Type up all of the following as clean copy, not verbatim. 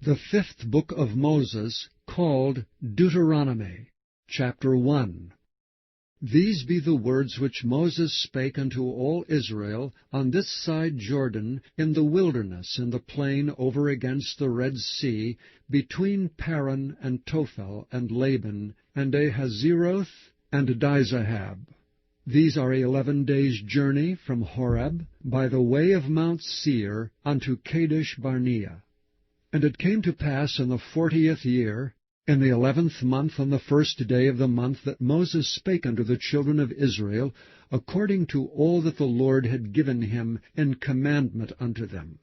The fifth book of Moses, called Deuteronomy, chapter 1. These be the words which Moses spake unto all Israel on this side Jordan, in the wilderness, in the plain over against the Red Sea, between Paran and Tophel and Laban, and Ahazeroth and Dizahab. These are 11 days' journey from Horeb, by the way of Mount Seir, unto Kadesh Barnea. And it came to pass in the 40th year, in the 11th month, on the first day of the month, that Moses spake unto the children of Israel, according to all that the Lord had given him in commandment unto them.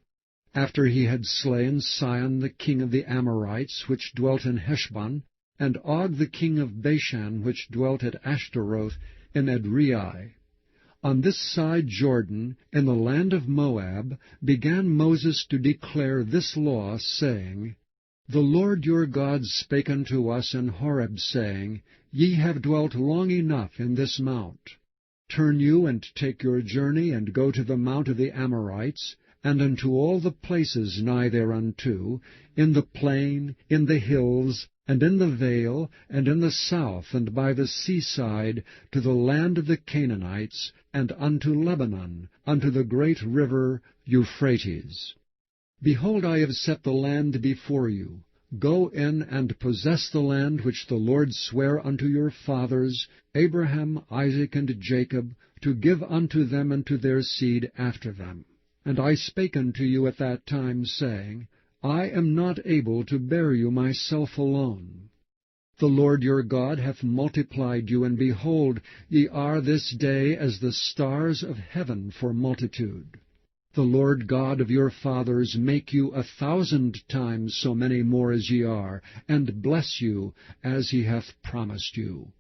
After he had slain Sihon the king of the Amorites, which dwelt in Heshbon, and Og the king of Bashan, which dwelt at Ashtaroth in Edrei. On this side Jordan, in the land of Moab, began Moses to declare this law, saying, The Lord your God spake unto us in Horeb, saying, Ye have dwelt long enough in this mount. Turn you and take your journey, and go to the mount of the Amorites, and unto all the places nigh thereunto, in the plain, in the hills, and in the vale, and in the south, and by the seaside, to the land of the Canaanites, and unto Lebanon, unto the great river Euphrates. Behold, I have set the land before you. Go in and possess the land which the Lord sware unto your fathers, Abraham, Isaac, and Jacob, to give unto them and to their seed after them. And I spake unto you at that time, saying, I am not able to bear you myself alone. The Lord your God hath multiplied you, and behold, ye are this day as the stars of heaven for multitude. The Lord God of your fathers make you 1,000 times so many more as ye are, and bless you as he hath promised you.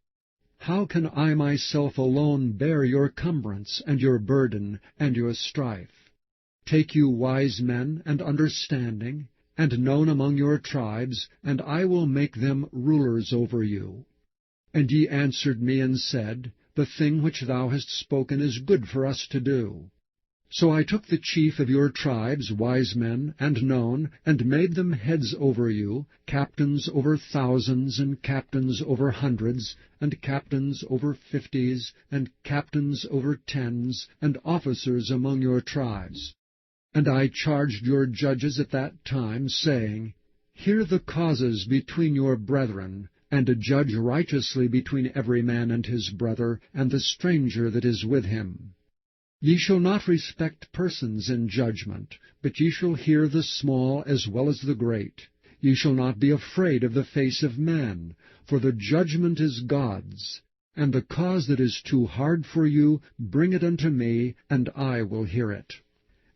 How can I myself alone bear your cumbrance, and your burden, and your strife? Take you wise men and understanding, and known among your tribes, and I will make them rulers over you. And ye answered me and said, The thing which thou hast spoken is good for us to do. So I took the chief of your tribes, wise men, and known, and made them heads over you, captains over thousands, and captains over hundreds, and captains over 50s, and captains over 10s, and officers among your tribes. And I charged your judges at that time, saying, Hear the causes between your brethren, and judge righteously between every man and his brother, and the stranger that is with him. Ye shall not respect persons in judgment, but ye shall hear the small as well as the great. Ye shall not be afraid of the face of man, for the judgment is God's. And the cause that is too hard for you, bring it unto me, and I will hear it.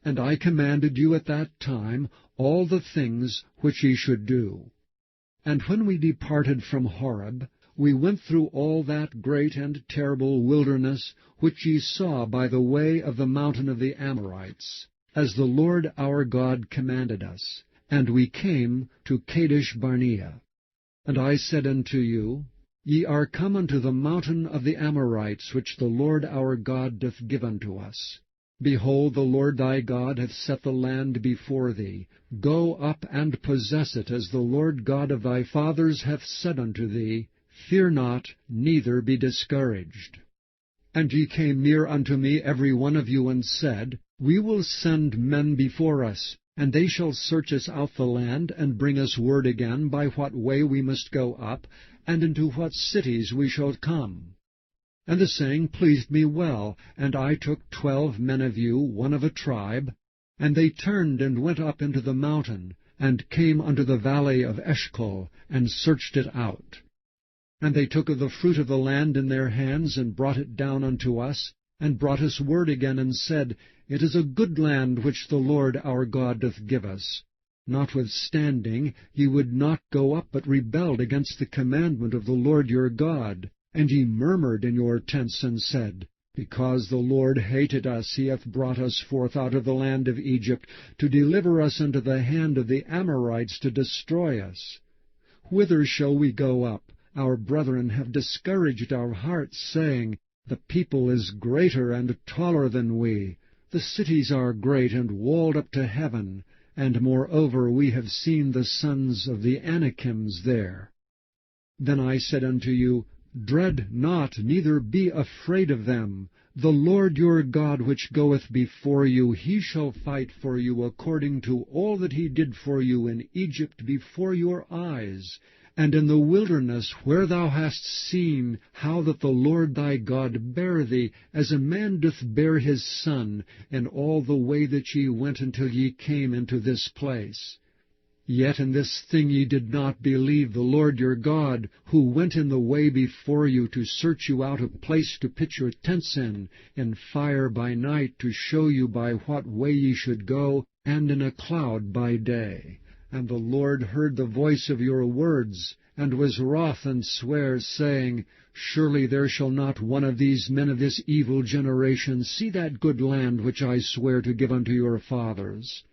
And I commanded you at that time all the things which ye should do. And when we departed from Horeb, we went through all that great and terrible wilderness which ye saw by the way of the mountain of the Amorites, as the Lord our God commanded us. And we came to Kadesh Barnea. And I said unto you, Ye are come unto the mountain of the Amorites, which the Lord our God doth give unto us. Behold, the Lord thy God hath set the land before thee. Go up and possess it, as the Lord God of thy fathers hath said unto thee. Fear not, neither be discouraged. And ye came near unto me every one of you, and said, We will send men before us, and they shall search us out the land, and bring us word again by what way we must go up, and into what cities we shall come. And the saying pleased me well, and I took 12 men of you, one of a tribe, and they turned and went up into the mountain, and came unto the valley of Eshcol, and searched it out. And they took of the fruit of the land in their hands, and brought it down unto us, and brought us word again, and said, It is a good land which the Lord our God doth give us. Notwithstanding, ye would not go up, but rebelled against the commandment of the Lord your God. And ye murmured in your tents, and said, Because the Lord hated us, he hath brought us forth out of the land of Egypt, to deliver us into the hand of the Amorites, to destroy us. Whither shall we go up? Our brethren have discouraged our hearts, saying, The people is greater and taller than we. The cities are great and walled up to heaven, and moreover we have seen the sons of the Anakims there. Then I said unto you, Dread not, neither be afraid of them. The Lord your God which goeth before you, he shall fight for you according to all that he did for you in Egypt before your eyes, and in the wilderness, where thou hast seen how that the Lord thy God bare thee, as a man doth bear his son, in all the way that ye went until ye came into this place. Yet in this thing ye did not believe the Lord your God, who went in the way before you to search you out a place to pitch your tents in fire by night, to show you by what way ye should go, and in a cloud by day. And the Lord heard the voice of your words, and was wroth, and sware, saying, Surely there shall not one of these men of this evil generation see that good land which I sware to give unto your fathers.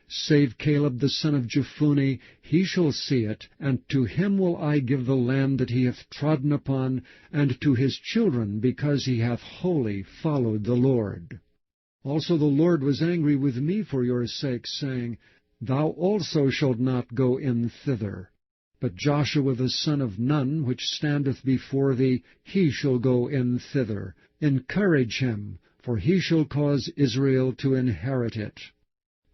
Save Caleb the son of Jephunneh, he shall see it, and to him will I give the land that he hath trodden upon, and to his children, because he hath wholly followed the Lord. Also the Lord was angry with me for your sake, saying, Thou also shalt not go in thither. But Joshua the son of Nun, which standeth before thee, he shall go in thither. Encourage him, for he shall cause Israel to inherit it.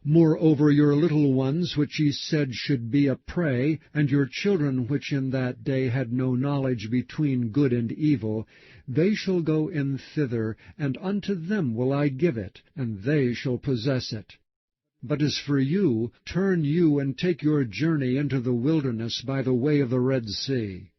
Moreover, your little ones, which ye said should be a prey, and your children, which in that day had no knowledge between good and evil, they shall go in thither, and unto them will I give it, and they shall possess it. But as for you, turn you and take your journey into the wilderness by the way of the Red Sea.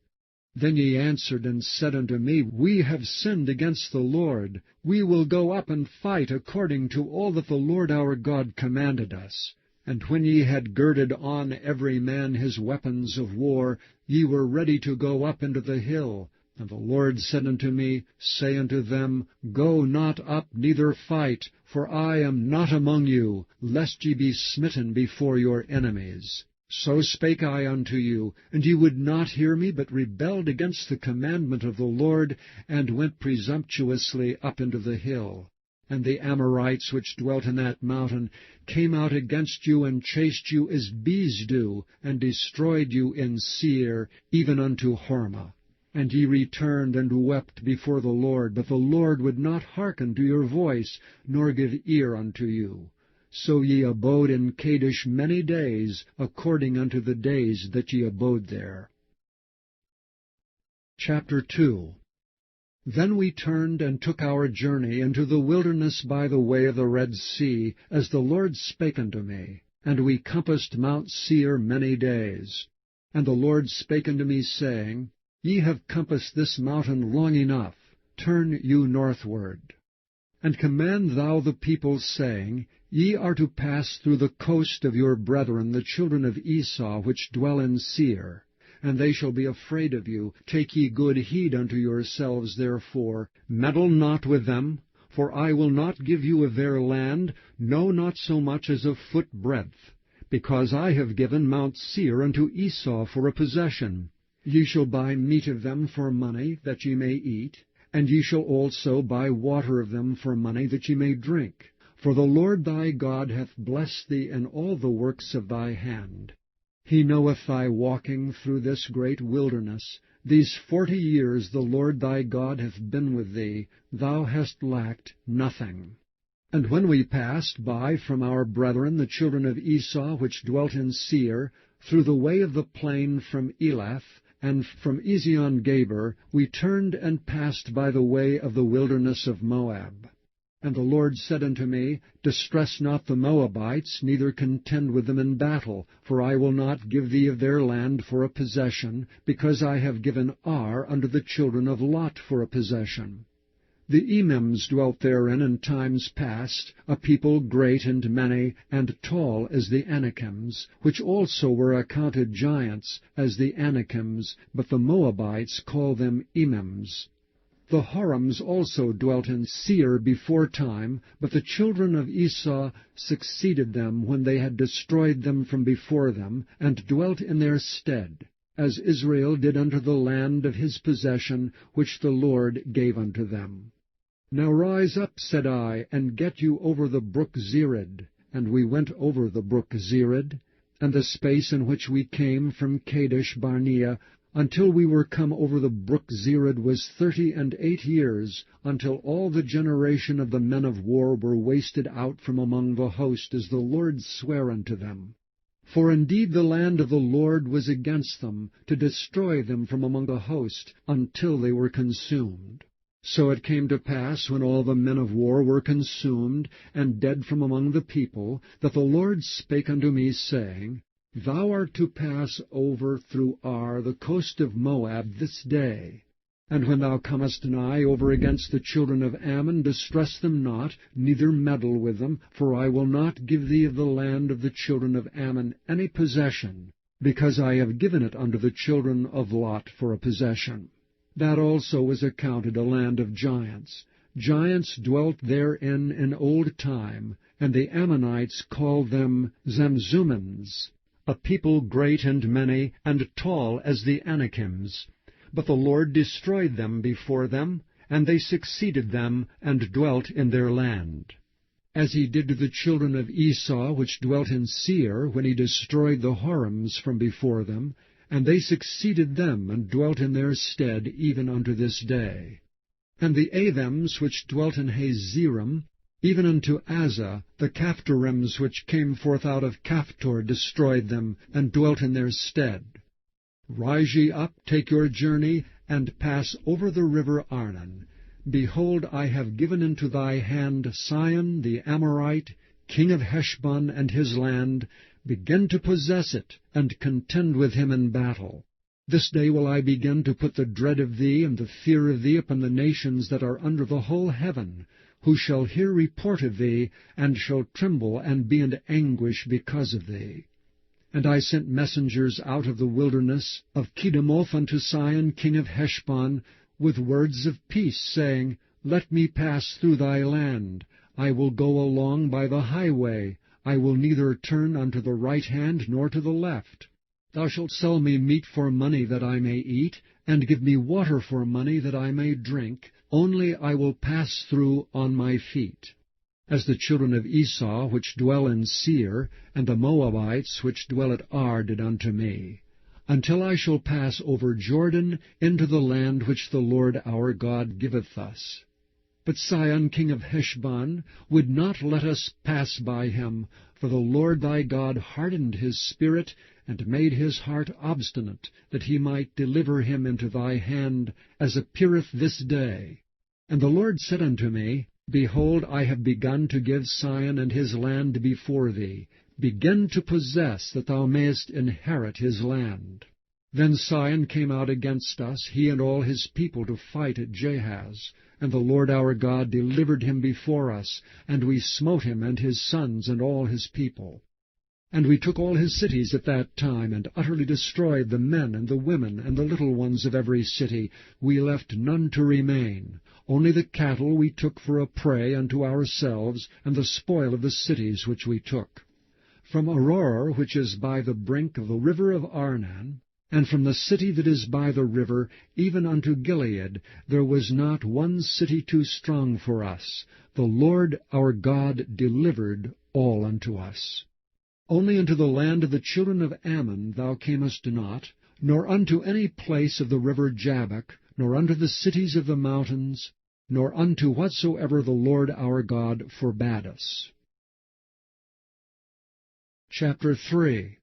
Then ye answered and said unto me, We have sinned against the Lord. We will go up and fight according to all that the Lord our God commanded us. And when ye had girded on every man his weapons of war, ye were ready to go up into the hill. And the Lord said unto me, Say unto them, Go not up, neither fight, for I am not among you, lest ye be smitten before your enemies. So spake I unto you, and ye would not hear me, but rebelled against the commandment of the Lord, and went presumptuously up into the hill. And the Amorites which dwelt in that mountain came out against you, and chased you as bees do, and destroyed you in Seir, even unto Hormah. And ye returned and wept before the Lord, but the Lord would not hearken to your voice, nor give ear unto you. So ye abode in Kadesh many days, according unto the days that ye abode there. Chapter 2. Then we turned and took our journey into the wilderness by the way of the Red Sea, as the Lord spake unto me. And we compassed Mount Seir many days. And the Lord spake unto me, saying, Ye have compassed this mountain long enough. Turn you northward. And command thou the people, saying, Ye are to pass through the coast of your brethren, the children of Esau, which dwell in Seir. And they shall be afraid of you. Take ye good heed unto yourselves, therefore. Meddle not with them, for I will not give you of their land, no, not so much as a foot breadth, because I have given Mount Seir unto Esau for a possession. Ye shall buy meat of them for money, that ye may eat, and ye shall also buy water of them for money, that ye may drink. For the Lord thy God hath blessed thee in all the works of thy hand. He knoweth thy walking through this great wilderness. These 40 years the Lord thy God hath been with thee. Thou hast lacked nothing. And when we passed by from our brethren, the children of Esau, which dwelt in Seir, through the way of the plain from Elath, and from Ezion-Geber, we turned and passed by the way of the wilderness of Moab. And the Lord said unto me, Distress not the Moabites, neither contend with them in battle, for I will not give thee of their land for a possession, because I have given Ar unto the children of Lot for a possession. The Emims dwelt therein in times past, a people great and many, and tall as the Anakims, which also were accounted giants, as the Anakims, but the Moabites call them Emims. The Horims also dwelt in Seir before time, but the children of Esau succeeded them when they had destroyed them from before them, and dwelt in their stead, as Israel did unto the land of his possession, which the Lord gave unto them. Now rise up, said I, and get you over the brook Zered, and we went over the brook Zered, and the space in which we came from Kadesh Barnea, until we were come over the brook Zered, was 38 years, until all the generation of the men of war were wasted out from among the host, as the Lord sware unto them. For indeed the land of the Lord was against them, to destroy them from among the host, until they were consumed. So it came to pass, when all the men of war were consumed, and dead from among the people, that the Lord spake unto me, saying, Thou art to pass over through Ar, the coast of Moab, this day. And when thou comest nigh over against the children of Ammon, distress them not, neither meddle with them, for I will not give thee of the land of the children of Ammon any possession, because I have given it unto the children of Lot for a possession. That also was accounted a land of giants. Giants dwelt therein in old time, and the Ammonites called them Zamzummins, a people great and many, and tall as the Anakims. But the Lord destroyed them before them, and they succeeded them, and dwelt in their land. As he did to the children of Esau, which dwelt in Seir, when he destroyed the Horims from before them, and they succeeded them, and dwelt in their stead, even unto this day. And the Avims, which dwelt in Hazerim, even unto Azza, the Caphtorims, which came forth out of Caphtor, destroyed them, and dwelt in their stead. Rise ye up, take your journey, and pass over the river Arnon. Behold, I have given into thy hand Sihon the Amorite, king of Heshbon, and his land. Begin to possess it, and contend with him in battle. This day will I begin to put the dread of thee and the fear of thee upon the nations that are under the whole heaven, who shall hear report of thee, and shall tremble and be in anguish because of thee. And I sent messengers out of the wilderness of Kedemoth unto Sihon king of Heshbon, with words of peace, saying, Let me pass through thy land. I will go along by the highway. I will neither turn unto the right hand nor to the left. Thou shalt sell me meat for money that I may eat, and give me water for money that I may drink, only I will pass through on my feet. As the children of Esau, which dwell in Seir, and the Moabites, which dwell at Ar, did unto me, until I shall pass over Jordan into the land which the Lord our God giveth us. But Sihon king of Heshbon would not let us pass by him, for the Lord thy God hardened his spirit, and made his heart obstinate, that he might deliver him into thy hand, as appeareth this day. And the Lord said unto me, Behold, I have begun to give Sihon and his land before thee. Begin to possess, that thou mayest inherit his land. Then Sihon came out against us, he and all his people, to fight at Jahaz. And the Lord our God delivered him before us, and we smote him and his sons and all his people. And we took all his cities at that time, and utterly destroyed the men and the women and the little ones of every city. We left none to remain. Only the cattle we took for a prey unto ourselves, and the spoil of the cities which we took. From Aurora, which is by the brink of the river of Arnon, and from the city that is by the river, even unto Gilead, there was not one city too strong for us. The Lord our God delivered all unto us. Only unto the land of the children of Ammon thou camest not, nor unto any place of the river Jabbok, nor unto the cities of the mountains, nor unto whatsoever the Lord our God forbade us. Chapter 3.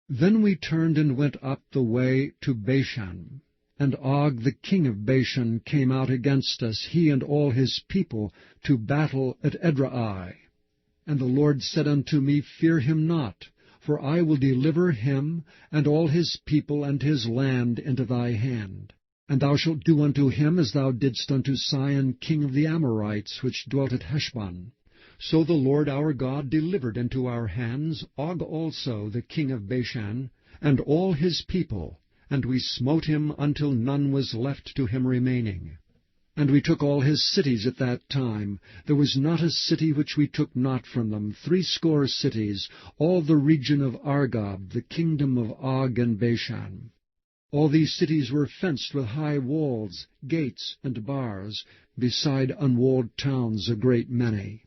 Then we turned and went up the way to Bashan. And Og the king of Bashan came out against us, he and all his people, to battle at Edrei. And the Lord said unto me, Fear him not, for I will deliver him, and all his people, and his land into thy hand. And thou shalt do unto him as thou didst unto Sihon king of the Amorites, which dwelt at Heshbon. So the Lord our God delivered into our hands Og also the king of Bashan, and all his people, and we smote him until none was left to him remaining. And we took all his cities at that time. There was not a city which we took not from them, 80 cities, all the region of Argob, the kingdom of Og and Bashan. All these cities were fenced with high walls, gates, and bars, beside unwalled towns a great many.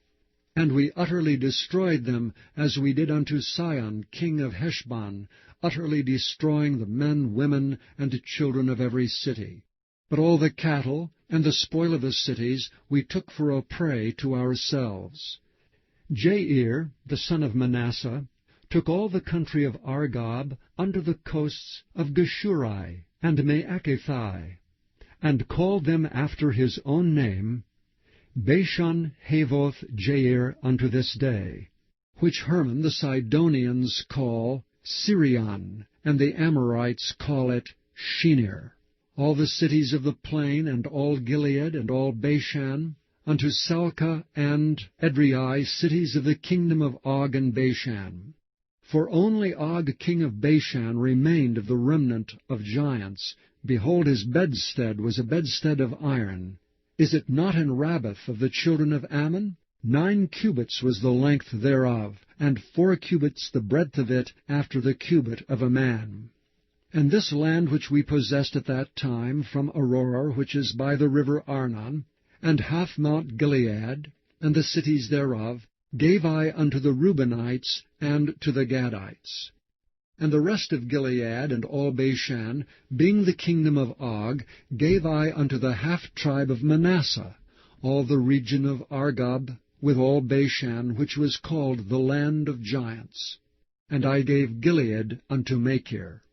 And we utterly destroyed them, as we did unto Sihon king of Heshbon, utterly destroying the men, women, and children of every city. But all the cattle and the spoil of the cities we took for a prey to ourselves. Jair, the son of Manasseh, took all the country of Argob unto the coasts of Geshuri and Maacathai, and called them after his own name, Bashan Havoth Jair unto this day, which Hermon the Sidonians call Sirion, and the Amorites call it Shinir. All the cities of the plain, and all Gilead, and all Bashan, unto Salcah and Edrei, cities of the kingdom of Og and Bashan. For only Og king of Bashan remained of the remnant of giants. Behold, his bedstead was a bedstead of iron. Is it not in Rabbath of the children of Ammon? 9 cubits was the length thereof, and 4 cubits the breadth of it, after the cubit of a man. And this land which we possessed at that time, from Aurora, which is by the river Arnon, and half Mount Gilead, and the cities thereof, gave I unto the Reubenites and to the Gadites. And the rest of Gilead and all Bashan, being the kingdom of Og, gave I unto the half-tribe of Manasseh, all the region of Argob, with all Bashan, which was called the land of giants. And I gave Gilead unto Machir.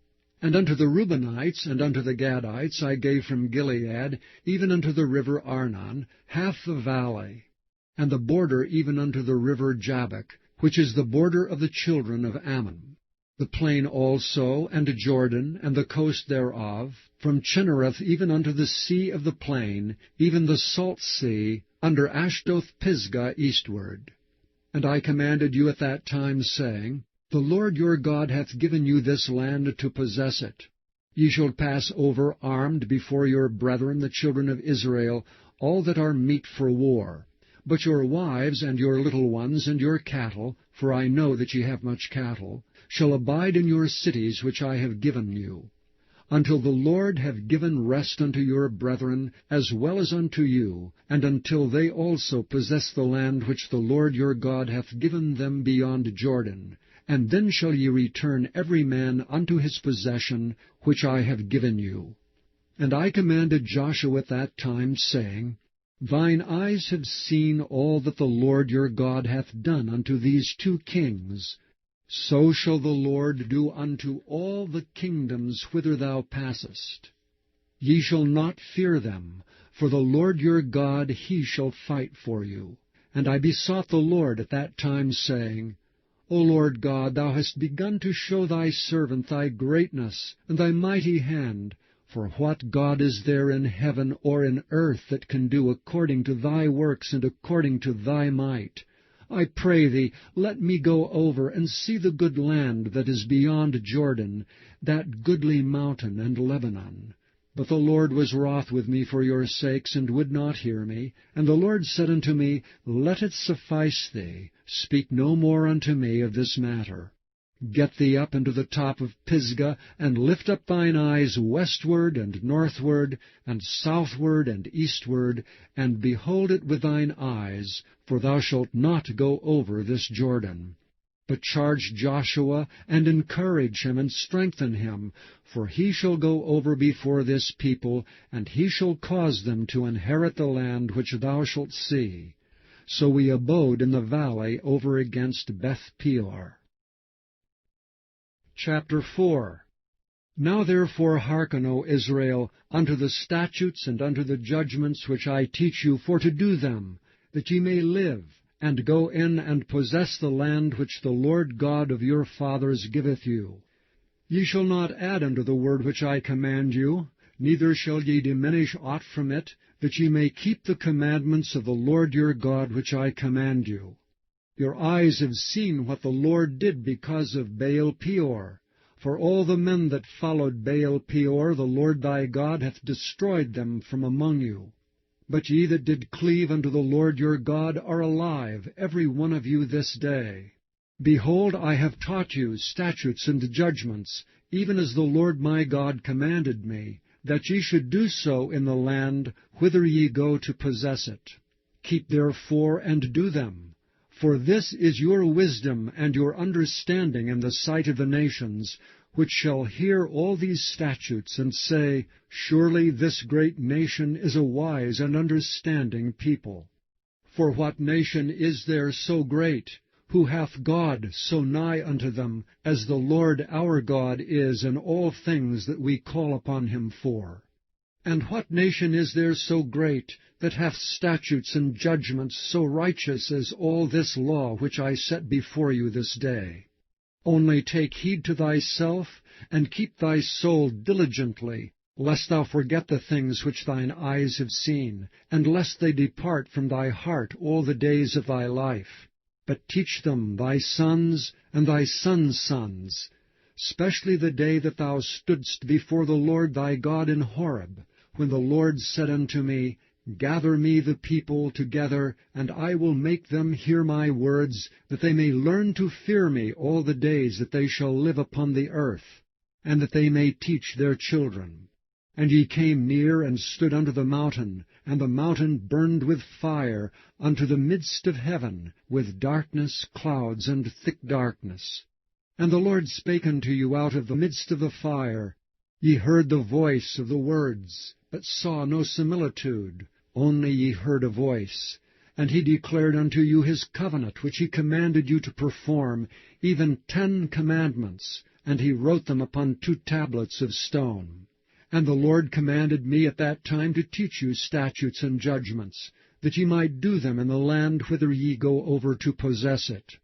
And unto the Reubenites and unto the Gadites I gave from Gilead, even unto the river Arnon, half the valley, and the border even unto the river Jabbok, which is the border of the children of Ammon. The plain also, and Jordan, and the coast thereof, from Chinnereth even unto the sea of the plain, even the salt sea, under Ashdoth Pisgah eastward. And I commanded you at that time, saying, The Lord your God hath given you this land to possess it. Ye shall pass over armed before your brethren the children of Israel, all that are meet for war. But your wives, and your little ones, and your cattle, for I know that ye have much cattle, shall abide in your cities which I have given you, until the Lord have given rest unto your brethren, as well as unto you, and until they also possess the land which the Lord your God hath given them beyond Jordan. And then shall ye return every man unto his possession, which I have given you. And I commanded Joshua at that time, saying, Thine eyes have seen all that the Lord your God hath done unto these 2 kings. So shall the Lord do unto all the kingdoms whither thou passest. Ye shall not fear them, for the Lord your God, he shall fight for you. And I besought the Lord at that time, saying, O Lord God, thou hast begun to show thy servant thy greatness and thy mighty hand. For what God is there in heaven or in earth that can do according to thy works and according to thy might? I pray thee, let me go over and see the good land that is beyond Jordan, that goodly mountain and Lebanon. But the Lord was wroth with me for your sakes, and would not hear me. And the Lord said unto me, Let it suffice thee, speak no more unto me of this matter. Get thee up into the top of Pisgah, and lift up thine eyes westward and northward, and southward and eastward, and behold it with thine eyes, for thou shalt not go over this Jordan. But charge Joshua, and encourage him, and strengthen him, for he shall go over before this people, and he shall cause them to inherit the land which thou shalt see. So we abode in the valley over against Beth Peor. Chapter 4. Now therefore hearken, O Israel, unto the statutes and unto the judgments which I teach you, for to do them, that ye may live, and go in and possess the land which the Lord God of your fathers giveth you. Ye shall not add unto the word which I command you, neither shall ye diminish aught from it, that ye may keep the commandments of the Lord your God which I command you. Your eyes have seen what the Lord did because of Baal Peor. For all the men that followed Baal Peor, the Lord thy God hath destroyed them from among you. But ye that did cleave unto the Lord your God are alive, every one of you this day. Behold, I have taught you statutes and judgments, even as the Lord my God commanded me, that ye should do so in the land whither ye go to possess it. Keep therefore and do them. For this is your wisdom and your understanding in the sight of the nations, which shall hear all these statutes, and say, Surely this great nation is a wise and understanding people. For what nation is there so great, who hath God so nigh unto them, as the Lord our God is in all things that we call upon him for? And what nation is there so great, that hath statutes and judgments so righteous as all this law which I set before you this day? Only take heed to thyself, and keep thy soul diligently, lest thou forget the things which thine eyes have seen, and lest they depart from thy heart all the days of thy life. But teach them thy sons and thy sons' sons, specially the day that thou stoodst before the Lord thy God in Horeb, when the Lord said unto me, Gather me the people together, and I will make them hear my words, that they may learn to fear me all the days that they shall live upon the earth, and that they may teach their children. And ye came near and stood unto the mountain, and the mountain burned with fire unto the midst of heaven, with darkness, clouds, and thick darkness. And the Lord spake unto you out of the midst of the fire. Ye heard the voice of the words, but saw no similitude, only ye heard a voice. And he declared unto you his covenant, which he commanded you to perform, even 10 commandments, and he wrote them upon 2 tablets of stone. And the Lord commanded me at that time to teach you statutes and judgments, that ye might do them in the land whither ye go over to possess it.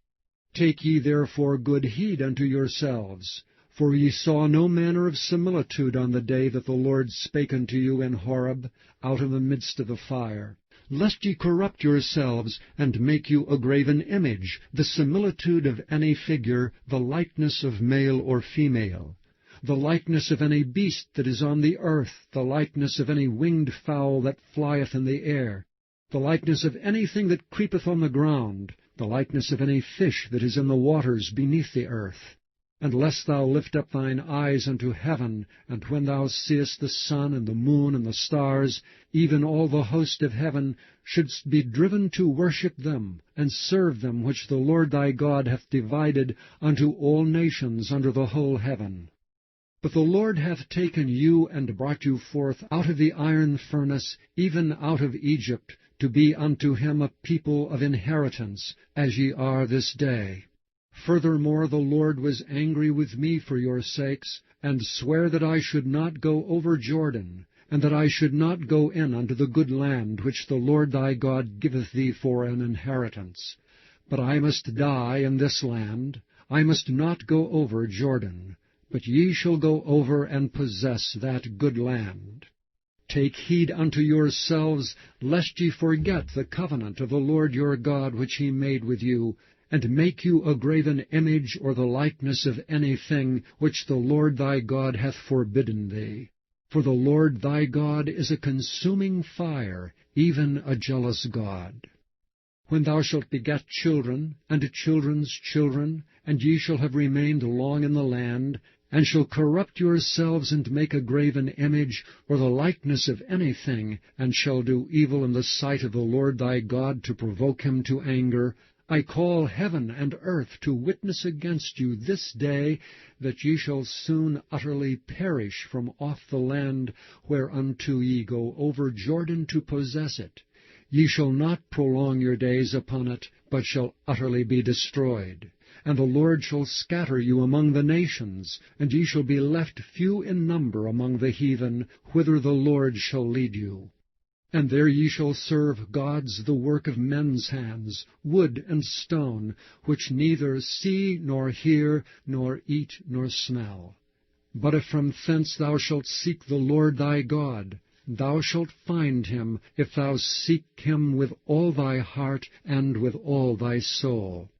Take ye therefore good heed unto yourselves, for ye saw no manner of similitude on the day that the Lord spake unto you in Horeb, out of the midst of the fire, lest ye corrupt yourselves, and make you a graven image, the similitude of any figure, the likeness of male or female, the likeness of any beast that is on the earth, the likeness of any winged fowl that flieth in the air, the likeness of anything that creepeth on the ground, the likeness of any fish that is in the waters beneath the earth. And lest thou lift up thine eyes unto heaven, and when thou seest the sun and the moon and the stars, even all the host of heaven, shouldst be driven to worship them, and serve them which the Lord thy God hath divided unto all nations under the whole heaven. But the Lord hath taken you and brought you forth out of the iron furnace, even out of Egypt, to be unto him a people of inheritance, as ye are this day. Furthermore, the Lord was angry with me for your sakes, and sware that I should not go over Jordan, and that I should not go in unto the good land which the Lord thy God giveth thee for an inheritance. But I must die in this land, I must not go over Jordan, but ye shall go over and possess that good land. Take heed unto yourselves, lest ye forget the covenant of the Lord your God which he made with you, and make you a graven image or the likeness of anything which the Lord thy God hath forbidden thee. For the Lord thy God is a consuming fire, even a jealous God. When thou shalt beget children, and children's children, and ye shall have remained long in the land, and shall corrupt yourselves, and make a graven image, or the likeness of anything, and shall do evil in the sight of the Lord thy God to provoke him to anger, I call heaven and earth to witness against you this day, that ye shall soon utterly perish from off the land whereunto ye go over Jordan to possess it. Ye shall not prolong your days upon it, but shall utterly be destroyed. And the Lord shall scatter you among the nations, and ye shall be left few in number among the heathen, whither the Lord shall lead you. And there ye shall serve gods the work of men's hands, wood and stone, which neither see nor hear, nor eat nor smell. But if from thence thou shalt seek the Lord thy God, thou shalt find him, if thou seek him with all thy heart and with all thy soul.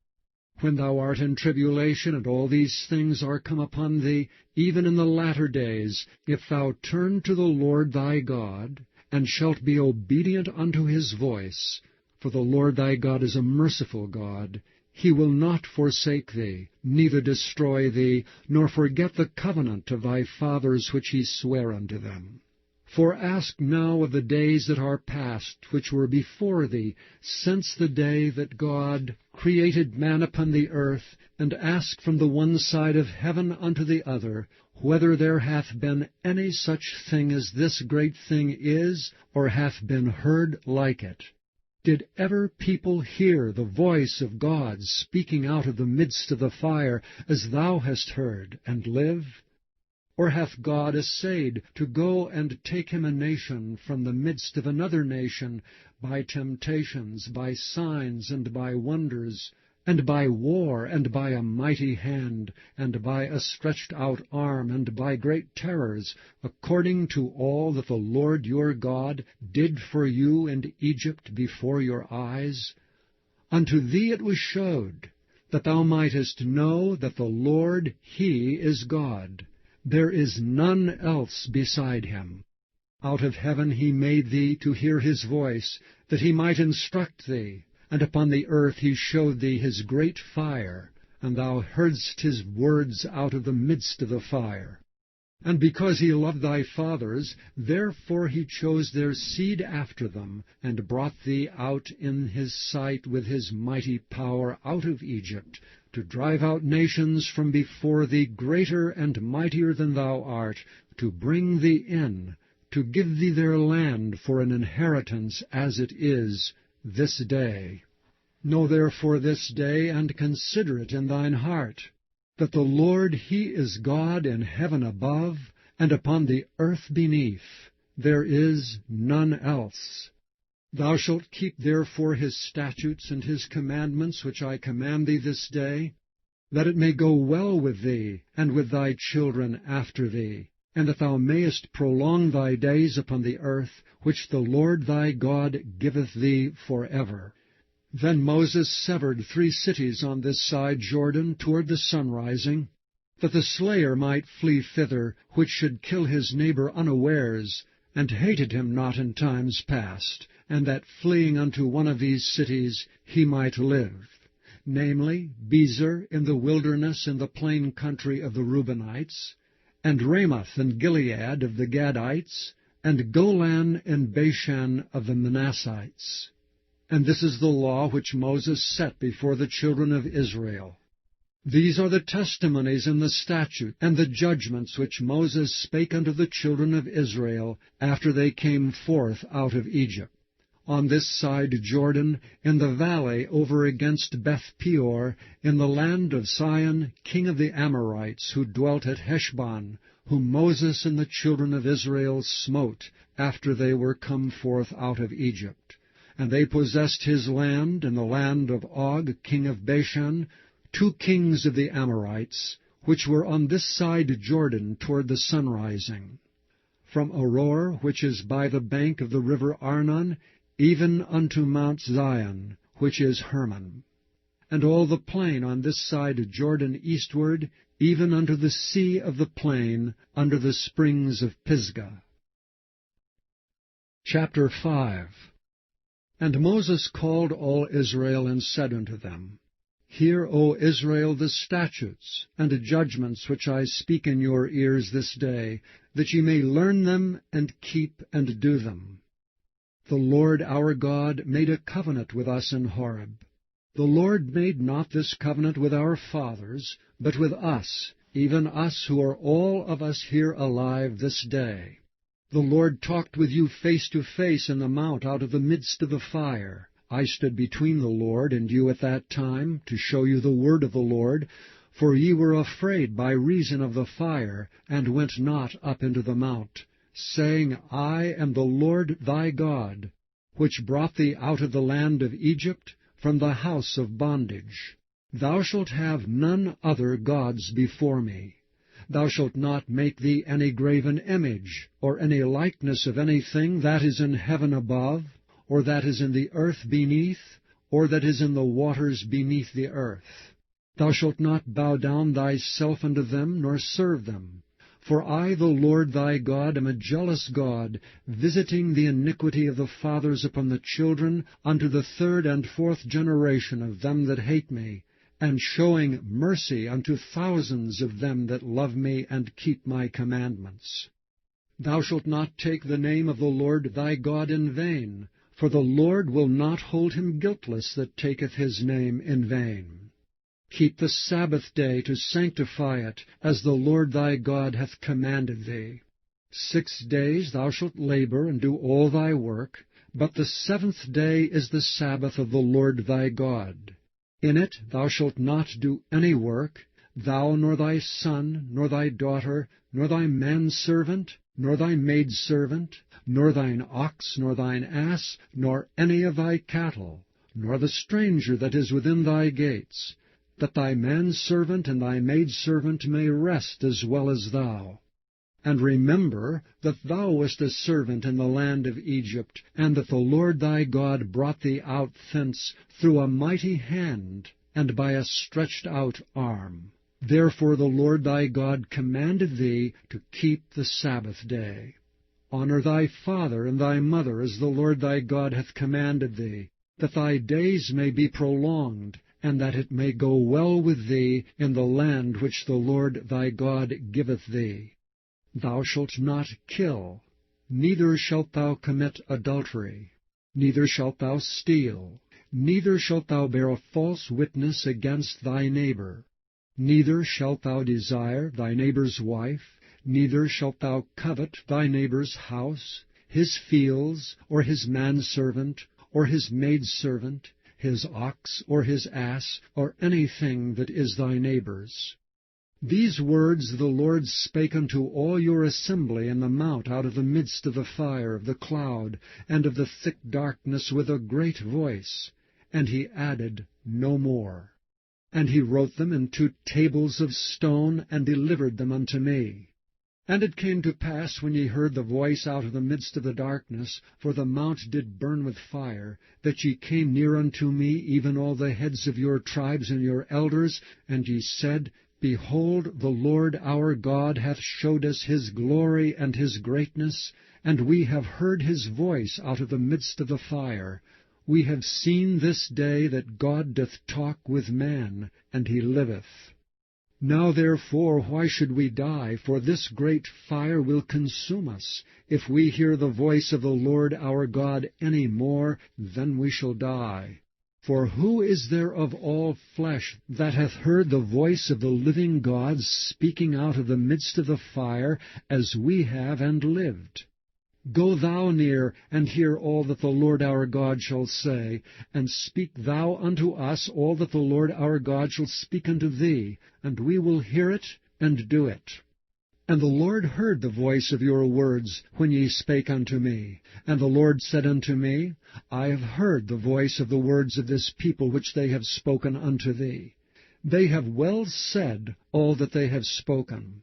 When thou art in tribulation, and all these things are come upon thee, even in the latter days, if thou turn to the Lord thy God, and shalt be obedient unto his voice, for the Lord thy God is a merciful God. He will not forsake thee, neither destroy thee, nor forget the covenant of thy fathers which he sware unto them. For ask now of the days that are past, which were before thee, since the day that God created man upon the earth, and ask from the one side of heaven unto the other, whether there hath been any such thing as this great thing is, or hath been heard like it. Did ever people hear the voice of God speaking out of the midst of the fire, as thou hast heard, and live? Or hath God essayed to go and take him a nation from the midst of another nation, by temptations, by signs, and by wonders, and by war, and by a mighty hand, and by a stretched out arm, and by great terrors, according to all that the Lord your God did for you in Egypt before your eyes? Unto thee it was showed, that thou mightest know that the Lord, He is God. There is none else beside him. Out of heaven he made thee to hear his voice, that he might instruct thee. And upon the earth he showed thee his great fire, and thou heardst his words out of the midst of the fire. And because he loved thy fathers, therefore he chose their seed after them, and brought thee out in his sight with his mighty power out of Egypt, to drive out nations from before thee greater and mightier than thou art, to bring thee in, to give thee their land for an inheritance as it is this day. Know therefore this day, and consider it in thine heart, that the Lord He is God in heaven above, and upon the earth beneath. There is none else. Thou shalt keep therefore His statutes and His commandments, which I command thee this day, that it may go well with thee, and with thy children after thee, and that thou mayest prolong thy days upon the earth, which the Lord thy God giveth thee forever. Then Moses severed 3 cities on this side Jordan toward the sunrising, that the slayer might flee thither, which should kill his neighbor unawares, and hated him not in times past, and that fleeing unto one of these cities he might live, namely, Bezer in the wilderness in the plain country of the Reubenites, and Ramoth in Gilead of the Gadites, and Golan in Bashan of the Manassites. And this is the law which Moses set before the children of Israel. These are the testimonies and the statutes and the judgments which Moses spake unto the children of Israel after they came forth out of Egypt. On this side Jordan, in the valley over against Beth-peor, in the land of Sihon, king of the Amorites, who dwelt at Heshbon, whom Moses and the children of Israel smote after they were come forth out of Egypt. And they possessed his land, in the land of Og, king of Bashan, 2 kings of the Amorites, which were on this side Jordan toward the sunrising. From Aroer, which is by the bank of the river Arnon, even unto Mount Zion, which is Hermon. And all the plain on this side Jordan eastward, even unto the sea of the plain, under the springs of Pisgah. Chapter 5. And Moses called all Israel, and said unto them, Hear, O Israel, the statutes and the judgments which I speak in your ears this day, that ye may learn them, and keep and do them. The Lord our God made a covenant with us in Horeb. The Lord made not this covenant with our fathers, but with us, even us who are all of us here alive this day. The Lord talked with you face to face in the mount out of the midst of the fire. I stood between the Lord and you at that time, to show you the word of the Lord, for ye were afraid by reason of the fire, and went not up into the mount, saying, I am the Lord thy God, which brought thee out of the land of Egypt, from the house of bondage. Thou shalt have none other gods before me. Thou shalt not make thee any graven image, or any likeness of anything that is in heaven above, or that is in the earth beneath, or that is in the waters beneath the earth. Thou shalt not bow down thyself unto them, nor serve them. For I, the Lord thy God, am a jealous God, visiting the iniquity of the fathers upon the children, unto the 3rd and 4th generation of them that hate me, and showing mercy unto thousands of them that love me and keep my commandments. Thou shalt not take the name of the Lord thy God in vain, for the Lord will not hold him guiltless that taketh his name in vain. Keep the Sabbath day to sanctify it, as the Lord thy God hath commanded thee. 6 days thou shalt labor and do all thy work, but the 7th day is the Sabbath of the Lord thy God. In it thou shalt not do any work, thou nor thy son, nor thy daughter, nor thy manservant, nor thy maidservant, nor thine ox, nor thine ass, nor any of thy cattle, nor the stranger that is within thy gates, that thy manservant and thy maidservant may rest as well as thou. And remember that thou wast a servant in the land of Egypt, and that the Lord thy God brought thee out thence through a mighty hand, and by a stretched out arm. Therefore the Lord thy God commanded thee to keep the Sabbath day. Honor thy father and thy mother, as the Lord thy God hath commanded thee, that thy days may be prolonged, and that it may go well with thee in the land which the Lord thy God giveth thee. Thou shalt not kill, neither shalt thou commit adultery, neither shalt thou steal, neither shalt thou bear a false witness against thy neighbor. Neither shalt thou desire thy neighbor's wife, neither shalt thou covet thy neighbor's house, his fields, or his manservant, or his maidservant, his ox, or his ass, or anything that is thy neighbor's. These words the Lord spake unto all your assembly in the mount out of the midst of the fire, of the cloud, and of the thick darkness with a great voice. And he added no more. And he wrote them in 2 tables of stone, and delivered them unto me. And it came to pass, when ye heard the voice out of the midst of the darkness, for the mount did burn with fire, that ye came near unto me, even all the heads of your tribes and your elders, and ye said, Behold, the Lord our God hath showed us his glory and his greatness, and we have heard his voice out of the midst of the fire. We have seen this day that God doth talk with man, and he liveth. Now therefore why should we die? For this great fire will consume us. If we hear the voice of the Lord our God any more, then we shall die. For who is there of all flesh that hath heard the voice of the living God speaking out of the midst of the fire, as we have, and lived? Go thou near, and hear all that the Lord our God shall say, and speak thou unto us all that the Lord our God shall speak unto thee, and we will hear it, and do it. And the Lord heard the voice of your words, when ye spake unto me. And the Lord said unto me, I have heard the voice of the words of this people which they have spoken unto thee. They have well said all that they have spoken.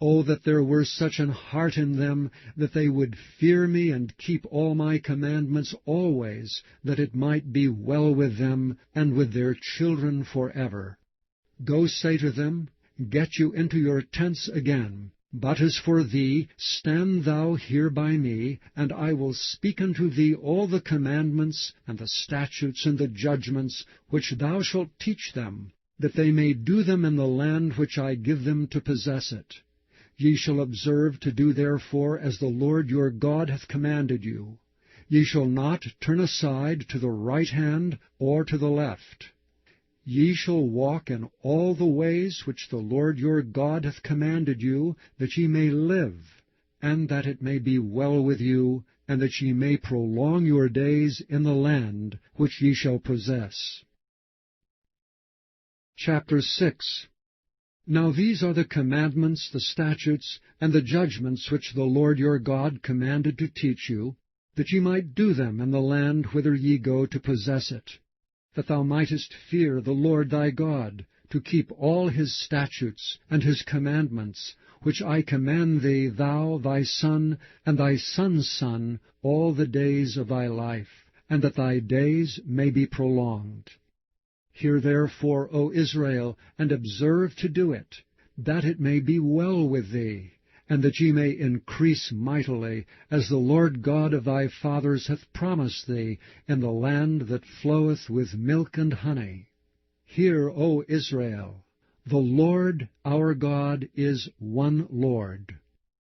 Oh, that there were such an heart in them, that they would fear me and keep all my commandments always, that it might be well with them and with their children forever. Go say to them, Get you into your tents again. But as for thee, stand thou here by me, and I will speak unto thee all the commandments, and the statutes, and the judgments, which thou shalt teach them, that they may do them in the land which I give them to possess it. Ye shall observe to do therefore as the Lord your God hath commanded you. Ye shall not turn aside to the right hand or to the left. Ye shall walk in all the ways which the Lord your God hath commanded you, that ye may live, and that it may be well with you, and that ye may prolong your days in the land which ye shall possess. Chapter 6. Now these are the commandments, the statutes, and the judgments which the Lord your God commanded to teach you, that ye might do them in the land whither ye go to possess it, that thou mightest fear the Lord thy God, to keep all his statutes and his commandments, which I command thee, thou, thy son, and thy son's son, all the days of thy life, and that thy days may be prolonged. Hear therefore, O Israel, and observe to do it, that it may be well with thee, and that ye may increase mightily, as the Lord God of thy fathers hath promised thee, in the land that floweth with milk and honey. Hear, O Israel, the Lord our God is one Lord.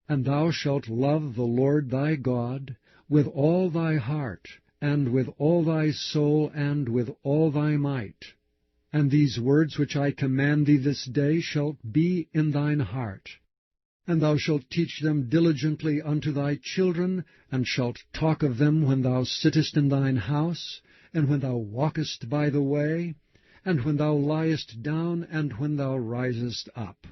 And thou shalt love the Lord thy God with all thy heart, and with all thy soul, and with all thy might. And these words which I command thee this day shall be in thine heart. And thou shalt teach them diligently unto thy children, and shalt talk of them when thou sittest in thine house, and when thou walkest by the way, and when thou liest down, and when thou risest up.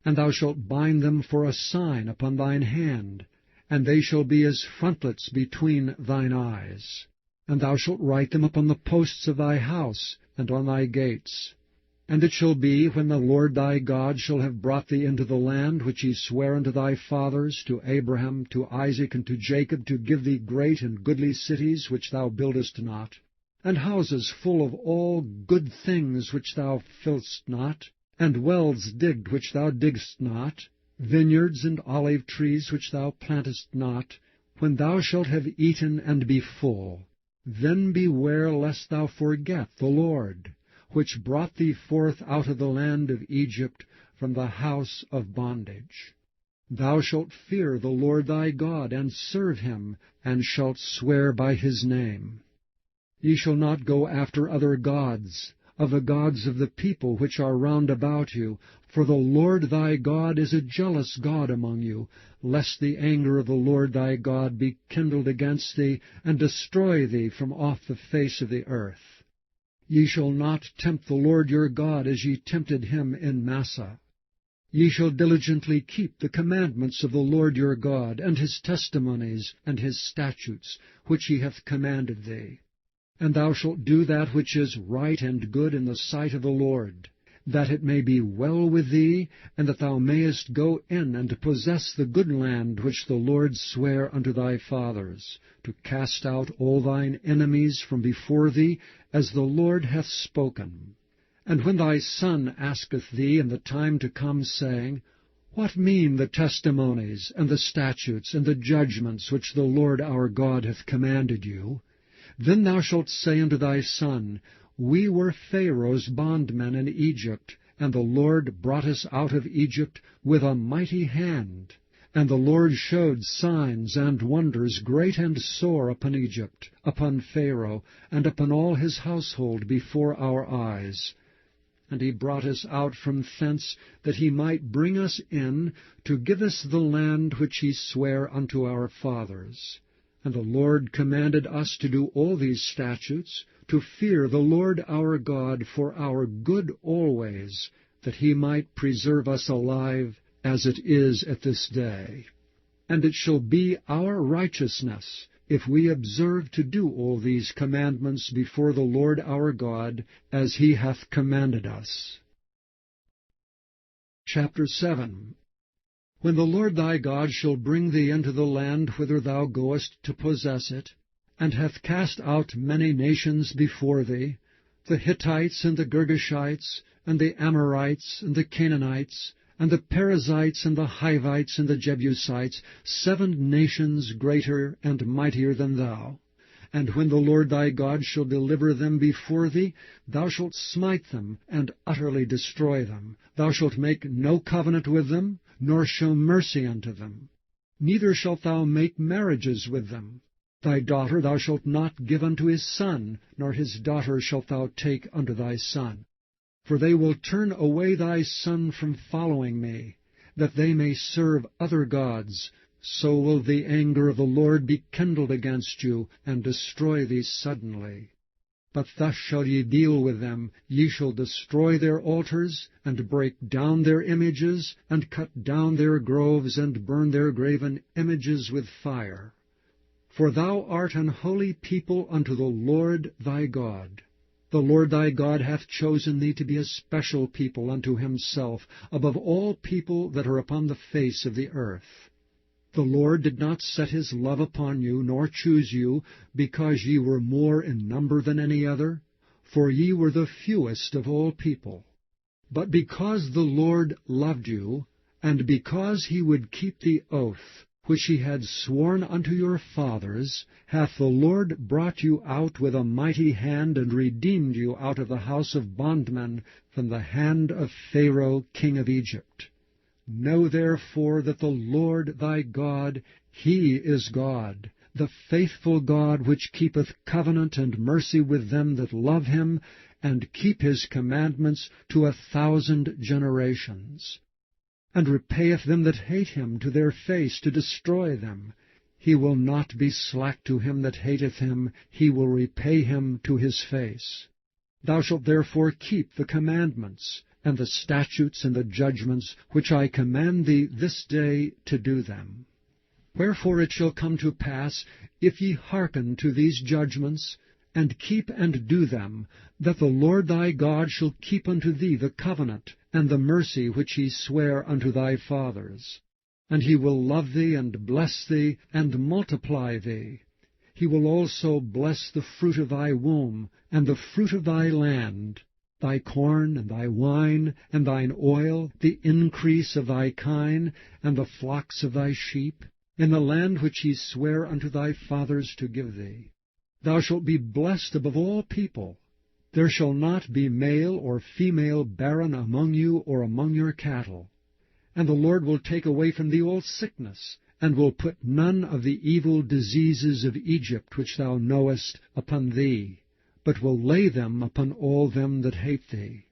And thou shalt bind them for a sign upon thine hand, and they shall be as frontlets between thine eyes. And thou shalt write them upon the posts of thy house, and on thy gates. And it shall be, when the Lord thy God shall have brought thee into the land which he sware unto thy fathers, to Abraham, to Isaac, and to Jacob, to give thee great and goodly cities which thou buildest not, and houses full of all good things which thou fillest not, and wells digged which thou diggedst not, vineyards and olive trees which thou plantest not, when thou shalt have eaten and be full, then beware lest thou forget the Lord, which brought thee forth out of the land of Egypt from the house of bondage. Thou shalt fear the Lord thy God, and serve him, and shalt swear by his name. Ye shall not go after other gods, of the gods of the people which are round about you, for the Lord thy God is a jealous God among you, lest the anger of the Lord thy God be kindled against thee, and destroy thee from off the face of the earth. Ye shall not tempt the Lord your God as ye tempted him in Massah. Ye shall diligently keep the commandments of the Lord your God, and his testimonies, and his statutes, which he hath commanded thee. And thou shalt do that which is right and good in the sight of the Lord, that it may be well with thee, and that thou mayest go in and possess the good land which the Lord sware unto thy fathers, to cast out all thine enemies from before thee, as the Lord hath spoken. And when thy son asketh thee in the time to come, saying, What mean the testimonies, and the statutes, and the judgments which the Lord our God hath commanded you? Then thou shalt say unto thy son, We were Pharaoh's bondmen in Egypt, and the Lord brought us out of Egypt with a mighty hand. And the Lord showed signs and wonders great and sore upon Egypt, upon Pharaoh, and upon all his household before our eyes. And he brought us out from thence, that he might bring us in, to give us the land which he sware unto our fathers. And the Lord commanded us to do all these statutes, to fear the Lord our God for our good always, that he might preserve us alive, as it is at this day. And it shall be our righteousness, if we observe to do all these commandments before the Lord our God, as he hath commanded us. Chapter 7. When the Lord thy God shall bring thee into the land whither thou goest to possess it, and hath cast out many nations before thee, the Hittites, and the Girgashites, and the Amorites, and the Canaanites, and the Perizzites, and the Hivites, and the Jebusites, 7 nations greater and mightier than thou. And when the Lord thy God shall deliver them before thee, thou shalt smite them, and utterly destroy them. Thou shalt make no covenant with them, nor show mercy unto them. Neither shalt thou make marriages with them. Thy daughter thou shalt not give unto his son, nor his daughter shalt thou take unto thy son. For they will turn away thy son from following me, that they may serve other gods. So will the anger of the Lord be kindled against you, and destroy thee suddenly. But thus shall ye deal with them. Ye shall destroy their altars, and break down their images, and cut down their groves, and burn their graven images with fire. For thou art an holy people unto the Lord thy God. The Lord thy God hath chosen thee to be a special people unto himself, above all people that are upon the face of the earth. The Lord did not set his love upon you, nor choose you, because ye were more in number than any other, for ye were the fewest of all people. But because the Lord loved you, and because he would keep the oath which he had sworn unto your fathers, hath the Lord brought you out with a mighty hand, and redeemed you out of the house of bondmen from the hand of Pharaoh king of Egypt. Know therefore that the Lord thy God, he is God, the faithful God, which keepeth covenant and mercy with them that love him, and keep his commandments to 1,000 generations, and repayeth them that hate him to their face, to destroy them. He will not be slack to him that hateth him, he will repay him to his face. Thou shalt therefore keep the commandments, and the statutes and the judgments, which I command thee this day to do them. Wherefore it shall come to pass, if ye hearken to these judgments, and keep and do them, that the Lord thy God shall keep unto thee the covenant and the mercy which he sware unto thy fathers. And he will love thee, and bless thee, and multiply thee. He will also bless the fruit of thy womb, and the fruit of thy land, thy corn, and thy wine, and thine oil, the increase of thy kine, and the flocks of thy sheep, in the land which he sware unto thy fathers to give thee. Thou shalt be blessed above all people. There shall not be male or female barren among you or among your cattle. And the Lord will take away from thee all sickness, and will put none of the evil diseases of Egypt which thou knowest upon thee, but will lay them upon all them that hate thee.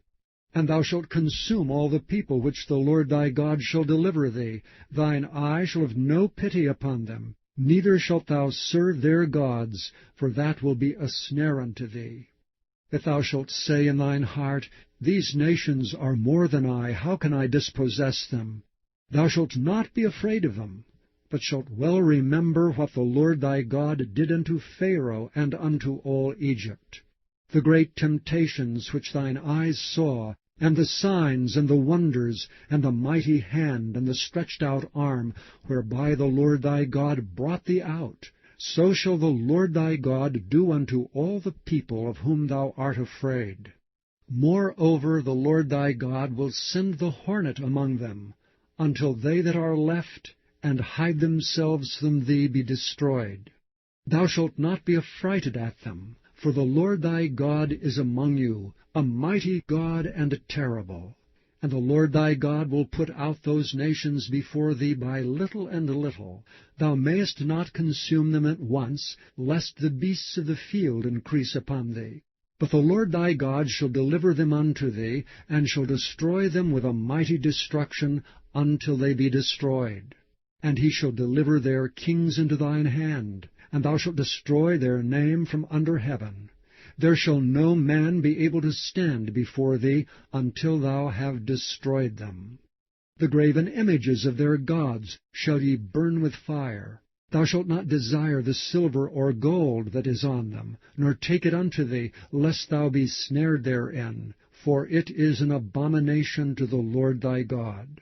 And thou shalt consume all the people which the Lord thy God shall deliver thee. Thine eye shall have no pity upon them, neither shalt thou serve their gods, for that will be a snare unto thee. If thou shalt say in thine heart, These nations are more than I, how can I dispossess them? Thou shalt not be afraid of them, but shalt well remember what the Lord thy God did unto Pharaoh and unto all Egypt, the great temptations which thine eyes saw, and the signs and the wonders, and the mighty hand and the stretched out arm, whereby the Lord thy God brought thee out. So shall the Lord thy God do unto all the people of whom thou art afraid. Moreover, the Lord thy God will send the hornet among them, until they that are left, and hide themselves from thee, be destroyed. Thou shalt not be affrighted at them, for the Lord thy God is among you, a mighty God and terrible. And the Lord thy God will put out those nations before thee by little and little. Thou mayest not consume them at once, lest the beasts of the field increase upon thee. But the Lord thy God shall deliver them unto thee, and shall destroy them with a mighty destruction, until they be destroyed. And he shall deliver their kings into thine hand, and thou shalt destroy their name from under heaven. There shall no man be able to stand before thee until thou have destroyed them. The graven images of their gods shall ye burn with fire. Thou shalt not desire the silver or gold that is on them, nor take it unto thee, lest thou be snared therein, for it is an abomination to the Lord thy God.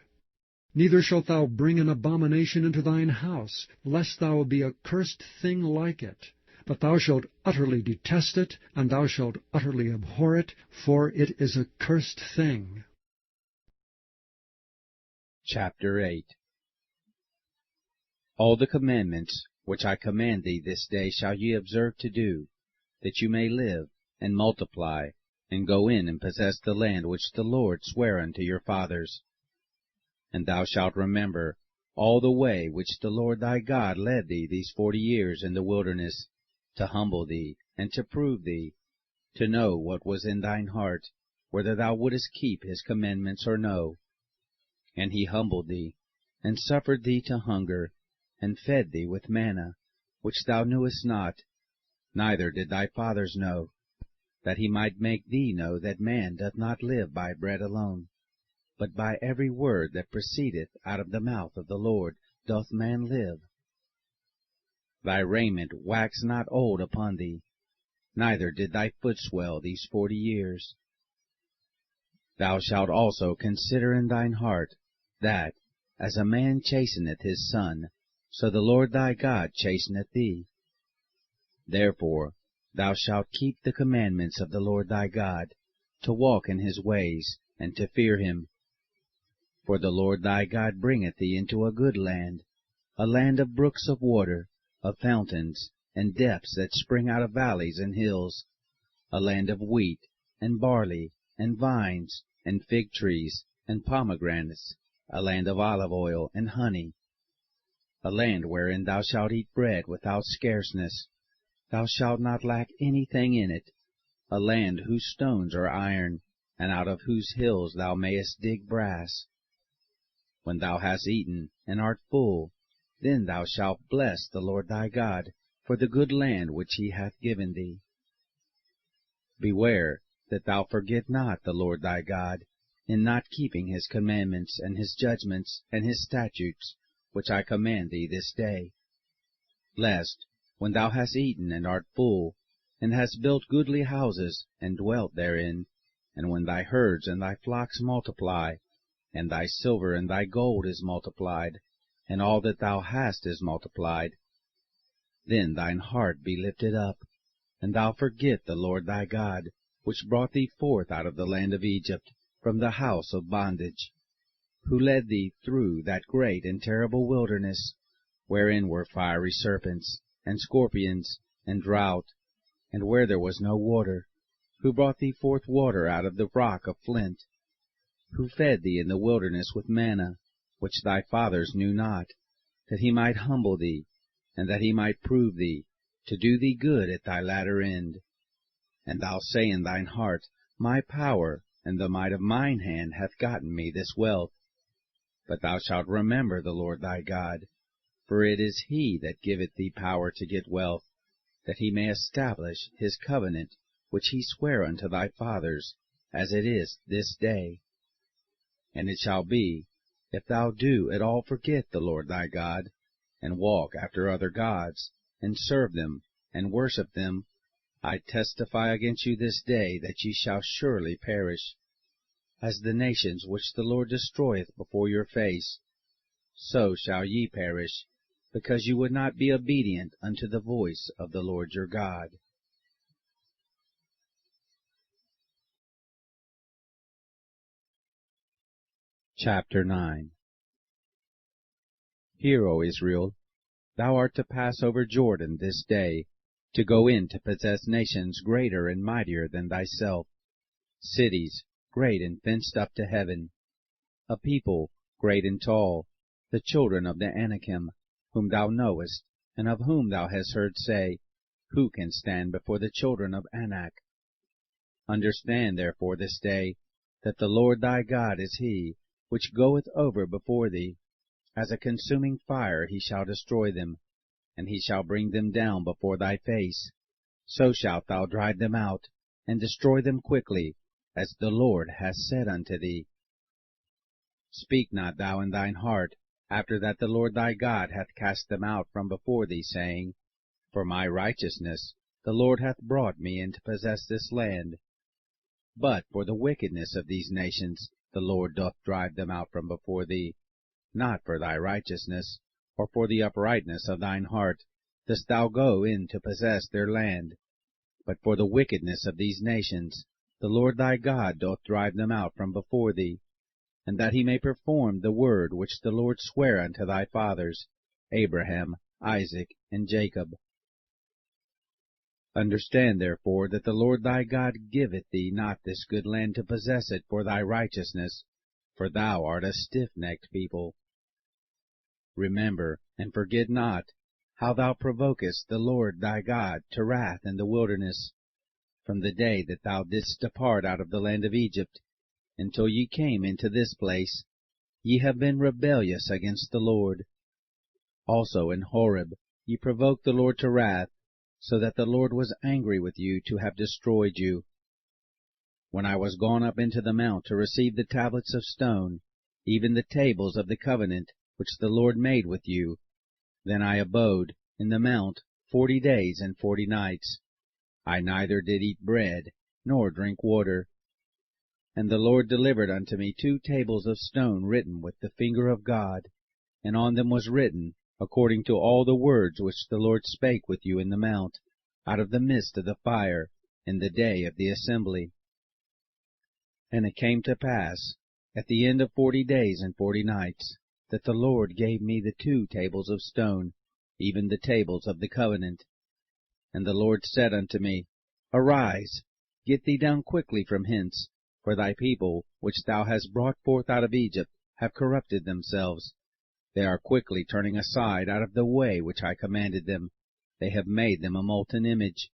Neither shalt thou bring an abomination into thine house, lest thou be a cursed thing like it. But thou shalt utterly detest it, and thou shalt utterly abhor it, for it is a cursed thing. Chapter 8. All the commandments which I command thee this day shall ye observe to do, that you may live, and multiply, and go in and possess the land which the Lord sware unto your fathers. And thou shalt remember all the way which the Lord thy God led thee these 40 years in the wilderness, to humble thee, and to prove thee, to know what was in thine heart, whether thou wouldest keep his commandments or no. And he humbled thee, and suffered thee to hunger, and fed thee with manna, which thou knewest not, neither did thy fathers know, that he might make thee know that man doth not live by bread alone, but by every word that proceedeth out of the mouth of the Lord doth man live. Thy raiment waxed not old upon thee, neither did thy foot swell these 40 years. Thou shalt also consider in thine heart, that, as a man chasteneth his son, so the Lord thy God chasteneth thee. Therefore thou shalt keep the commandments of the Lord thy God, to walk in his ways, and to fear him. For the Lord thy God bringeth thee into a good land, a land of brooks of water, of fountains, and depths that spring out of valleys and hills, a land of wheat, and barley, and vines, and fig trees, and pomegranates, a land of olive oil and honey, a land wherein thou shalt eat bread without scarceness, thou shalt not lack anything in it, a land whose stones are iron, and out of whose hills thou mayest dig brass. When thou hast eaten and art full, then thou shalt bless the Lord thy God for the good land which he hath given thee. Beware that thou forget not the Lord thy God, in not keeping his commandments and his judgments and his statutes, which I command thee this day. Lest, when thou hast eaten and art full, and hast built goodly houses, and dwelt therein, and when thy herds and thy flocks multiply, and thy silver and thy gold is multiplied, and all that thou hast is multiplied, then thine heart be lifted up, and thou forget the Lord thy God, which brought thee forth out of the land of Egypt, from the house of bondage, who led thee through that great and terrible wilderness, wherein were fiery serpents, and scorpions, and drought, and where there was no water, who brought thee forth water out of the rock of flint, who fed thee in the wilderness with manna, which thy fathers knew not, that he might humble thee, and that he might prove thee, to do thee good at thy latter end. And thou say in thine heart, My power and the might of mine hand hath gotten me this wealth. But thou shalt remember the Lord thy God, for it is he that giveth thee power to get wealth, that he may establish his covenant, which he sware unto thy fathers, as it is this day. And it shall be, if thou do at all forget the Lord thy God, and walk after other gods, and serve them, and worship them, I testify against you this day that ye shall surely perish. As the nations which the Lord destroyeth before your face, so shall ye perish, because you would not be obedient unto the voice of the Lord your God. Chapter 9. Hear, O Israel, thou art to pass over Jordan this day, to go in to possess nations greater and mightier than thyself, cities great and fenced up to heaven, a people great and tall, the children of the Anakim, whom thou knowest, and of whom thou hast heard say, Who can stand before the children of Anak? Understand therefore this day, that the Lord thy God is he, which goeth over before thee. As a consuming fire he shall destroy them, and he shall bring them down before thy face. So shalt thou drive them out, and destroy them quickly, as the Lord hath said unto thee. Speak not thou in thine heart, after that the Lord thy God hath cast them out from before thee, saying, For my righteousness the Lord hath brought me in to possess this land. But for the wickedness of these nations the Lord doth drive them out from before thee. Not for thy righteousness, or for the uprightness of thine heart, dost thou go in to possess their land, but for the wickedness of these nations the Lord thy God doth drive them out from before thee, and that he may perform the word which the Lord sware unto thy fathers, Abraham, Isaac, and Jacob. Understand therefore that the Lord thy God giveth thee not this good land to possess it for thy righteousness, for thou art a stiff-necked people. Remember, and forget not, how thou provokest the Lord thy God to wrath in the wilderness, from the day that thou didst depart out of the land of Egypt, until ye came into this place. Ye have been rebellious against the Lord. Also in Horeb ye provoked the Lord to wrath, so that the Lord was angry with you to have destroyed you. When I was gone up into the mount to receive the tablets of stone, even the tables of the covenant which the Lord made with you, then I abode in the mount 40 days and 40 nights. I neither did eat bread, nor drink water. And the Lord delivered unto me 2 tables of stone written with the finger of God, and on them was written, according to all the words which the Lord spake with you in the mount, out of the midst of the fire, in the day of the assembly. And it came to pass, at the end of 40 days and 40 nights, that the Lord gave me the 2 tables of stone, even the tables of the covenant. And the Lord said unto me, Arise, get thee down quickly from hence, for thy people, which thou hast brought forth out of Egypt, have corrupted themselves. They are quickly turning aside out of the way which I commanded them. They have made them a molten image.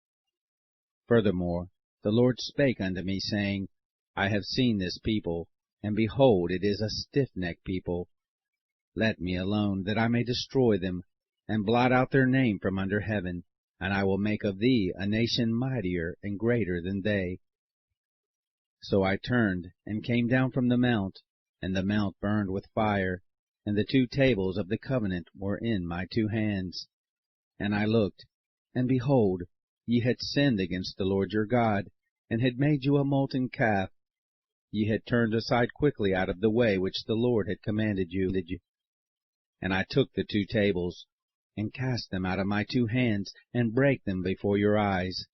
Furthermore, the Lord spake unto me, saying, I have seen this people, and behold, it is a stiff-necked people. Let me alone, that I may destroy them, and blot out their name from under heaven, and I will make of thee a nation mightier and greater than they. So I turned, and came down from the mount, and the mount burned with fire, and the 2 tables of the covenant were in my 2 hands. And I looked, and behold, ye had sinned against the Lord your God, and had made you a molten calf. Ye had turned aside quickly out of the way which the Lord had commanded you. And I took the 2 tables, and cast them out of my 2 hands, and brake them before your eyes.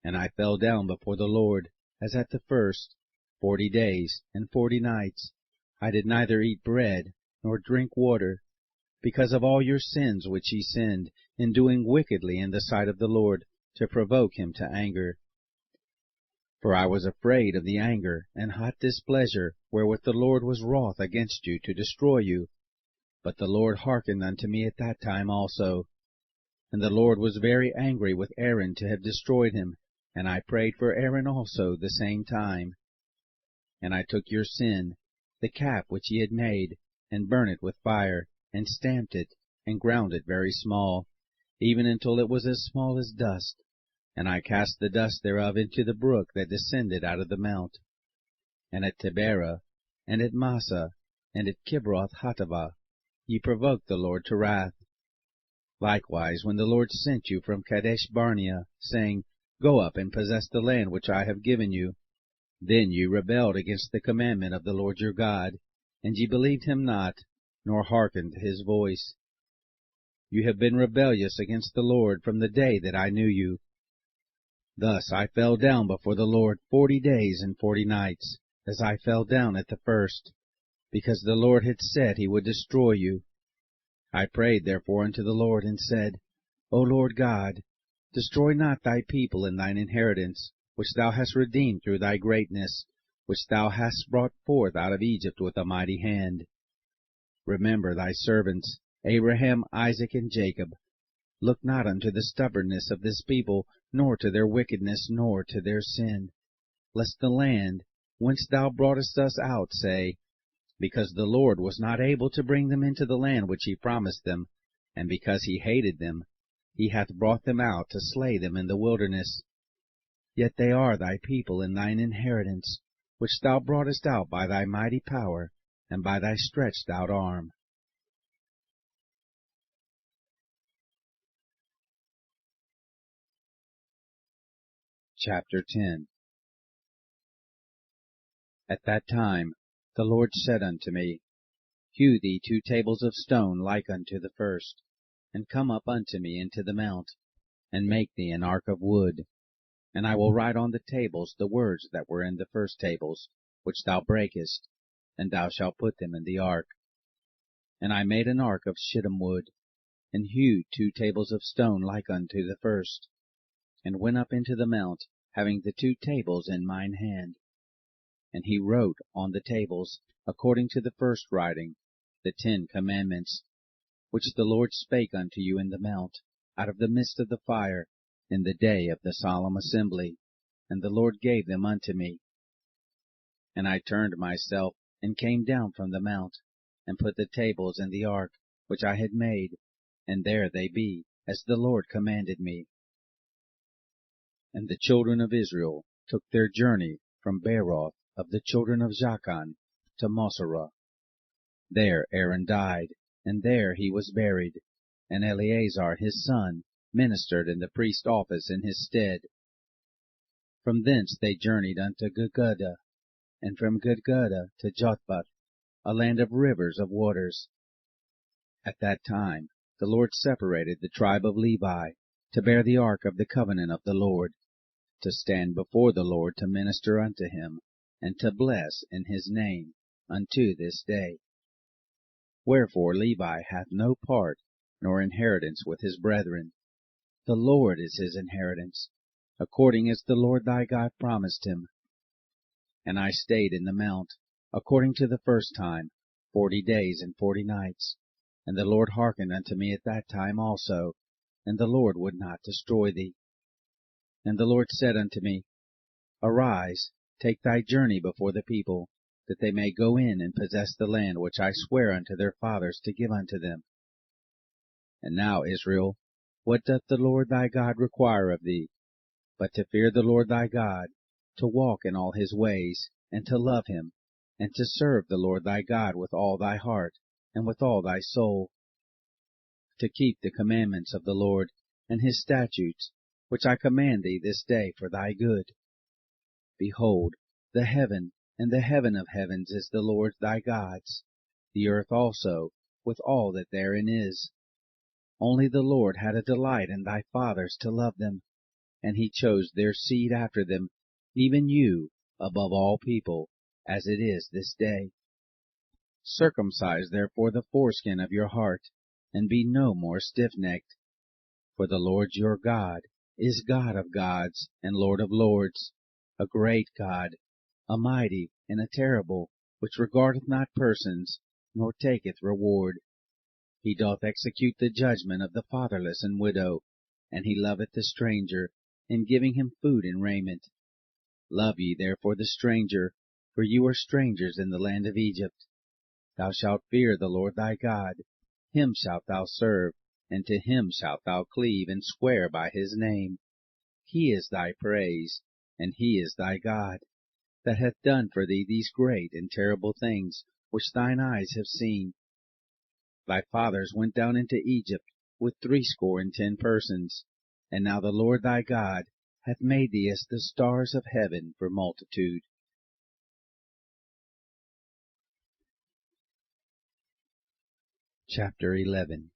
And I fell down before the Lord, as at the first, 40 days and 40 nights. I did neither eat bread, nor drink water, because of all your sins which ye sinned, in doing wickedly in the sight of the Lord, to provoke him to anger. For I was afraid of the anger and hot displeasure wherewith the Lord was wroth against you to destroy you. But the Lord hearkened unto me at that time also. And the Lord was very angry with Aaron to have destroyed him, and I prayed for Aaron also the same time. And I took your sin, the calf which ye had made, and burnt it with fire, and stamped it, and ground it very small, even until it was as small as dust. And I cast the dust thereof into the brook that descended out of the mount. And at Taberah, and at Massah, and at Kibroth Hattaavah, ye provoked the Lord to wrath. Likewise, when the Lord sent you from Kadesh Barnea, saying, Go up and possess the land which I have given you, then ye rebelled against the commandment of the Lord your God, and ye believed him not, nor hearkened his voice. You have been rebellious against the Lord from the day that I knew you. Thus I fell down before the Lord 40 days and 40 nights, as I fell down at the first, because the Lord had said he would destroy you. I prayed therefore unto the Lord, and said, O Lord God, destroy not thy people and thine inheritance, which thou hast redeemed through thy greatness, which thou hast brought forth out of Egypt with a mighty hand. Remember thy servants, Abraham, Isaac, and Jacob. Look not unto the stubbornness of this people, nor to their wickedness, nor to their sin, lest the land whence thou broughtest us out say, Because the Lord was not able to bring them into the land which he promised them, and because he hated them, he hath brought them out to slay them in the wilderness. Yet they are thy people and thine inheritance, which thou broughtest out by thy mighty power, and by thy stretched out arm. Chapter 10. At that time the Lord said unto me, Hew thee 2 tables of stone like unto the first, and come up unto me into the mount, and make thee an ark of wood. And I will write on the tables the words that were in the first tables, which thou breakest, and thou shalt put them in the ark. And I made an ark of shittim wood, and hewed 2 tables of stone like unto the first, and went up into the mount, having the 2 tables in mine hand. And he wrote on the tables, according to the first writing, the 10 commandments, which the Lord spake unto you in the mount, out of the midst of the fire, in the day of the solemn assembly, and the Lord gave them unto me. And I turned myself, and came down from the mount, and put the tables in the ark, which I had made, and there they be, as the Lord commanded me. And the children of Israel took their journey from Beeroth of the children of Jachan to Moserah. There Aaron died, and there he was buried, and Eleazar his son ministered in the priest's office in his stead. From thence they journeyed unto Gudgodah, and from Gudgodah to Jotbath, a land of rivers of waters. At that time the Lord separated the tribe of Levi to bear the ark of the covenant of the Lord, to stand before the Lord to minister unto him, and to bless in his name unto this day. Wherefore Levi hath no part nor inheritance with his brethren. The Lord is his inheritance, according as the Lord thy God promised him. And I stayed in the mount, according to the first time, 40 days and 40 nights. And the Lord hearkened unto me at that time also, and the Lord would not destroy thee. And the Lord said unto me, Arise, take thy journey before the people, that they may go in and possess the land which I swear unto their fathers to give unto them. And now, Israel, what doth the Lord thy God require of thee, but to fear the Lord thy God, to walk in all his ways, and to love him, and to serve the Lord thy God with all thy heart, and with all thy soul, to keep the commandments of the Lord, and his statutes, which I command thee this day for thy good. Behold, the heaven and the heaven of heavens is the Lord thy God's, the earth also, with all that therein is. Only the Lord had a delight in thy fathers to love them, and he chose their seed after them, even you, above all people, as it is this day. Circumcise therefore the foreskin of your heart, and be no more stiff-necked. For the Lord your God is God of gods and Lord of lords, a great God, a mighty and a terrible, which regardeth not persons, nor taketh reward. He doth execute the judgment of the fatherless and widow, and he loveth the stranger, in giving him food and raiment. Love ye therefore the stranger, for you are strangers in the land of Egypt. Thou shalt fear the Lord thy God, him shalt thou serve, and to him shalt thou cleave, and swear by his name. He is thy praise, and he is thy God, that hath done for thee these great and terrible things, which thine eyes have seen. Thy fathers went down into Egypt with 60 persons, and now the Lord thy God hath made thee as the stars of heaven for multitude. Chapter 11.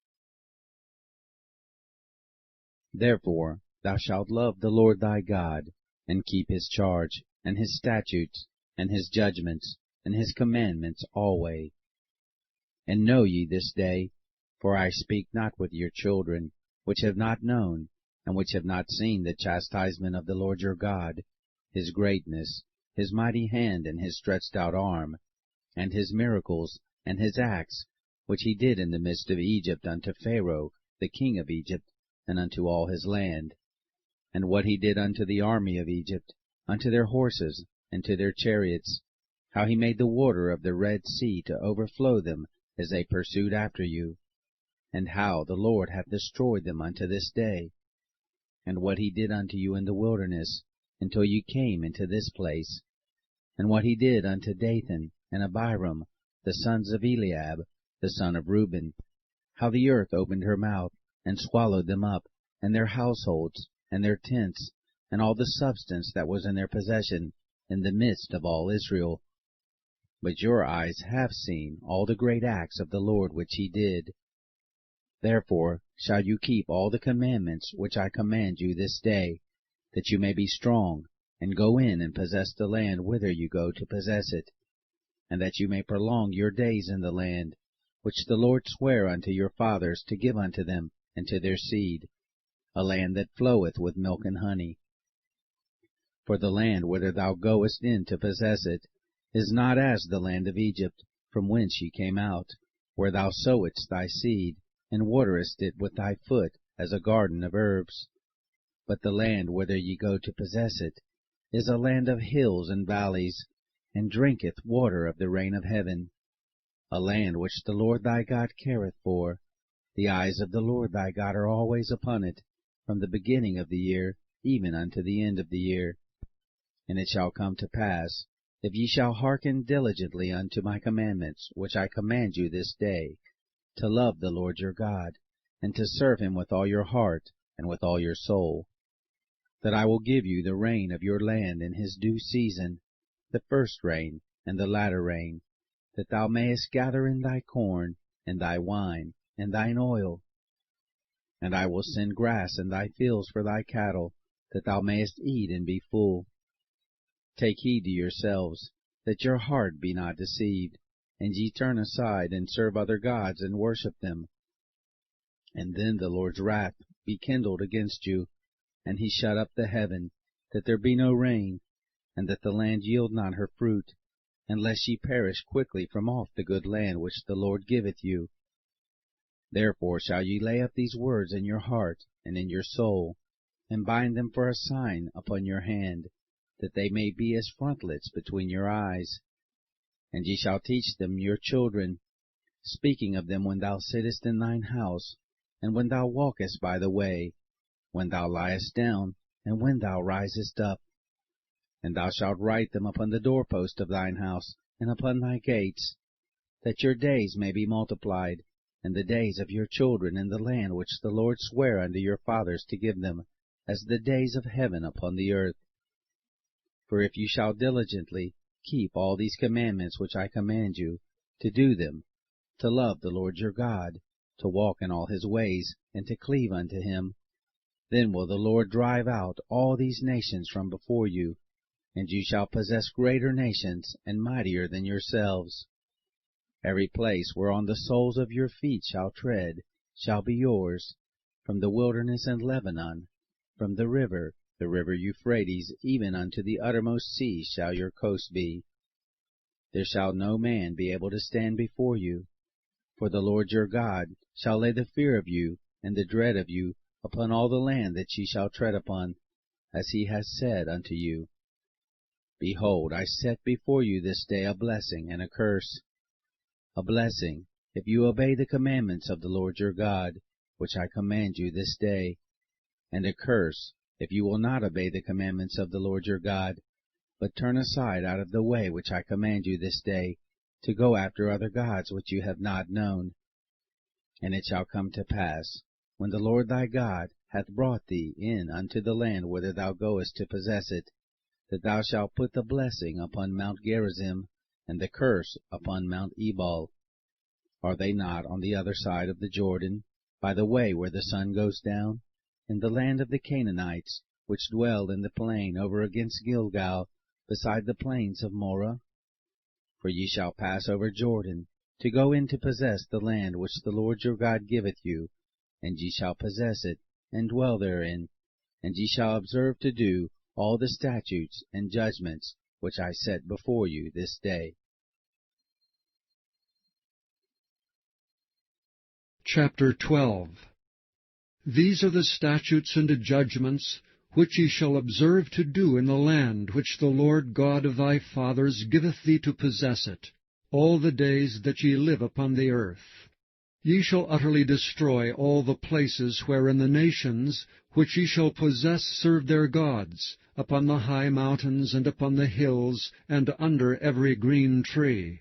Therefore thou shalt love the Lord thy God, and keep his charge, and his statutes, and his judgments, and his commandments alway. And know ye this day, for I speak not with your children, which have not known, and which have not seen the chastisement of the Lord your God, his greatness, his mighty hand, and his stretched out arm, and his miracles, and his acts, which he did in the midst of Egypt unto Pharaoh, the king of Egypt, and unto all his land, and what he did unto the army of Egypt, unto their horses, and to their chariots, how he made the water of the Red Sea to overflow them as they pursued after you, and how the Lord hath destroyed them unto this day, and what he did unto you in the wilderness, until you came into this place, and what he did unto Dathan and Abiram, the sons of Eliab, the son of Reuben, how the earth opened her mouth, and swallowed them up, and their households, and their tents, and all the substance that was in their possession, in the midst of all Israel. But your eyes have seen all the great acts of the Lord which he did. Therefore shall you keep all the commandments which I command you this day, that you may be strong, and go in and possess the land whither you go to possess it, and that you may prolong your days in the land, which the Lord sware unto your fathers to give unto them and to their seed, a land that floweth with milk and honey. For the land whither thou goest in to possess it is not as the land of Egypt, from whence ye came out, where thou sowedst thy seed, and waterest it with thy foot as a garden of herbs. But the land whither ye go to possess it is a land of hills and valleys, and drinketh water of the rain of heaven, a land which the Lord thy God careth for. The eyes of the Lord thy God are always upon it, from the beginning of the year even unto the end of the year. And it shall come to pass, if ye shall hearken diligently unto my commandments, which I command you this day, to love the Lord your God, and to serve him with all your heart and with all your soul, that I will give you the rain of your land in his due season, the first rain and the latter rain, that thou mayest gather in thy corn, and thy wine, and thine oil. And I will send grass in thy fields for thy cattle, that thou mayest eat and be full. Take heed to yourselves, that your heart be not deceived, and ye turn aside, and serve other gods, and worship them. And then the Lord's wrath be kindled against you, and he shut up the heaven, that there be no rain, and that the land yield not her fruit, unless ye perish quickly from off the good land which the Lord giveth you. Therefore shall ye lay up these words in your heart and in your soul, and bind them for a sign upon your hand, that they may be as frontlets between your eyes. And ye shall teach them your children, speaking of them when thou sittest in thine house, and when thou walkest by the way, when thou liest down, and when thou risest up. And thou shalt write them upon the doorpost of thine house, and upon thy gates, that your days may be multiplied, and the days of your children in the land which the Lord sware unto your fathers to give them, as the days of heaven upon the earth. For if you shall diligently keep all these commandments which I command you, to do them, to love the Lord your God, to walk in all his ways, and to cleave unto him, then will the Lord drive out all these nations from before you, and you shall possess greater nations and mightier than yourselves. Every place whereon the soles of your feet shall tread shall be yours, from the wilderness and Lebanon, from the river Euphrates, even unto the uttermost sea shall your coast be. There shall no man be able to stand before you, for the Lord your God shall lay the fear of you and the dread of you upon all the land that ye shall tread upon, as he has said unto you. Behold, I set before you this day a blessing and a curse. A blessing, if you obey the commandments of the Lord your God, which I command you this day, and a curse, if you will not obey the commandments of the Lord your God, but turn aside out of the way which I command you this day, to go after other gods which you have not known. And it shall come to pass, when the Lord thy God hath brought thee in unto the land whither thou goest to possess it, that thou shalt put the blessing upon Mount Gerizim, and the curse upon Mount Ebal. Are they not on the other side of the Jordan, by the way where the sun goes down, in the land of the Canaanites, which dwell in the plain over against Gilgal, beside the plains of Moreh? For ye shall pass over Jordan, to go in to possess the land which the Lord your God giveth you, and ye shall possess it, and dwell therein, and ye shall observe to do all the statutes and judgments which I set before you this day. Chapter 12. These are the statutes and judgments which ye shall observe to do in the land which the Lord God of thy fathers giveth thee to possess it, all the days that ye live upon the earth. Ye shall utterly destroy all the places wherein the nations which ye shall possess serve their gods, upon the high mountains, and upon the hills, and under every green tree.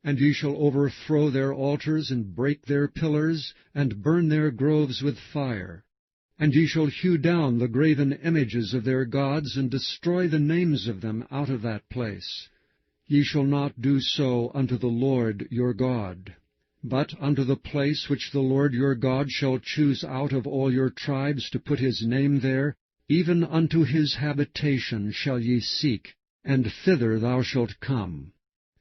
And ye shall overthrow their altars, and break their pillars, and burn their groves with fire. And ye shall hew down the graven images of their gods, and destroy the names of them out of that place. Ye shall not do so unto the Lord your God. But unto the place which the Lord your God shall choose out of all your tribes to put his name there, even unto his habitation shall ye seek, and thither thou shalt come.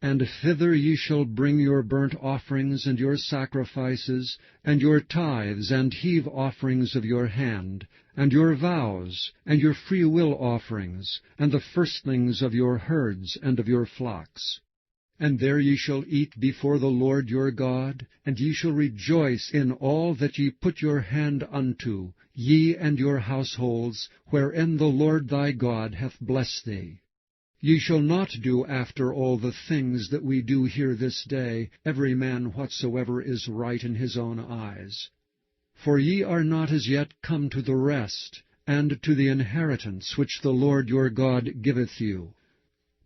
And thither ye shall bring your burnt offerings and your sacrifices, and your tithes and heave offerings of your hand, and your vows, and your freewill offerings, and the firstlings of your herds and of your flocks. And there ye shall eat before the Lord your God, and ye shall rejoice in all that ye put your hand unto, ye and your households, wherein the Lord thy God hath blessed thee. Ye shall not do after all the things that we do here this day, every man whatsoever is right in his own eyes. For ye are not as yet come to the rest, and to the inheritance which the Lord your God giveth you.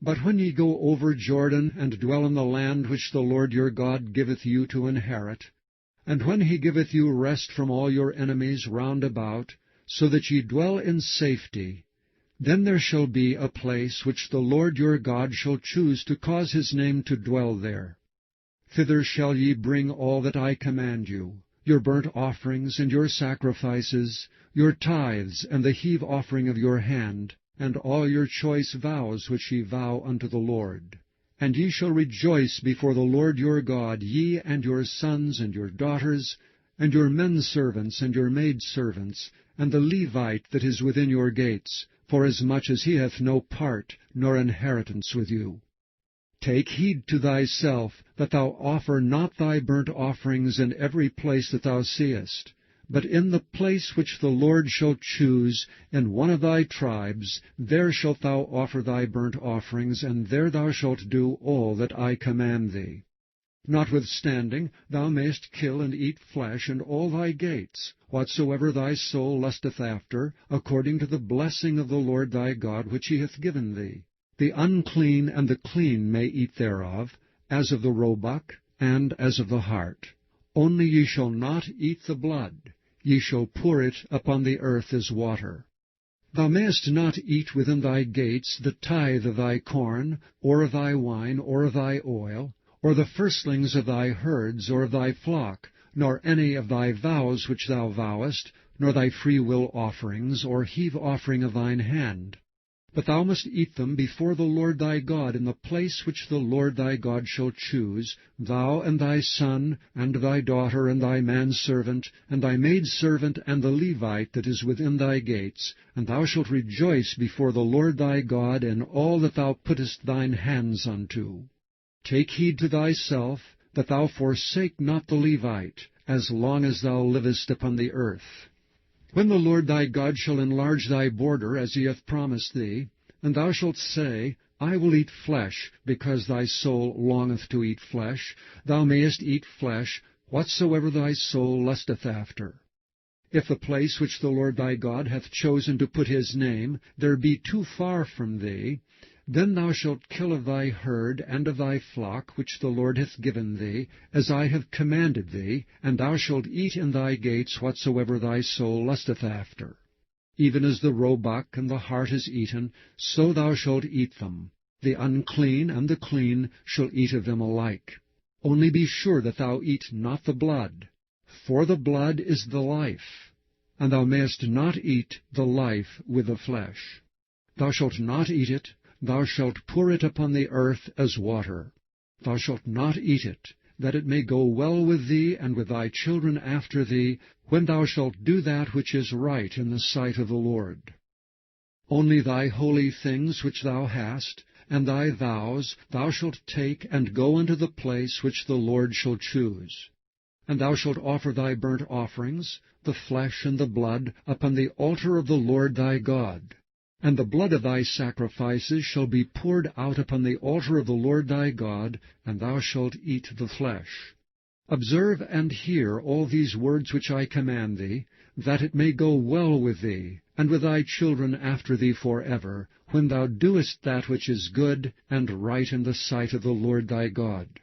But when ye go over Jordan, and dwell in the land which the Lord your God giveth you to inherit, and when he giveth you rest from all your enemies round about, so that ye dwell in safety, then there shall be a place which the Lord your God shall choose to cause his name to dwell there. Thither shall ye bring all that I command you, your burnt offerings and your sacrifices, your tithes and the heave offering of your hand, and all your choice vows which ye vow unto the Lord. And ye shall rejoice before the Lord your God, ye and your sons and your daughters, and your menservants and your maidservants, and the Levite that is within your gates, forasmuch as he hath no part nor inheritance with you. Take heed to thyself, that thou offer not thy burnt offerings in every place that thou seest, but in the place which the Lord shall choose, in one of thy tribes, there shalt thou offer thy burnt offerings, and there thou shalt do all that I command thee. Notwithstanding, thou mayest kill and eat flesh in all thy gates, whatsoever thy soul lusteth after, according to the blessing of the Lord thy God which he hath given thee. The unclean and the clean may eat thereof, as of the roebuck, and as of the hart. Only ye shall not eat the blood, ye shall pour it upon the earth as water. Thou mayest not eat within thy gates the tithe of thy corn, or of thy wine, or of thy oil, or the firstlings of thy herds, or of thy flock, nor any of thy vows which thou vowest, nor thy freewill offerings, or heave offering of thine hand. But thou must eat them before the Lord thy God in the place which the Lord thy God shall choose, thou and thy son, and thy daughter, and thy manservant, and thy maidservant, and the Levite that is within thy gates, and thou shalt rejoice before the Lord thy God in all that thou puttest thine hands unto. Take heed to thyself, that thou forsake not the Levite, as long as thou livest upon the earth. When the Lord thy God shall enlarge thy border, as he hath promised thee, and thou shalt say, I will eat flesh, because thy soul longeth to eat flesh, thou mayest eat flesh, whatsoever thy soul lusteth after. If the place which the Lord thy God hath chosen to put his name, there be too far from thee, then thou shalt kill of thy herd and of thy flock which the Lord hath given thee, as I have commanded thee, and thou shalt eat in thy gates whatsoever thy soul lusteth after. Even as the roebuck and the hart is eaten, so thou shalt eat them. The unclean and the clean shall eat of them alike. Only be sure that thou eat not the blood, for the blood is the life, and thou mayest not eat the life with the flesh. Thou shalt not eat it, thou shalt pour it upon the earth as water. Thou shalt not eat it, that it may go well with thee and with thy children after thee, when thou shalt do that which is right in the sight of the Lord. Only thy holy things which thou hast, and thy vows, thou shalt take and go unto the place which the Lord shall choose. And thou shalt offer thy burnt offerings, the flesh and the blood, upon the altar of the Lord thy God. And the blood of thy sacrifices shall be poured out upon the altar of the Lord thy God, and thou shalt eat the flesh. Observe and hear all these words which I command thee, that it may go well with thee, and with thy children after thee forever, when thou doest that which is good and right in the sight of the Lord thy God.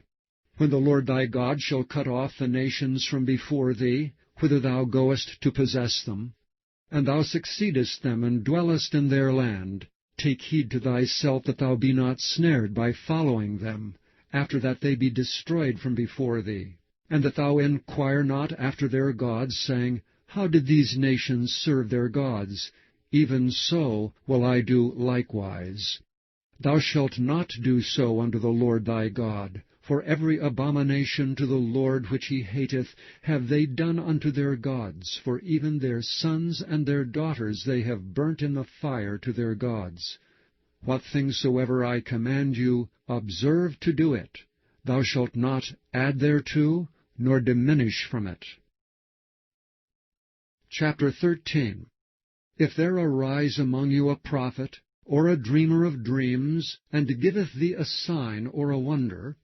When the Lord thy God shall cut off the nations from before thee, whither thou goest to possess them, and thou succeedest them, and dwellest in their land, take heed to thyself that thou be not snared by following them, after that they be destroyed from before thee, and that thou inquire not after their gods, saying, How did these nations serve their gods? Even so will I do likewise. Thou shalt not do so unto the Lord thy God, for every abomination to the Lord which he hateth have they done unto their gods, for even their sons and their daughters they have burnt in the fire to their gods. What things soever I command you, observe to do it. Thou shalt not add thereto, nor diminish from it. Chapter 13. If there arise among you a prophet, or a dreamer of dreams, and giveth thee a sign or a wonder,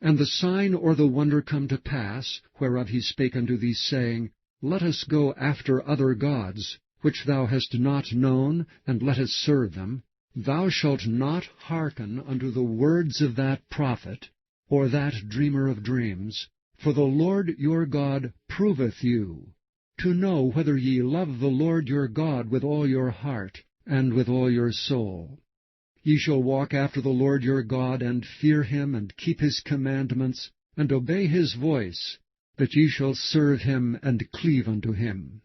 and the sign or the wonder come to pass, whereof he spake unto thee, saying, Let us go after other gods, which thou hast not known, and let us serve them, thou shalt not hearken unto the words of that prophet, or that dreamer of dreams, for the Lord your God proveth you, to know whether ye love the Lord your God with all your heart, and with all your soul. Ye shall walk after the Lord your God, and fear him, and keep his commandments, and obey his voice, that ye shall serve him, and cleave unto him.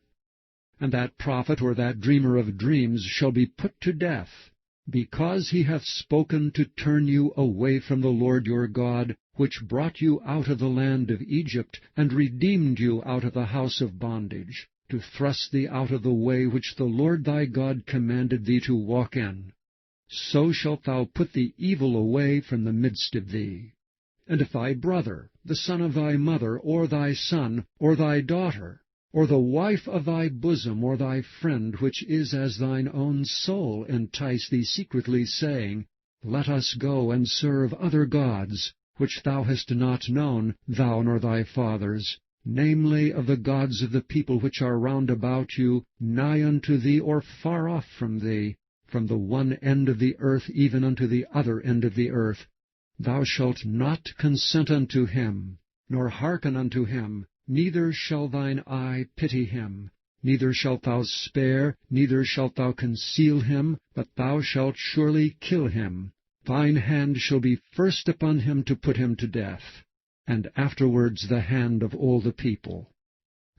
And that prophet or that dreamer of dreams shall be put to death, because he hath spoken to turn you away from the Lord your God, which brought you out of the land of Egypt, and redeemed you out of the house of bondage, to thrust thee out of the way which the Lord thy God commanded thee to walk in. so shalt thou put the evil away from the midst of thee. And if thy brother, the son of thy mother, or thy son, or thy daughter, or the wife of thy bosom, or thy friend, which is as thine own soul, entice thee secretly, saying, Let us go and serve other gods, which thou hast not known, thou nor thy fathers, namely of the gods of the people which are round about you, nigh unto thee, or far off from thee, from the one end of the earth even unto the other end of the earth, thou shalt not consent unto him, nor hearken unto him, neither shall thine eye pity him, neither shalt thou spare, neither shalt thou conceal him, but thou shalt surely kill him. Thine hand shall be first upon him to put him to death, and afterwards the hand of all the people.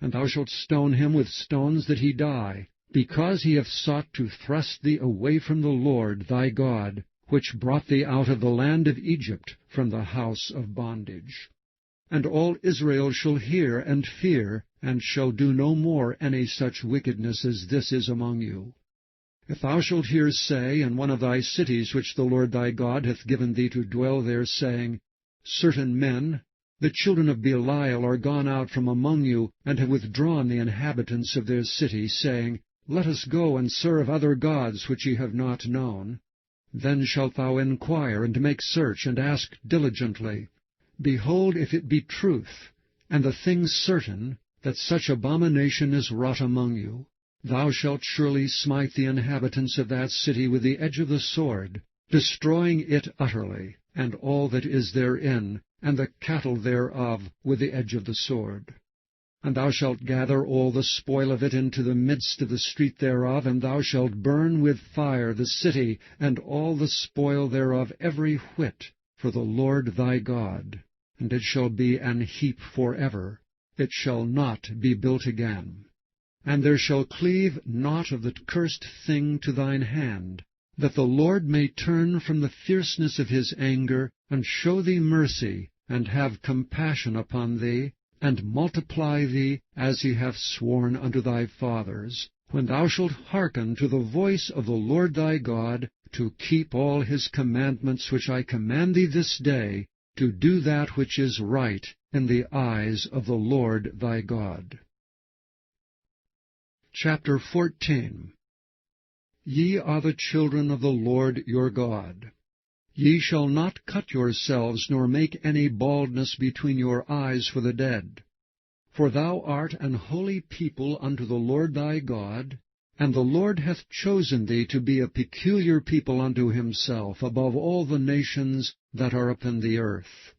And thou shalt stone him with stones that he die, because he hath sought to thrust thee away from the Lord thy God, which brought thee out of the land of Egypt from the house of bondage. And all Israel shall hear and fear, and shall do no more any such wickedness as this is among you. If thou shalt hear say in one of thy cities which the Lord thy God hath given thee to dwell there, saying, Certain men, the children of Belial, are gone out from among you, and have withdrawn the inhabitants of their city, saying, Let us go and serve other gods which ye have not known. Then shalt thou inquire, and make search, and ask diligently. Behold, if it be truth, and the thing certain, that such abomination is wrought among you, thou shalt surely smite the inhabitants of that city with the edge of the sword, destroying it utterly, and all that is therein, and the cattle thereof with the edge of the sword. And thou shalt gather all the spoil of it into the midst of the street thereof, and thou shalt burn with fire the city, and all the spoil thereof every whit, for the Lord thy God. And it shall be an heap forever, it shall not be built again. And there shall cleave naught of the cursed thing to thine hand, that the Lord may turn from the fierceness of his anger, and show thee mercy, and have compassion upon thee, and multiply thee, as he hath sworn unto thy fathers, when thou shalt hearken to the voice of the Lord thy God, to keep all his commandments which I command thee this day, to do that which is right in the eyes of the Lord thy God. Chapter 14. Ye are the children of the Lord your God. Ye shall not cut yourselves, nor make any baldness between your eyes for the dead. For thou art an holy people unto the Lord thy God, and the Lord hath chosen thee to be a peculiar people unto himself, above all the nations that are upon the earth.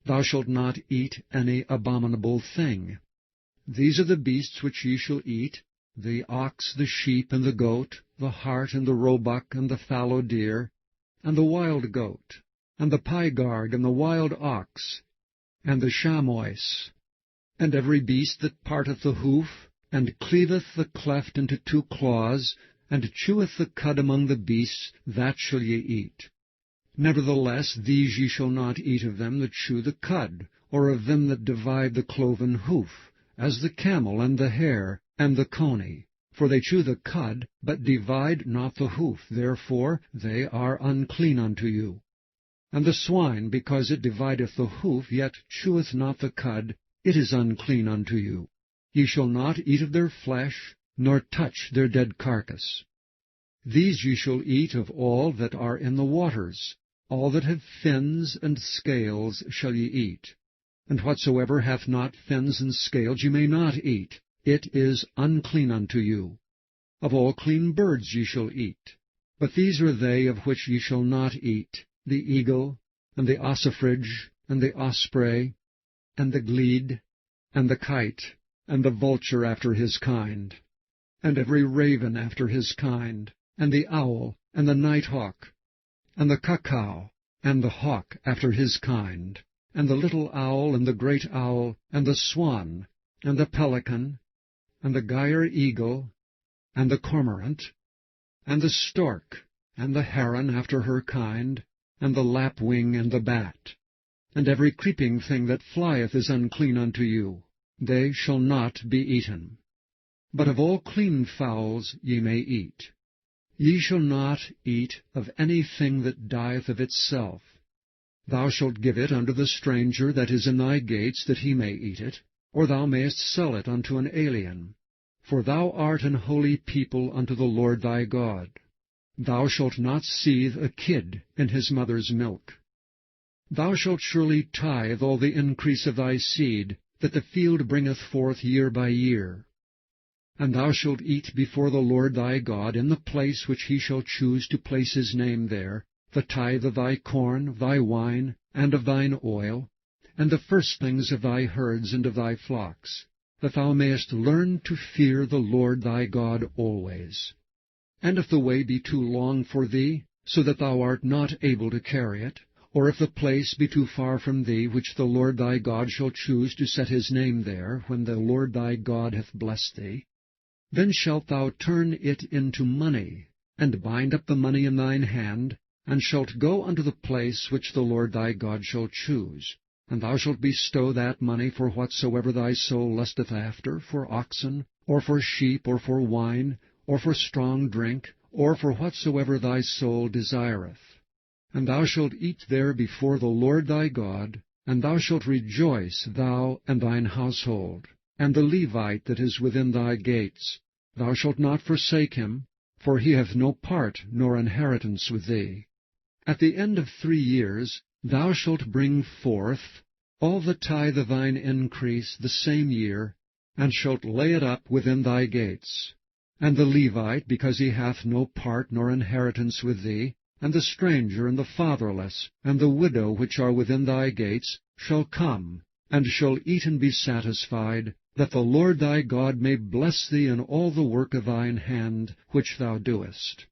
Thou shalt not eat any abominable thing. These are the beasts which ye shall eat, the ox, the sheep, and the goat, the hart, and the roebuck, and the fallow deer, and the wild goat, and the pygarg, and the wild ox, and the chamois, and every beast that parteth the hoof, and cleaveth the cleft into two claws, and cheweth the cud among the beasts, that shall ye eat. Nevertheless these ye shall not eat of them that chew the cud, or of them that divide the cloven hoof, as the camel, and the hare, and the coney. For they chew the cud, but divide not the hoof, therefore they are unclean unto you. And the swine, because it divideth the hoof, yet cheweth not the cud, it is unclean unto you. Ye shall not eat of their flesh, nor touch their dead carcass. These ye shall eat of all that are in the waters. All that have fins and scales shall ye eat. And whatsoever hath not fins and scales ye may not eat. It is unclean unto you. Of all clean birds ye shall eat. But these are they of which ye shall not eat, the eagle, and the ossifrage, and the osprey, and the glede, and the kite, and the vulture after his kind, and every raven after his kind, and the owl, and the nighthawk, and the cuckoo, and the hawk after his kind, and the little owl, and the great owl, and the swan, and the pelican, and the gyre eagle, and the cormorant, and the stork, and the heron after her kind, and the lapwing, and the bat. And every creeping thing that flieth is unclean unto you. They shall not be eaten. But of all clean fowls ye may eat. Ye shall not eat of any thing that dieth of itself. Thou shalt give it unto the stranger that is in thy gates, that he may eat it, or thou mayest sell it unto an alien. For thou art an holy people unto the Lord thy God. Thou shalt not seethe a kid in his mother's milk. Thou shalt surely tithe all the increase of thy seed, that the field bringeth forth year by year. And thou shalt eat before the Lord thy God in the place which he shall choose to place his name there, the tithe of thy corn, of thy wine, and of thine oil, and the firstlings of thy herds and of thy flocks, that thou mayest learn to fear the Lord thy God always. And if the way be too long for thee, so that thou art not able to carry it, or if the place be too far from thee, which the Lord thy God shall choose to set his name there, when the Lord thy God hath blessed thee, then shalt thou turn it into money, and bind up the money in thine hand, and shalt go unto the place which the Lord thy God shall choose. And thou shalt bestow that money for whatsoever thy soul lusteth after, for oxen, or for sheep, or for wine, or for strong drink, or for whatsoever thy soul desireth. And thou shalt eat there before the Lord thy God, and thou shalt rejoice, thou and thine household, and the Levite that is within thy gates. Thou shalt not forsake him, for he hath no part nor inheritance with thee. At the end of 3 years thou shalt bring forth all the tithe of thine increase the same year, and shalt lay it up within thy gates. And the Levite, because he hath no part nor inheritance with thee, and the stranger, and the fatherless, and the widow which are within thy gates, shall come, and shall eat and be satisfied, that the Lord thy God may bless thee in all the work of thine hand which thou doest.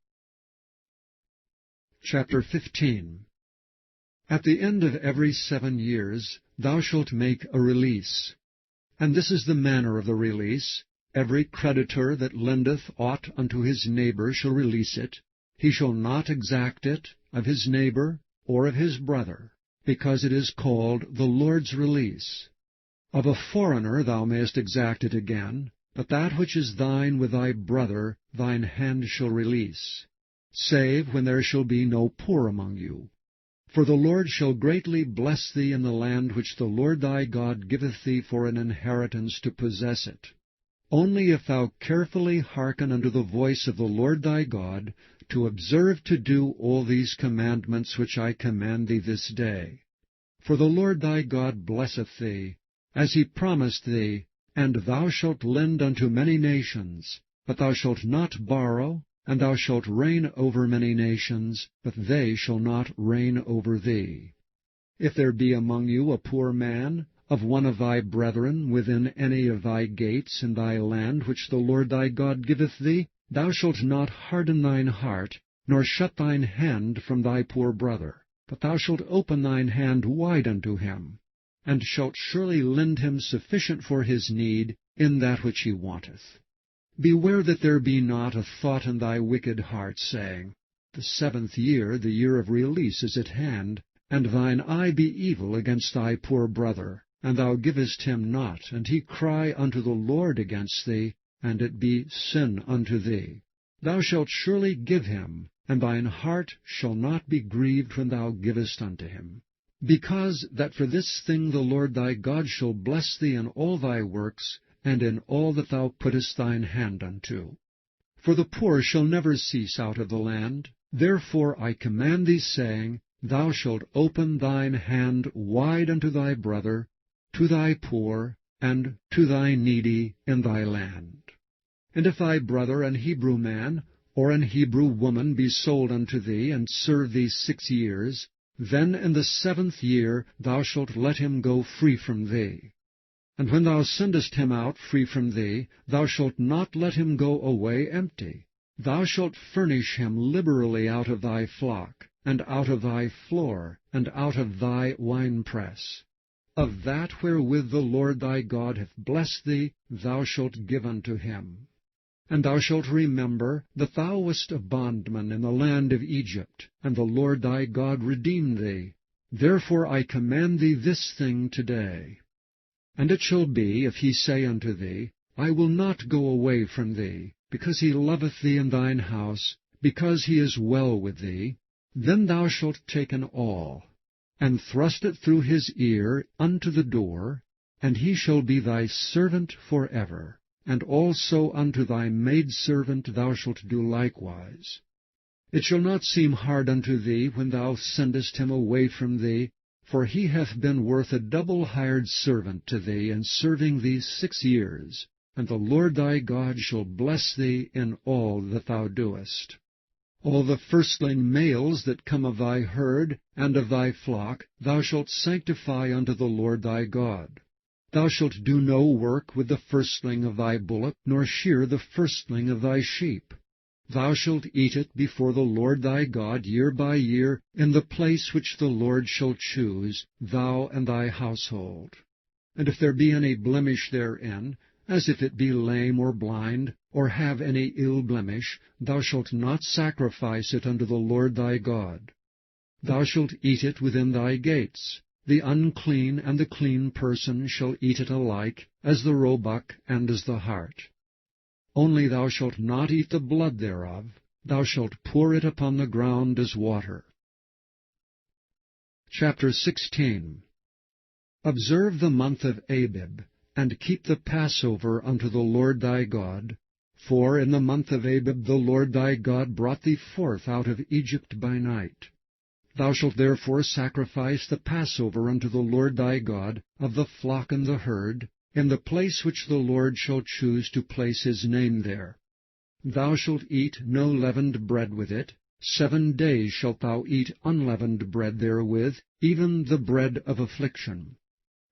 Chapter 15. At the end of every 7 years thou shalt make a release. And this is the manner of the release. Every creditor that lendeth aught unto his neighbor shall release it. He shall not exact it of his neighbor or of his brother, because it is called the Lord's release. Of a foreigner thou mayest exact it again, but that which is thine with thy brother thine hand shall release, save when there shall be no poor among you. For the Lord shall greatly bless thee in the land which the Lord thy God giveth thee for an inheritance to possess it. Only if thou carefully hearken unto the voice of the Lord thy God, to observe to do all these commandments which I command thee this day. For the Lord thy God blesseth thee, as he promised thee, and thou shalt lend unto many nations, but thou shalt not borrow, and thou shalt reign over many nations, but they shall not reign over thee. If there be among you a poor man, of one of thy brethren, within any of thy gates in thy land which the Lord thy God giveth thee, thou shalt not harden thine heart, nor shut thine hand from thy poor brother, but thou shalt open thine hand wide unto him, and shalt surely lend him sufficient for his need in that which he wanteth. Beware that there be not a thought in thy wicked heart, saying, The 7th year, the year of release, is at hand, and thine eye be evil against thy poor brother, and thou givest him not, and he cry unto the Lord against thee, and it be sin unto thee. Thou shalt surely give him, and thine heart shall not be grieved when thou givest unto him. Because that for this thing the Lord thy God shall bless thee in all thy works, and in all that thou puttest thine hand unto. For the poor shall never cease out of the land. Therefore I command thee, saying, Thou shalt open thine hand wide unto thy brother, to thy poor, and to thy needy in thy land. And if thy brother, an Hebrew man, or an Hebrew woman, be sold unto thee, and serve thee 6 years, then in the 7th year thou shalt let him go free from thee. And when thou sendest him out free from thee, thou shalt not let him go away empty. Thou shalt furnish him liberally out of thy flock, and out of thy floor, and out of thy winepress. Of that wherewith the Lord thy God hath blessed thee, thou shalt give unto him. And thou shalt remember that thou wast a bondman in the land of Egypt, and the Lord thy God redeemed thee. Therefore I command thee this thing today. And it shall be, if he say unto thee, I will not go away from thee, because he loveth thee in thine house, because he is well with thee, then thou shalt take an awl, and thrust it through his ear unto the door, and he shall be thy servant for ever. And also unto thy maidservant thou shalt do likewise. It shall not seem hard unto thee when thou sendest him away from thee, for he hath been worth a double hired servant to thee in serving thee 6 years, and the Lord thy God shall bless thee in all that thou doest. All the firstling males that come of thy herd and of thy flock thou shalt sanctify unto the Lord thy God. Thou shalt do no work with the firstling of thy bullock, nor shear the firstling of thy sheep. Thou shalt eat it before the Lord thy God year by year, in the place which the Lord shall choose, thou and thy household. And if there be any blemish therein, as if it be lame or blind, or have any ill blemish, thou shalt not sacrifice it unto the Lord thy God. Thou shalt eat it within thy gates. The unclean and the clean person shall eat it alike, as the roebuck and as the hart. Only thou shalt not eat the blood thereof, thou shalt pour it upon the ground as water. Chapter 16. Observe the month of Abib, and keep the Passover unto the Lord thy God. For in the month of Abib the Lord thy God brought thee forth out of Egypt by night. Thou shalt therefore sacrifice the Passover unto the Lord thy God of the flock and the herd, in the place which the Lord shall choose to place his name there. Thou shalt eat no leavened bread with it. 7 days shalt thou eat unleavened bread therewith, even the bread of affliction.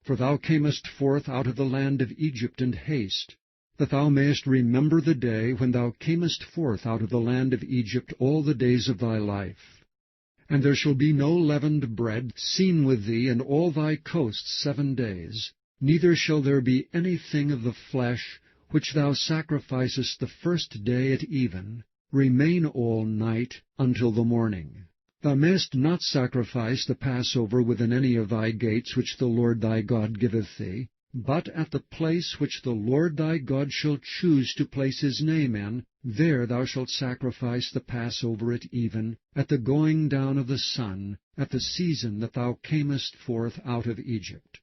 For thou camest forth out of the land of Egypt in haste, that thou mayest remember the day when thou camest forth out of the land of Egypt all the days of thy life. And there shall be no leavened bread seen with thee in all thy coasts 7 days, neither shall there be anything of the flesh which thou sacrificest the first day at even, remain all night until the morning. Thou mayest not sacrifice the Passover within any of thy gates which the Lord thy God giveth thee, but at the place which the Lord thy God shall choose to place his name in, there thou shalt sacrifice the Passover at even, at the going down of the sun, at the season that thou camest forth out of Egypt.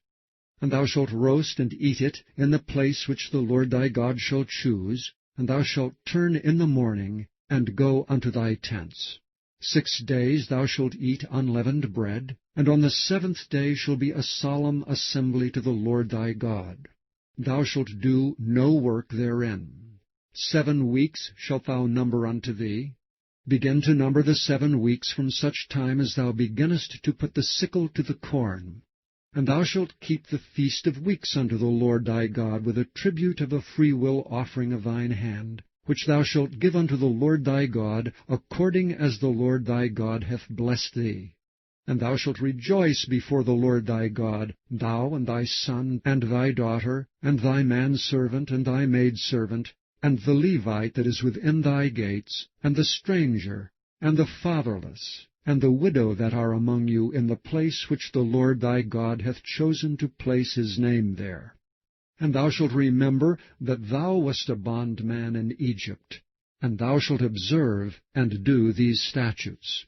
And thou shalt roast and eat it in the place which the Lord thy God shall choose, and thou shalt turn in the morning, and go unto thy tents. 6 days thou shalt eat unleavened bread, and on the 7th day shall be a solemn assembly to the Lord thy God. Thou shalt do no work therein. 7 weeks shalt thou number unto thee. Begin to number the 7 weeks from such time as thou beginnest to put the sickle to the corn. And thou shalt keep the feast of weeks unto the Lord thy God with a tribute of a freewill offering of thine hand, which thou shalt give unto the Lord thy God, according as the Lord thy God hath blessed thee. And thou shalt rejoice before the Lord thy God, thou and thy son, and thy daughter, and thy manservant, and thy maidservant, and the Levite that is within thy gates, and the stranger, and the fatherless, and the widow that are among you in the place which the Lord thy God hath chosen to place his name there. And thou shalt remember that thou wast a bondman in Egypt, and thou shalt observe and do these statutes.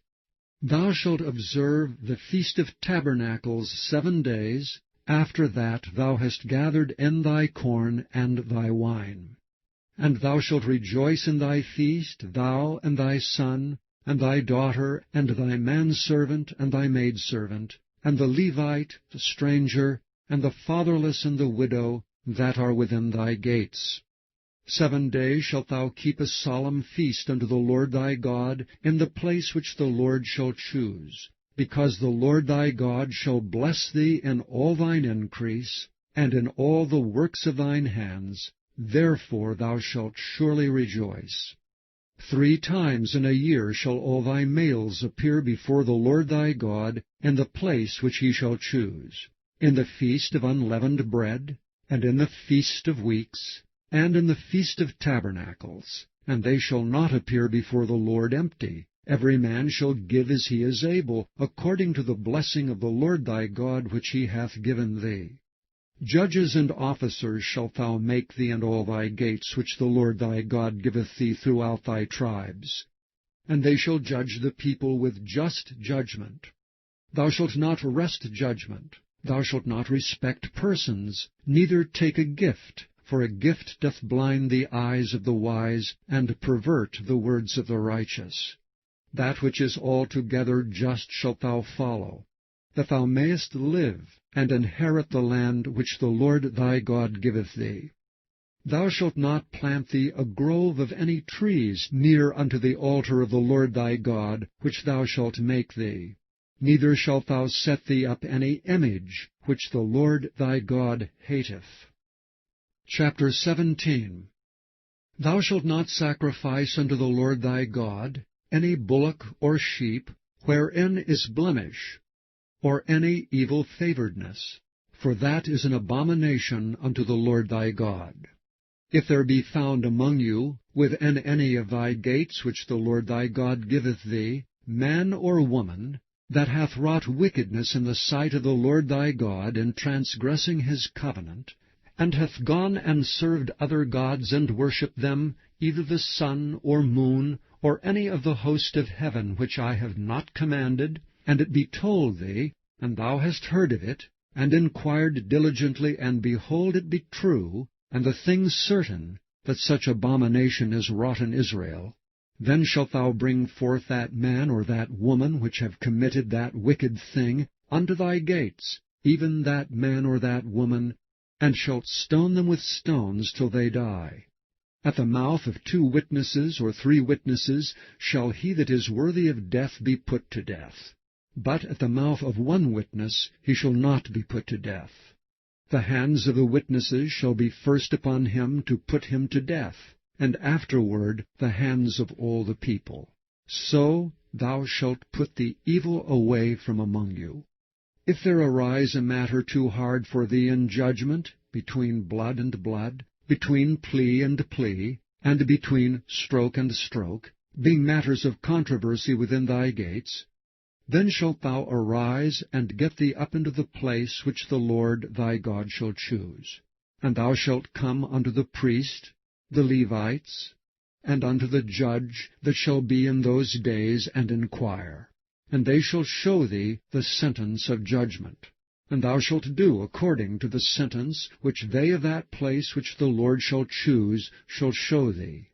Thou shalt observe the Feast of Tabernacles 7 days, after that thou hast gathered in thy corn and thy wine. And thou shalt rejoice in thy feast, thou and thy son, and thy daughter, and thy manservant, and thy maidservant, and the Levite, the stranger, and the fatherless and the widow, that are within thy gates. 7 days shalt thou keep a solemn feast unto the Lord thy God in the place which the Lord shall choose, because the Lord thy God shall bless thee in all thine increase, and in all the works of thine hands, therefore thou shalt surely rejoice. 3 times in a year shall all thy males appear before the Lord thy God in the place which he shall choose, in the feast of unleavened bread, and in the feast of weeks, and in the feast of tabernacles, and they shall not appear before the Lord empty. Every man shall give as he is able, according to the blessing of the Lord thy God which he hath given thee. Judges and officers shalt thou make thee in all thy gates which the Lord thy God giveth thee throughout thy tribes. and they shall judge the people with just judgment. Thou shalt not wrest judgment. Thou shalt not respect persons, neither take a gift, for a gift doth blind the eyes of the wise, and pervert the words of the righteous. That which is altogether just shalt thou follow, that thou mayest live, and inherit the land which the Lord thy God giveth thee. Thou shalt not plant thee a grove of any trees near unto the altar of the Lord thy God, which thou shalt make thee. Neither shalt thou set thee up any image, which the Lord thy God hateth. Chapter 17. Thou shalt not sacrifice unto the Lord thy God any bullock or sheep, wherein is blemish, or any evil-favouredness, for that is an abomination unto the Lord thy God. If there be found among you, within any of thy gates which the Lord thy God giveth thee, man or woman, that hath wrought wickedness in the sight of the Lord thy God in transgressing his covenant, and hath gone and served other gods and worshipped them, either the sun or moon, or any of the host of heaven which I have not commanded, and it be told thee, and thou hast heard of it, and inquired diligently, and behold, it be true, and the thing certain, that such abomination is wrought in Israel, then shalt thou bring forth that man or that woman which have committed that wicked thing unto thy gates, even that man or that woman, and shalt stone them with stones till they die. At the mouth of 2 witnesses or 3 witnesses shall he that is worthy of death be put to death. But at the mouth of 1 witness he shall not be put to death. The hands of the witnesses shall be first upon him to put him to death, and afterward the hands of all the people. So thou shalt put the evil away from among you. If there arise a matter too hard for thee in judgment, between blood and blood, between plea and plea, and between stroke and stroke, being matters of controversy within thy gates, then shalt thou arise, and get thee up into the place which the Lord thy God shall choose. And thou shalt come unto the priest, the Levites, and unto the judge that shall be in those days, and inquire. And they shall show thee the sentence of judgment. And thou shalt do according to the sentence which they of that place which the Lord shall choose shall show thee.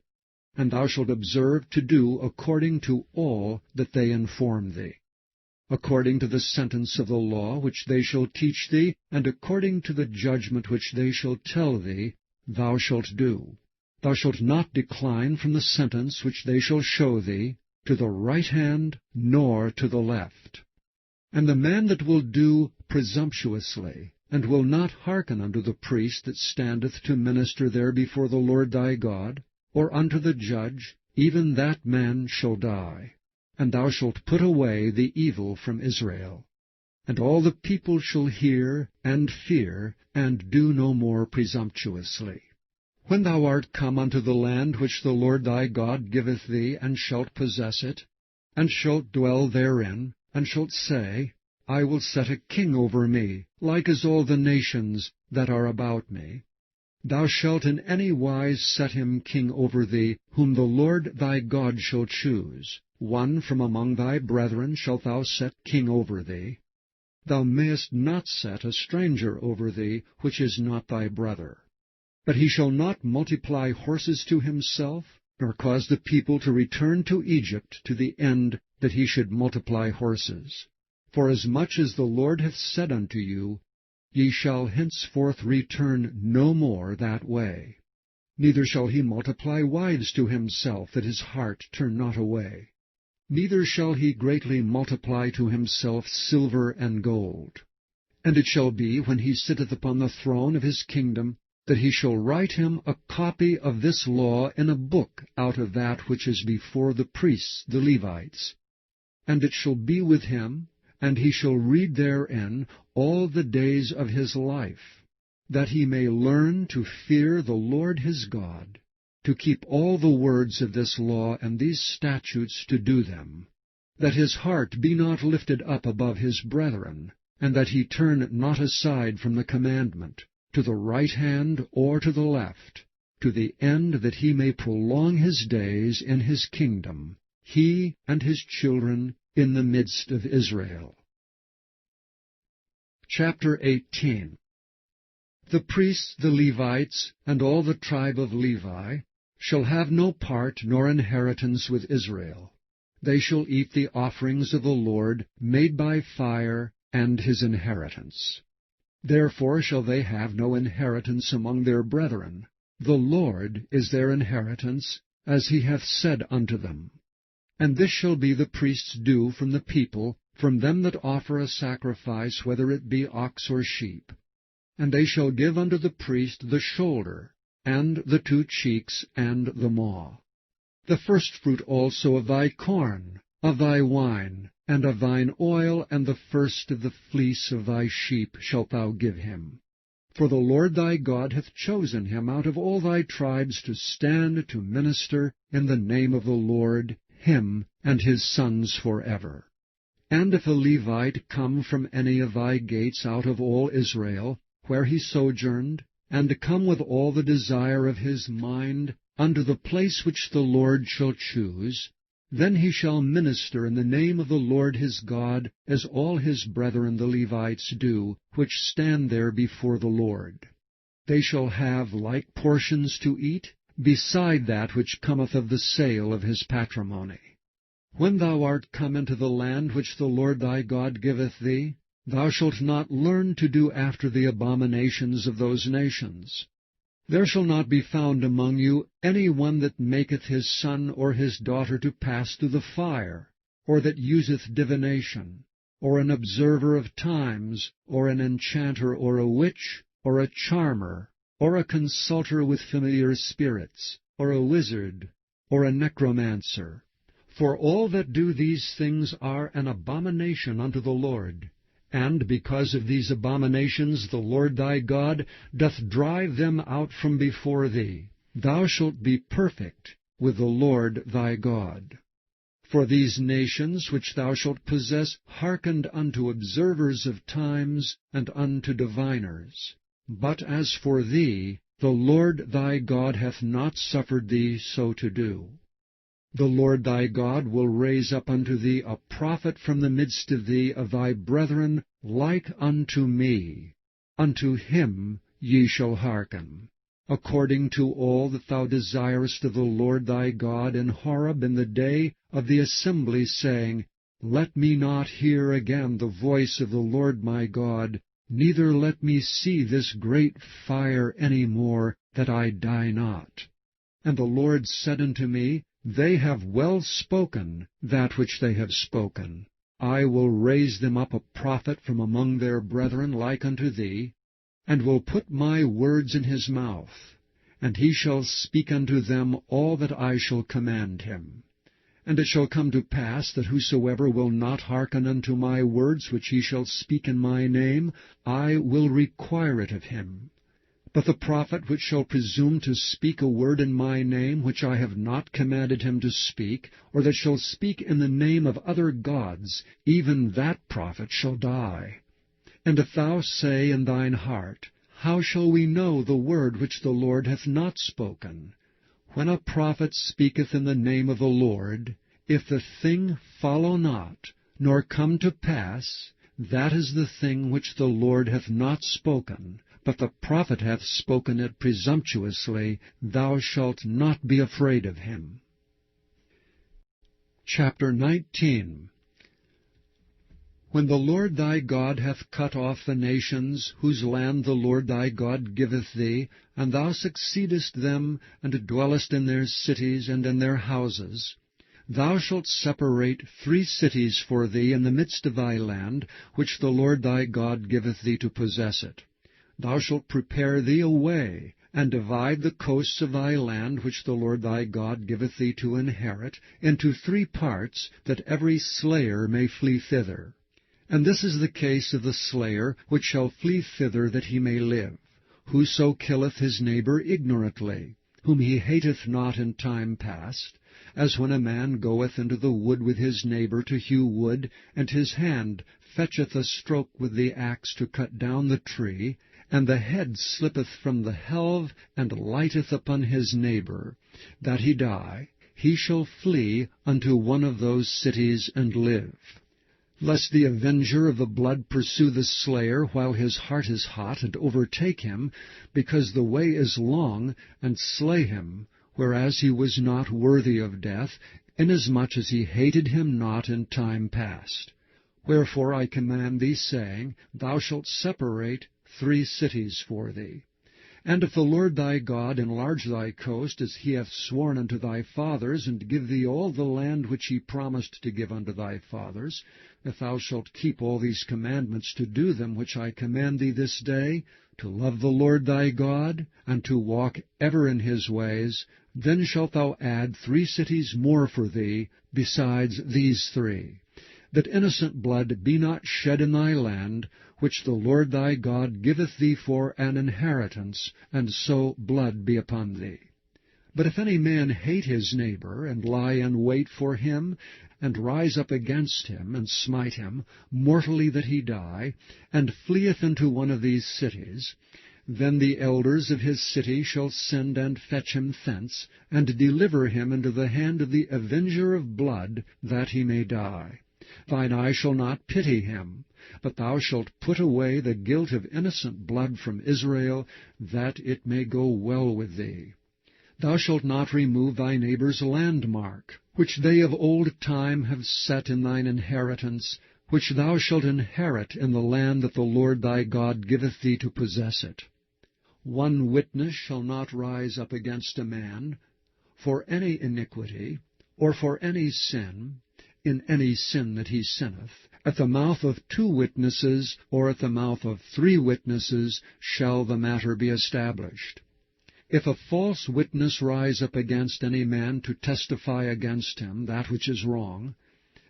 And thou shalt observe to do according to all that they inform thee, according to the sentence of the law which they shall teach thee, and according to the judgment which they shall tell thee, thou shalt do. Thou shalt not decline from the sentence which they shall show thee, to the right hand, nor to the left. And the man that will do presumptuously, and will not hearken unto the priest that standeth to minister there before the Lord thy God, or unto the judge, even that man shall die. And thou shalt put away the evil from Israel. And all the people shall hear, and fear, and do no more presumptuously. When thou art come unto the land which the Lord thy God giveth thee, and shalt possess it, and shalt dwell therein, and shalt say, I will set a king over me, like as all the nations that are about me. Thou shalt in any wise set him king over thee, whom the Lord thy God shall choose. 1 from among thy brethren shalt thou set king over thee. Thou mayest not set a stranger over thee, which is not thy brother. But he shall not multiply horses to himself, nor cause the people to return to Egypt to the end that he should multiply horses. Forasmuch as the Lord hath said unto you, Ye shall henceforth return no more that way. Neither shall he multiply wives to himself, that his heart turn not away. Neither shall he greatly multiply to himself silver and gold. And it shall be, when he sitteth upon the throne of his kingdom, that he shall write him a copy of this law in a book out of that which is before the priests the Levites. And it shall be with him, and he shall read therein all the days of his life, that he may learn to fear the Lord his God, to keep all the words of this law and these statutes to do them, that his heart be not lifted up above his brethren, and that he turn not aside from the commandment, to the right hand or to the left, to the end that he may prolong his days in his kingdom, he and his children, in the midst of Israel. Chapter 18. The priests, the Levites, and all the tribe of Levi, shall have no part nor inheritance with Israel. They shall eat the offerings of the Lord made by fire, and his inheritance. Therefore shall they have no inheritance among their brethren. The Lord is their inheritance, as he hath said unto them. And this shall be the priest's due from the people, from them that offer a sacrifice, whether it be ox or sheep. And they shall give unto the priest the shoulder, and the 2 cheeks, and the maw. The firstfruit also of thy corn, of thy wine, and of thine oil, and the first of the fleece of thy sheep shalt thou give him. For the Lord thy God hath chosen him out of all thy tribes to stand to minister in the name of the Lord, him and his sons forever. And if a Levite come from any of thy gates out of all Israel, where he sojourned, and come with all the desire of his mind unto the place which the Lord shall choose, then he shall minister in the name of the Lord his God, as all his brethren the Levites do, which stand there before the Lord. They shall have like portions to eat, beside that which cometh of the sale of his patrimony. When thou art come into the land which the Lord thy God giveth thee, thou shalt not learn to do after the abominations of those nations. There shall not be found among you any one that maketh his son or his daughter to pass through the fire, or that useth divination, or an observer of times, or an enchanter, or a witch, or a charmer, or a consulter with familiar spirits, or a wizard, or a necromancer. For all that do these things are an abomination unto the Lord. And because of these abominations the Lord thy God doth drive them out from before thee. Thou shalt be perfect with the Lord thy God. For these nations which thou shalt possess hearkened unto observers of times, and unto diviners. But as for thee, the Lord thy God hath not suffered thee so to do. The Lord thy God will raise up unto thee a prophet from the midst of thee, of thy brethren, like unto me. Unto him ye shall hearken, according to all that thou desirest of the Lord thy God in Horeb in the day of the assembly, saying, Let me not hear again the voice of the Lord my God, neither let me see this great fire any more, that I die not. And the Lord said unto me, They have well spoken that which they have spoken. I will raise them up a prophet from among their brethren like unto thee, and will put my words in his mouth, and he shall speak unto them all that I shall command him. And it shall come to pass that whosoever will not hearken unto my words which he shall speak in my name, I will require it of him. But the prophet which shall presume to speak a word in my name, which I have not commanded him to speak, or that shall speak in the name of other gods, even that prophet shall die. And if thou say in thine heart, How shall we know the word which the Lord hath not spoken? When a prophet speaketh in the name of the Lord, if the thing follow not, nor come to pass, that is the thing which the Lord hath not spoken, but the prophet hath spoken it presumptuously, thou shalt not be afraid of him. Chapter 19. When the Lord thy God hath cut off the nations, whose land the Lord thy God giveth thee, and thou succeedest them, and dwellest in their cities and in their houses, thou shalt separate 3 cities for thee in the midst of thy land, which the Lord thy God giveth thee to possess it. Thou shalt prepare thee a way, and divide the coasts of thy land, which the Lord thy God giveth thee to inherit, into 3 parts, that every slayer may flee thither. And this is the case of the slayer, which shall flee thither that he may live. Whoso killeth his neighbor ignorantly, whom he hateth not in time past, as when a man goeth into the wood with his neighbor to hew wood, and his hand fetcheth a stroke with the axe to cut down the tree, and the head slippeth from the helve, and lighteth upon his neighbor, that he die, he shall flee unto one of those cities and live. Lest the avenger of the blood pursue the slayer while his heart is hot, and overtake him, because the way is long, and slay him, whereas he was not worthy of death, inasmuch as he hated him not in time past. Wherefore I command thee, saying, Thou shalt separate 3 cities for thee. And if the Lord thy God enlarge thy coast, as he hath sworn unto thy fathers, and give thee all the land which he promised to give unto thy fathers, if thou shalt keep all these commandments to do them which I command thee this day, to love the Lord thy God, and to walk ever in his ways, then shalt thou add 3 cities more for thee, besides these 3, that innocent blood be not shed in thy land, which the Lord thy God giveth thee for an inheritance, and so blood be upon thee. But if any man hate his neighbor, and lie in wait for him, and rise up against him, and smite him, mortally that he die, and fleeth into one of these cities, then the elders of his city shall send and fetch him thence, and deliver him into the hand of the avenger of blood, that he may die. Thine eye shall not pity him, but thou shalt put away the guilt of innocent blood from Israel, that it may go well with thee. Thou shalt not remove thy neighbor's landmark, which they of old time have set in thine inheritance, which thou shalt inherit in the land that the Lord thy God giveth thee to possess it. 1 witness shall not rise up against a man for any iniquity, or for any sin, in any sin that he sinneth. At the mouth of 2 witnesses, or at the mouth of 3 witnesses, shall the matter be established. If a false witness rise up against any man to testify against him that which is wrong,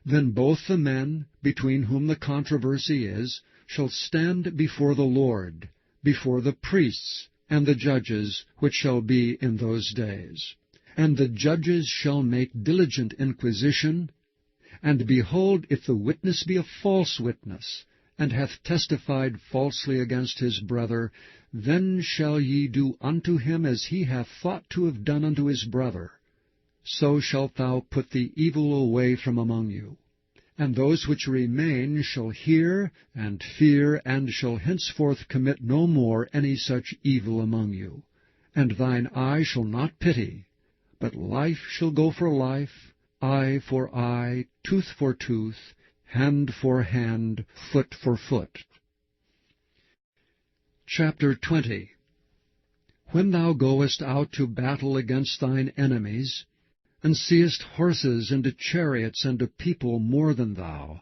then both the men, between whom the controversy is, shall stand before the Lord, before the priests and the judges, which shall be in those days. And the judges shall make diligent inquisition, and behold, if the witness be a false witness, and hath testified falsely against his brother, then shall ye do unto him as he hath thought to have done unto his brother. So shalt thou put the evil away from among you. And those which remain shall hear and fear, and shall henceforth commit no more any such evil among you. And thine eye shall not pity, but life shall go for life, eye for eye, tooth for tooth, hand for hand, foot for foot. Chapter 20. When thou goest out to battle against thine enemies, and seest horses and chariots and a people more than thou,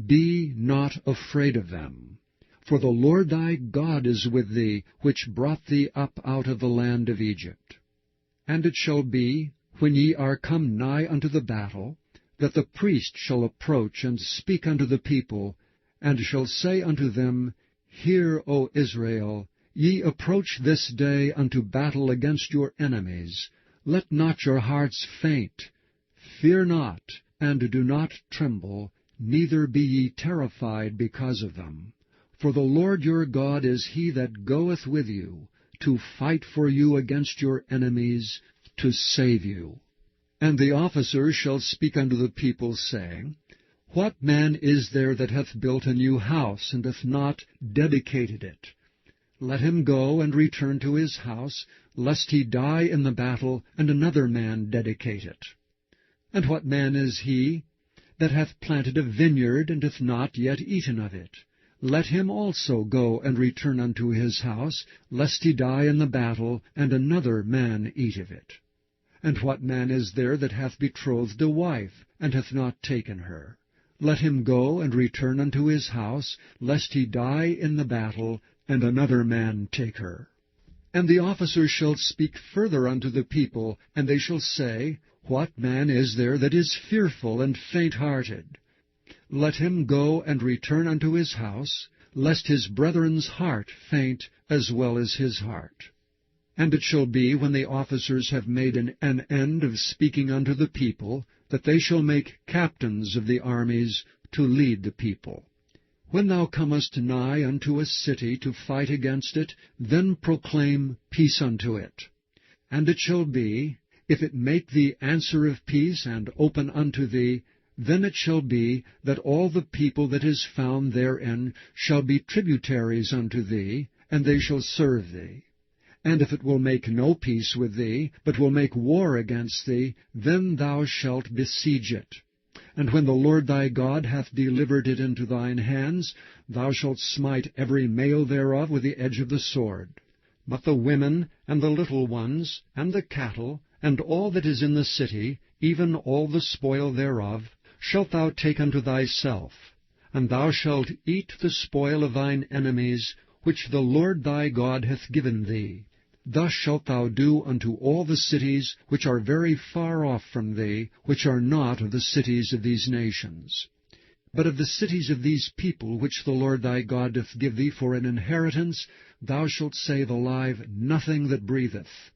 be not afraid of them. For the Lord thy God is with thee, which brought thee up out of the land of Egypt. And it shall be, when ye are come nigh unto the battle, that the priest shall approach and speak unto the people, and shall say unto them, Hear, O Israel, ye approach this day unto battle against your enemies. Let not your hearts faint. Fear not, and do not tremble, neither be ye terrified because of them. For the Lord your God is he that goeth with you, to fight for you against your enemies, to save you. And the officers shall speak unto the people, saying, What man is there that hath built a new house, and hath not dedicated it? Let him go and return to his house, lest he die in the battle, and another man dedicate it. And what man is he that hath planted a vineyard, and hath not yet eaten of it? Let him also go and return unto his house, lest he die in the battle, and another man eat of it. And what man is there that hath betrothed a wife, and hath not taken her? Let him go and return unto his house, lest he die in the battle, and another man take her. And the officers shall speak further unto the people, and they shall say, What man is there that is fearful and faint-hearted? Let him go and return unto his house, lest his brethren's heart faint as well as his heart. And it shall be, when the officers have made an end of speaking unto the people, that they shall make captains of the armies to lead the people. When thou comest nigh unto a city to fight against it, then proclaim peace unto it. And it shall be, If it make thee answer of peace, and open unto thee, then it shall be that all the people that is found therein shall be tributaries unto thee, and they shall serve thee. And if it will make no peace with thee, but will make war against thee, then thou shalt besiege it. And when the Lord thy God hath delivered it into thine hands, thou shalt smite every male thereof with the edge of the sword. But the women, and the little ones, and the cattle, and all that is in the city, even all the spoil thereof, shalt thou take unto thyself, and thou shalt eat the spoil of thine enemies, which the Lord thy God hath given thee. Thus shalt thou do unto all the cities which are very far off from thee, which are not of the cities of these nations. But of the cities of these people which the Lord thy God doth give thee for an inheritance, thou shalt save alive nothing that breatheth.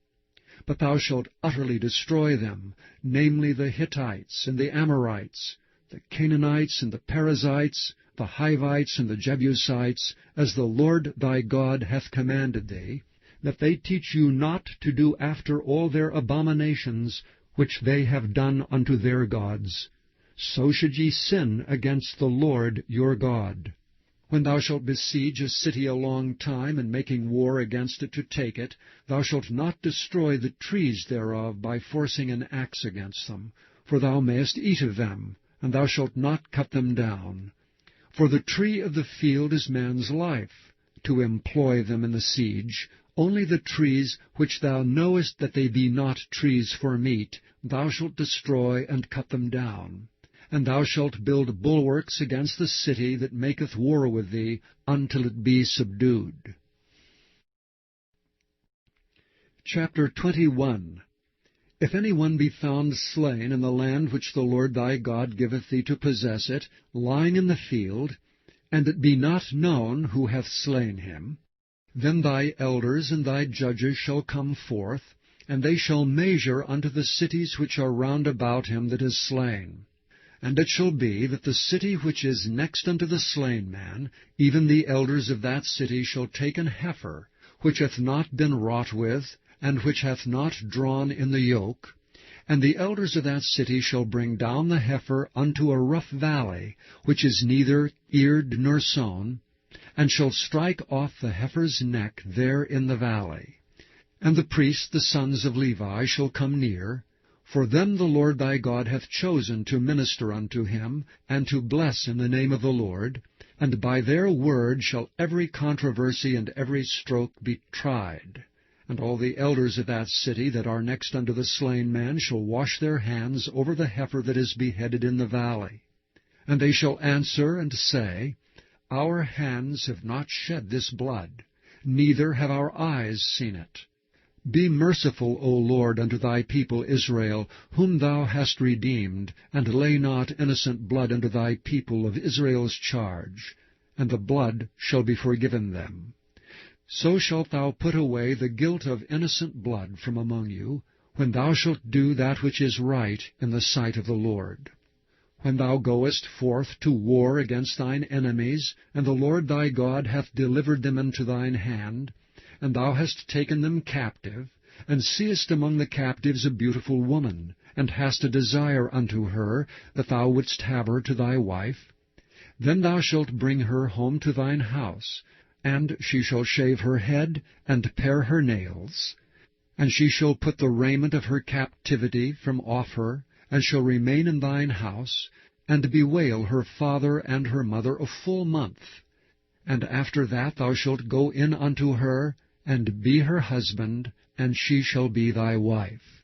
But thou shalt utterly destroy them, namely the Hittites, and the Amorites, the Canaanites, and the Perizzites, the Hivites, and the Jebusites, as the Lord thy God hath commanded thee, that they teach you not to do after all their abominations which they have done unto their gods. So should ye sin against the Lord your God. When thou shalt besiege a city a long time, and making war against it to take it, thou shalt not destroy the trees thereof by forcing an axe against them, for thou mayest eat of them, and thou shalt not cut them down. For the tree of the field is man's life, to employ them in the siege. Only the trees which thou knowest that they be not trees for meat, thou shalt destroy and cut them down. And thou shalt build bulwarks against the city that maketh war with thee, until it be subdued. Chapter 21. If any one be found slain in the land which the Lord thy God giveth thee to possess it, lying in the field, and it be not known who hath slain him, then thy elders and thy judges shall come forth, and they shall measure unto the cities which are round about him that is slain. And it shall be that the city which is next unto the slain man, even the elders of that city shall take an heifer, which hath not been wrought with, and which hath not drawn in the yoke, and the elders of that city shall bring down the heifer unto a rough valley, which is neither eared nor sown, and shall strike off the heifer's neck there in the valley. And the priests, the sons of Levi, shall come near, for them the Lord thy God hath chosen to minister unto him, and to bless in the name of the Lord, and by their word shall every controversy and every stroke be tried. And all the elders of that city that are next unto the slain man shall wash their hands over the heifer that is beheaded in the valley. And they shall answer and say, Our hands have not shed this blood, neither have our eyes seen it. Be merciful, O Lord, unto thy people Israel, whom thou hast redeemed, and lay not innocent blood unto thy people of Israel's charge, and the blood shall be forgiven them. So shalt thou put away the guilt of innocent blood from among you, when thou shalt do that which is right in the sight of the Lord. When thou goest forth to war against thine enemies, and the Lord thy God hath delivered them into thine hand, and thou hast taken them captive, and seest among the captives a beautiful woman, and hast a desire unto her, that thou wouldst have her to thy wife, then thou shalt bring her home to thine house, and she shall shave her head, and pare her nails, and she shall put the raiment of her captivity from off her, and shall remain in thine house, and bewail her father and her mother a full month. And after that thou shalt go in unto her, and be her husband, and she shall be thy wife.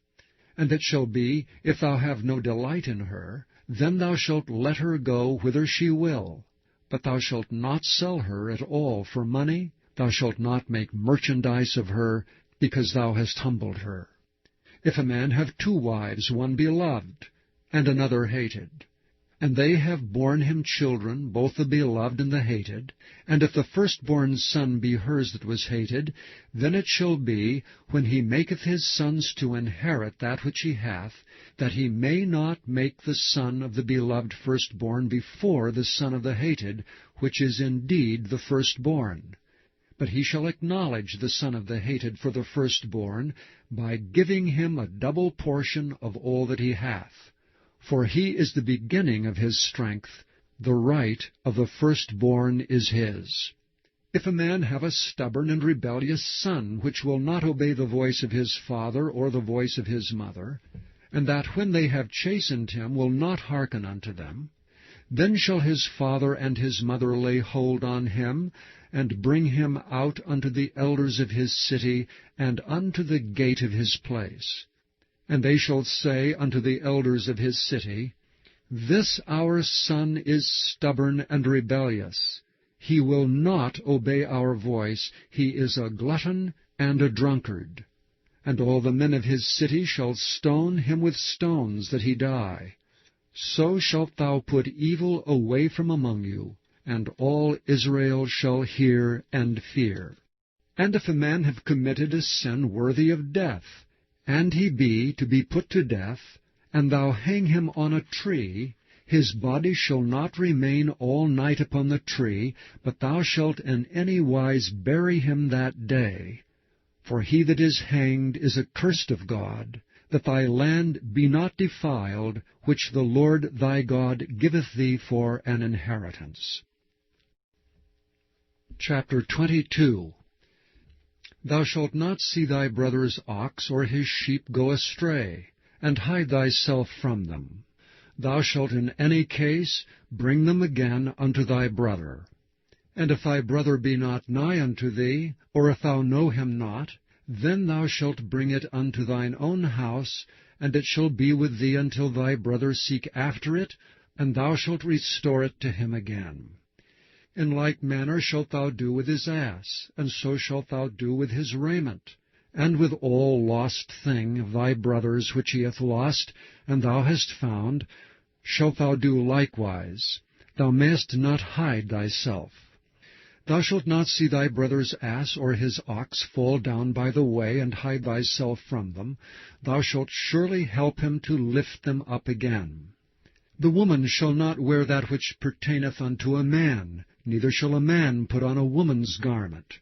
And it shall be, if thou have no delight in her, then thou shalt let her go whither she will. But thou shalt not sell her at all for money, thou shalt not make merchandise of her, because thou hast humbled her. If a man have 2 wives, one beloved, and another hated, and they have borne him children, both the beloved and the hated, and if the firstborn son be hers that was hated, then it shall be, when he maketh his sons to inherit that which he hath, that he may not make the son of the beloved firstborn before the son of the hated, which is indeed the firstborn. But he shall acknowledge the son of the hated for the firstborn, by giving him a double portion of all that he hath. For he is the beginning of his strength, the right of the firstborn is his. If a man have a stubborn and rebellious son, which will not obey the voice of his father or the voice of his mother, and that when they have chastened him will not hearken unto them, then shall his father and his mother lay hold on him, and bring him out unto the elders of his city, and unto the gate of his place. And they shall say unto the elders of his city, This our son is stubborn and rebellious. He will not obey our voice. He is a glutton and a drunkard. And all the men of his city shall stone him with stones, that he die. So shalt thou put evil away from among you, and all Israel shall hear and fear. And if a man have committed a sin worthy of death, and he be to be put to death, and thou hang him on a tree, his body shall not remain all night upon the tree, but thou shalt in any wise bury him that day. For he that is hanged is accursed of God, that thy land be not defiled, which the Lord thy God giveth thee for an inheritance. Chapter 22. Thou shalt not see thy brother's ox or his sheep go astray, and hide thyself from them. Thou shalt in any case bring them again unto thy brother. And if thy brother be not nigh unto thee, or if thou know him not, then thou shalt bring it unto thine own house, and it shall be with thee until thy brother seek after it, and thou shalt restore it to him again. In like manner shalt thou do with his ass, and so shalt thou do with his raiment, and with all lost thing of thy brother's which he hath lost, and thou hast found, shalt thou do likewise. Thou mayest not hide thyself. Thou shalt not see thy brother's ass or his ox fall down by the way, and hide thyself from them. Thou shalt surely help him to lift them up again. The woman shall not wear that which pertaineth unto a man, neither shall a man put on a woman's garment.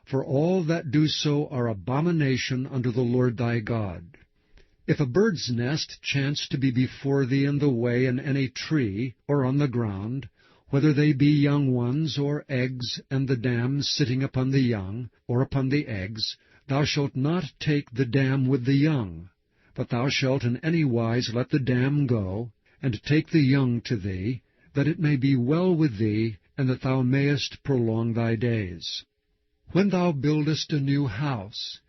For all that do so are abomination unto the Lord thy God. If a bird's nest chance to be before thee in the way in any tree, or on the ground, whether they be young ones, or eggs, and the dam sitting upon the young, or upon the eggs, thou shalt not take the dam with the young, but thou shalt in any wise let the dam go, and take the young to thee, that it may be well with thee, and that thou mayest prolong thy days. When thou buildest a new house,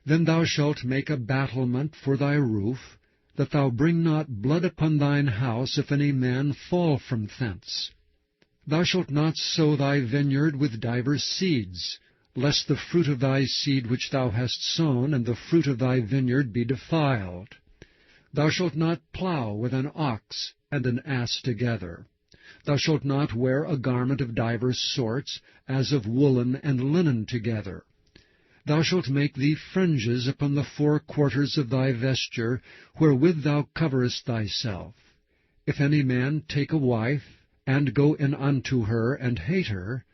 then thou shalt make a battlement for thy roof, that thou bring not blood upon thine house if any man fall from thence. Thou shalt not sow thy vineyard with divers seeds, lest the fruit of thy seed which thou hast sown and the fruit of thy vineyard be defiled. Thou shalt not plow with an ox and an ass together. Thou shalt not wear a garment of divers sorts, as of woolen and linen together. Thou shalt make thee fringes upon the 4 quarters of thy vesture, wherewith thou coverest thyself. If any man take a wife, and go in unto her, and hate her,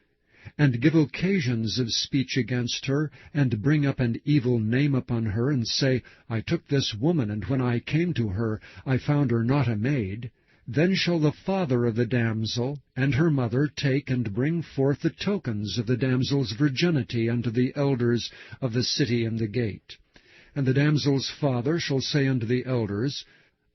and give occasions of speech against her, and bring up an evil name upon her, and say, I took this woman, and when I came to her, I found her not a maid, then shall the father of the damsel and her mother take and bring forth the tokens of the damsel's virginity unto the elders of the city and the gate. And the damsel's father shall say unto the elders,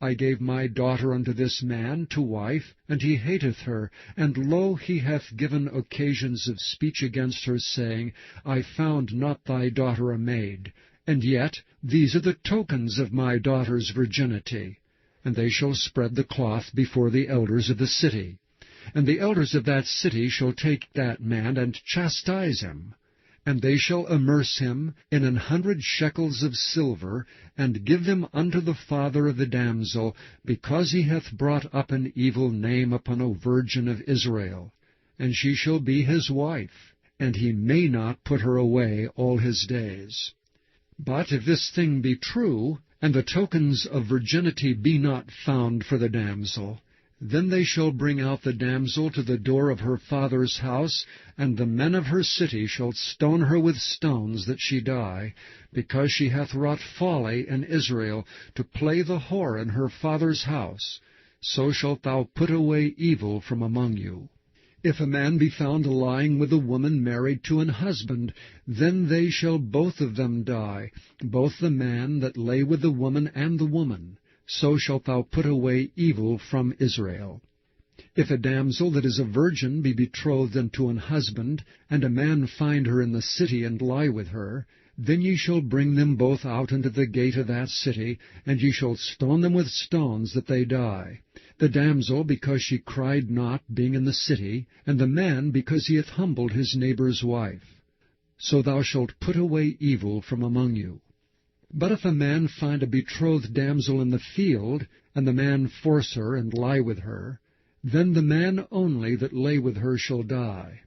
I gave my daughter unto this man to wife, and he hateth her, and lo, he hath given occasions of speech against her, saying, I found not thy daughter a maid, and yet these are the tokens of my daughter's virginity. And they shall spread the cloth before the elders of the city. And the elders of that city shall take that man, and chastise him. And they shall immerse him in 100 shekels of silver, and give them unto the father of the damsel, because he hath brought up an evil name upon a virgin of Israel. And she shall be his wife, and he may not put her away all his days. But if this thing be true, and the tokens of virginity be not found for the damsel, Then they shall bring out the damsel to the door of her father's house, and the men of her city shall stone her with stones, that she die, because she hath wrought folly in Israel, to play the whore in her father's house. So shalt thou put away evil from among you. If a man be found lying with a woman married to an husband, then they shall both of them die, both the man that lay with the woman and the woman. So shalt thou put away evil from Israel. If a damsel that is a virgin be betrothed unto an husband, and a man find her in the city, and lie with her, then ye shall bring them both out into the gate of that city, and ye shall stone them with stones, that they die. The damsel, because she cried not, being in the city, and the man, because he hath humbled his neighbour's wife. So thou shalt put away evil from among you. But if a man find a betrothed damsel in the field, and the man force her, and lie with her, then the man only that lay with her shall die.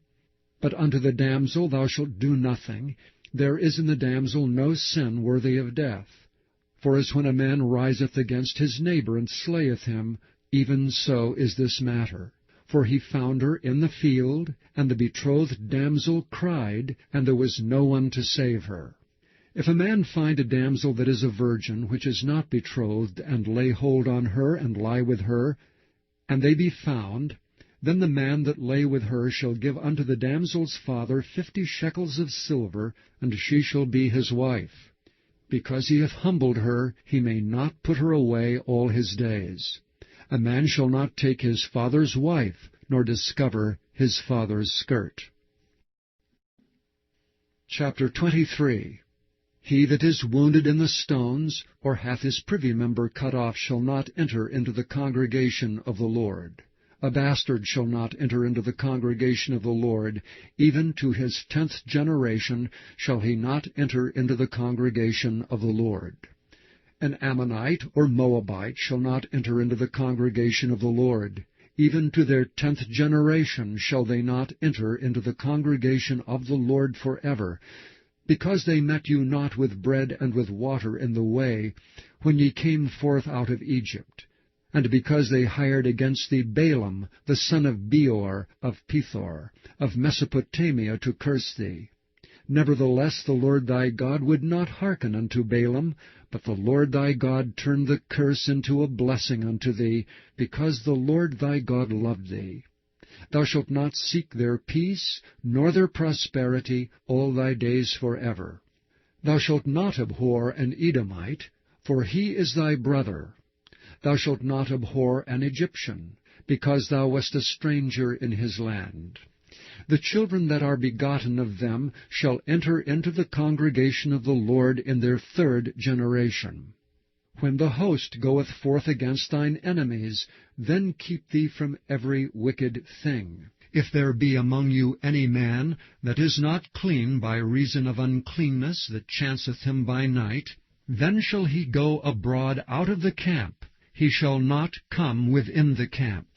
But unto the damsel thou shalt do nothing. There is in the damsel no sin worthy of death. For as when a man riseth against his neighbour, and slayeth him, even so is this matter. For he found her in the field, and the betrothed damsel cried, and there was no one to save her. If a man find a damsel that is a virgin, which is not betrothed, and lay hold on her, and lie with her, and they be found, then the man that lay with her shall give unto the damsel's father 50 shekels of silver, and she shall be his wife. Because he hath humbled her, he may not put her away all his days. A man shall not take his father's wife, nor discover his father's skirt. Chapter 23. He that is wounded in the stones, or hath his privy member cut off, shall not enter into the congregation of the Lord. A bastard shall not enter into the congregation of the Lord. Even to his 10th generation shall he not enter into the congregation of the Lord. An Ammonite or Moabite shall not enter into the congregation of the Lord. Even to their 10th generation shall they not enter into the congregation of the Lord forever, because they met you not with bread and with water in the way, when ye came forth out of Egypt, and because they hired against thee Balaam, the son of Beor, of Pethor, of Mesopotamia, to curse thee. Nevertheless the Lord thy God would not hearken unto Balaam, but the Lord thy God turned the curse into a blessing unto thee, because the Lord thy God loved thee. Thou shalt not seek their peace, nor their prosperity, all thy days forever. Thou shalt not abhor an Edomite, for he is thy brother. Thou shalt not abhor an Egyptian, because thou wast a stranger in his land. The children that are begotten of them shall enter into the congregation of the Lord in their 3rd generation. When the host goeth forth against thine enemies, then keep thee from every wicked thing. If there be among you any man that is not clean by reason of uncleanness that chanceth him by night, then shall he go abroad out of the camp. He shall not come within the camp.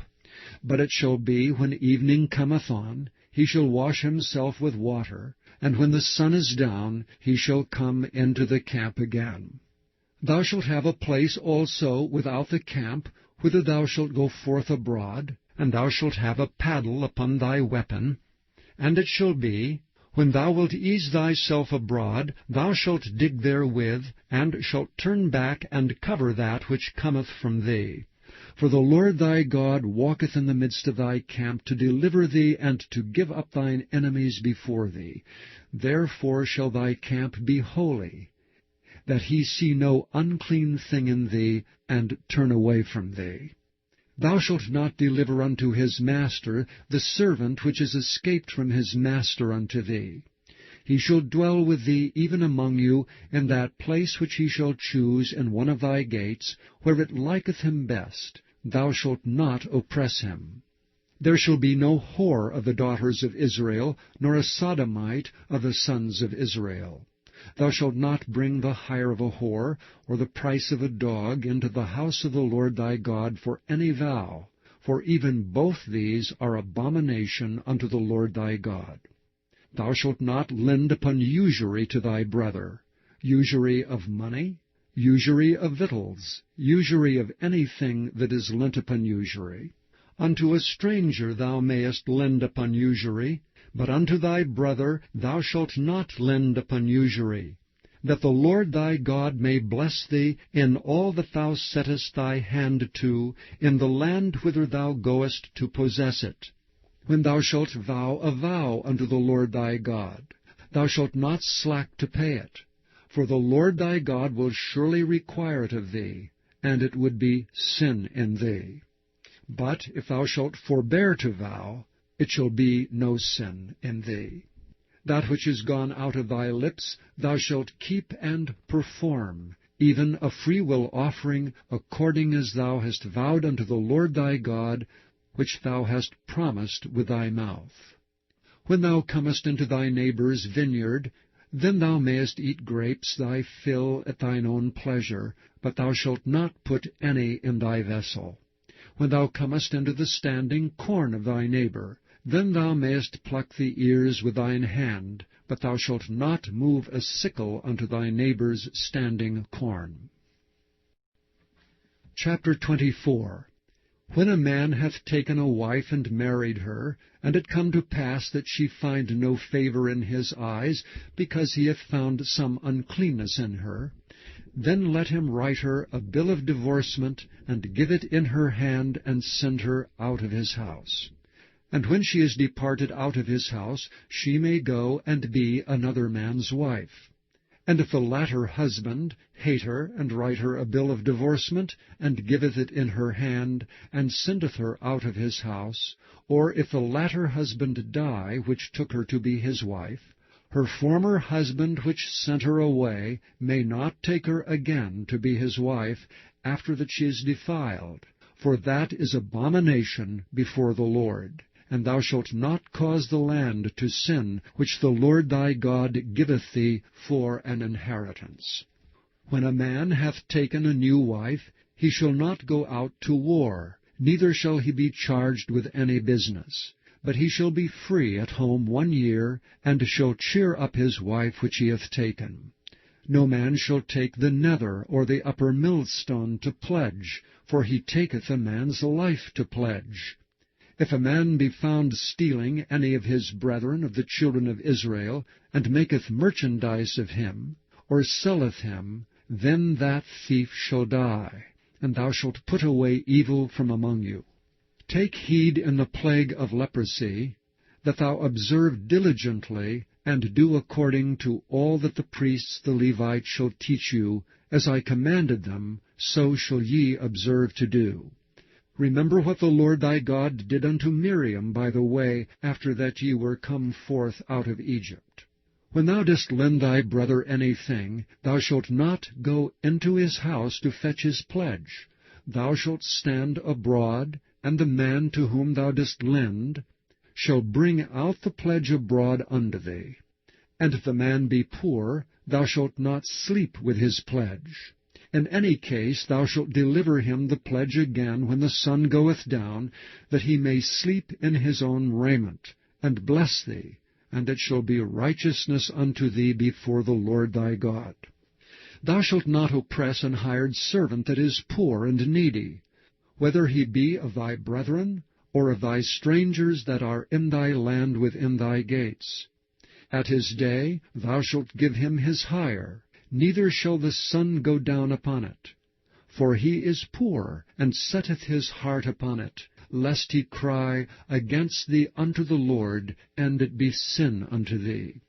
But it shall be, when evening cometh on, he shall wash himself with water, and when the sun is down, he shall come into the camp again. Thou shalt have a place also without the camp, whither thou shalt go forth abroad, and thou shalt have a paddle upon thy weapon. And it shall be, when thou wilt ease thyself abroad, thou shalt dig therewith, and shalt turn back and cover that which cometh from thee. For the Lord thy God walketh in the midst of thy camp, to deliver thee, and to give up thine enemies before thee. Therefore shall thy camp be holy, that he see no unclean thing in thee, and turn away from thee. Thou shalt not deliver unto his master the servant which is escaped from his master unto thee. He shall dwell with thee even among you, in that place which he shall choose in one of thy gates, where it liketh him best. Thou shalt not oppress him. There shall be no whore of the daughters of Israel, nor a sodomite of the sons of Israel. Thou shalt not bring the hire of a whore, or the price of a dog, into the house of the Lord thy God for any vow, for even both these are abomination unto the Lord thy God. Thou shalt not lend upon usury to thy brother, usury of money, usury of victuals, usury of anything that is lent upon usury. Unto a stranger thou mayest lend upon usury, but unto thy brother thou shalt not lend upon usury, that the Lord thy God may bless thee in all that thou settest thy hand to, in the land whither thou goest to possess it. When thou shalt vow a vow unto the Lord thy God, thou shalt not slack to pay it, for the Lord thy God will surely require it of thee, and it would be sin in thee. But if thou shalt forbear to vow, it shall be no sin in thee. That which is gone out of thy lips thou shalt keep and perform, even a freewill offering, according as thou hast vowed unto the Lord thy God, which thou hast promised with thy mouth. When thou comest into thy neighbour's vineyard, then thou mayest eat grapes thy fill at thine own pleasure, but thou shalt not put any in thy vessel. When thou comest into the standing corn of thy neighbour, then thou mayest pluck the ears with thine hand, but thou shalt not move a sickle unto thy neighbour's standing corn. Chapter 24. When a man hath taken a wife and married her, and it come to pass that she find no favour in his eyes, because he hath found some uncleanness in her, then let him write her a bill of divorcement, and give it in her hand, and send her out of his house. And when she is departed out of his house, she may go and be another man's wife. And if the latter husband hate her, and write her a bill of divorcement, and giveth it in her hand, and sendeth her out of his house, or if the latter husband die, which took her to be his wife, her former husband which sent her away may not take her again to be his wife, after that she is defiled, for that is abomination before the Lord. And thou shalt not cause the land to sin, which the Lord thy God giveth thee for an inheritance. When a man hath taken a new wife, he shall not go out to war, neither shall he be charged with any business. But he shall be free at home 1 year, and shall cheer up his wife which he hath taken. No man shall take the nether or the upper millstone to pledge, for he taketh a man's life to pledge. If a man be found stealing any of his brethren of the children of Israel, and maketh merchandise of him, or selleth him, then that thief shall die, and thou shalt put away evil from among you. Take heed in the plague of leprosy, that thou observe diligently, and do according to all that the priests the Levites shall teach you, as I commanded them, so shall ye observe to do. Remember what the Lord thy God did unto Miriam by the way, after that ye were come forth out of Egypt. When thou dost lend thy brother anything, thou shalt not go into his house to fetch his pledge. Thou shalt stand abroad, and the man to whom thou dost lend shall bring out the pledge abroad unto thee. And if the man be poor, thou shalt not sleep with his pledge. In any case thou shalt deliver him the pledge again when the sun goeth down, that he may sleep in his own raiment, and bless thee, and it shall be righteousness unto thee before the Lord thy God. Thou shalt not oppress an hired servant that is poor and needy, whether he be of thy brethren, or of thy strangers that are in thy land within thy gates. At his day thou shalt give him his hire, neither shall the sun go down upon it. For he is poor, and setteth his heart upon it, lest he cry against thee unto the Lord, and it be sin unto thee.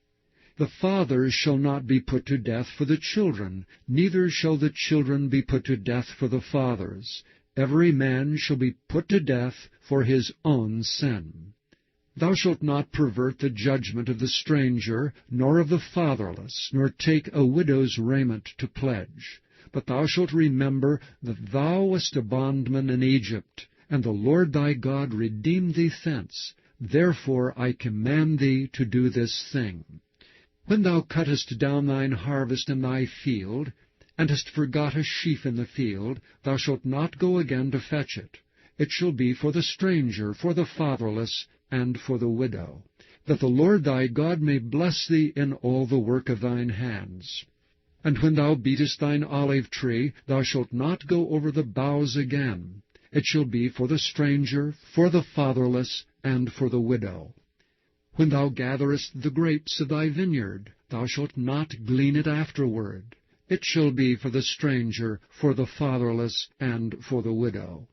The fathers shall not be put to death for the children, neither shall the children be put to death for the fathers. Every man shall be put to death for his own sin. Thou shalt not pervert the judgment of the stranger, nor of the fatherless, nor take a widow's raiment to pledge. But thou shalt remember that thou wast a bondman in Egypt, and the Lord thy God redeemed thee thence. Therefore I command thee to do this thing. When thou cuttest down thine harvest in thy field, and hast forgot a sheaf in the field, thou shalt not go again to fetch it. It shall be for the stranger, for the fatherless, and for the widow, that the Lord thy God may bless thee in all the work of thine hands. And when thou beatest thine olive tree, thou shalt not go over the boughs again. It shall be for the stranger, for the fatherless, and for the widow. When thou gatherest the grapes of thy vineyard, thou shalt not glean it afterward. It shall be for the stranger, for the fatherless, and for the widow.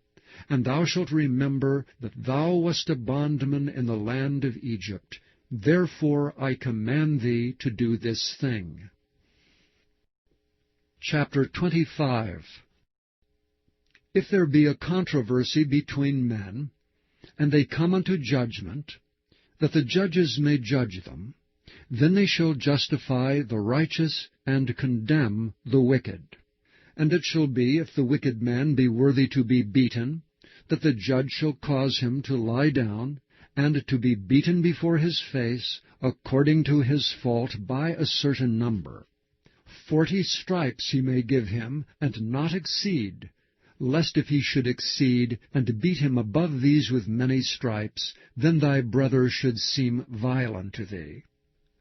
And thou shalt remember that thou wast a bondman in the land of Egypt. Therefore I command thee to do this thing. Chapter 25. If there be a controversy between men, and they come unto judgment, that the judges may judge them, then they shall justify the righteous and condemn the wicked. And it shall be, if the wicked man be worthy to be beaten, that the judge shall cause him to lie down, and to be beaten before his face, according to his fault, by a certain number. 40 stripes he may give him, and not exceed, lest if he should exceed, and beat him above these with many stripes, then thy brother should seem violent to thee.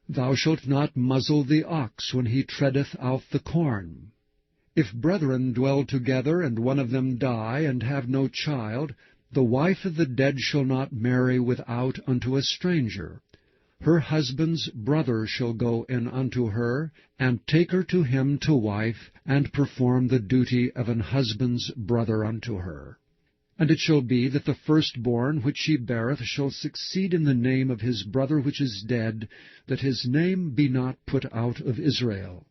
Thou shalt not muzzle the ox when he treadeth out the corn. If brethren dwell together, and one of them die, and have no child, the wife of the dead shall not marry without unto a stranger. Her husband's brother shall go in unto her, and take her to him to wife, and perform the duty of an husband's brother unto her. And it shall be that the firstborn which she beareth shall succeed in the name of his brother which is dead, that his name be not put out of Israel.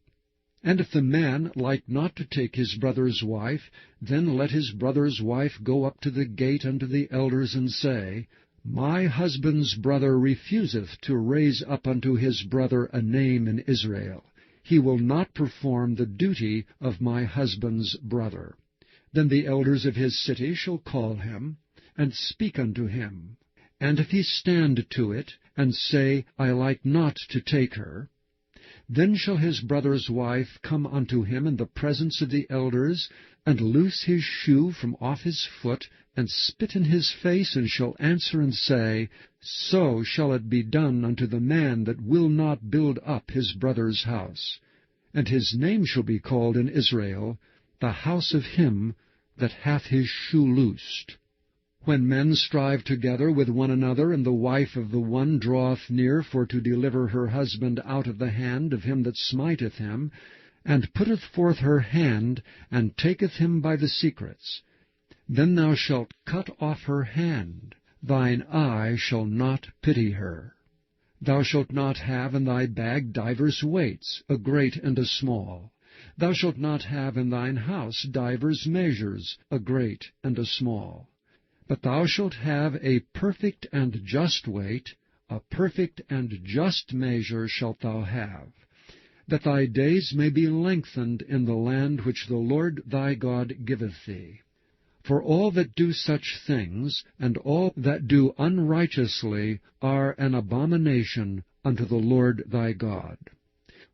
And if the man like not to take his brother's wife, then let his brother's wife go up to the gate unto the elders, and say, My husband's brother refuseth to raise up unto his brother a name in Israel. He will not perform the duty of my husband's brother. Then the elders of his city shall call him, and speak unto him. And if he stand to it, and say, I like not to take her, then shall his brother's wife come unto him in the presence of the elders, and loose his shoe from off his foot, and spit in his face, and shall answer and say, So shall it be done unto the man that will not build up his brother's house. And his name shall be called in Israel, the house of him that hath his shoe loosed. When men strive together with one another, and the wife of the one draweth near for to deliver her husband out of the hand of him that smiteth him, and putteth forth her hand, and taketh him by the secrets, then thou shalt cut off her hand. Thine eye shall not pity her. Thou shalt not have in thy bag divers weights, a great and a small. Thou shalt not have in thine house divers measures, a great and a small. But thou shalt have a perfect and just weight, a perfect and just measure shalt thou have, that thy days may be lengthened in the land which the Lord thy God giveth thee. For all that do such things, and all that do unrighteously, are an abomination unto the Lord thy God.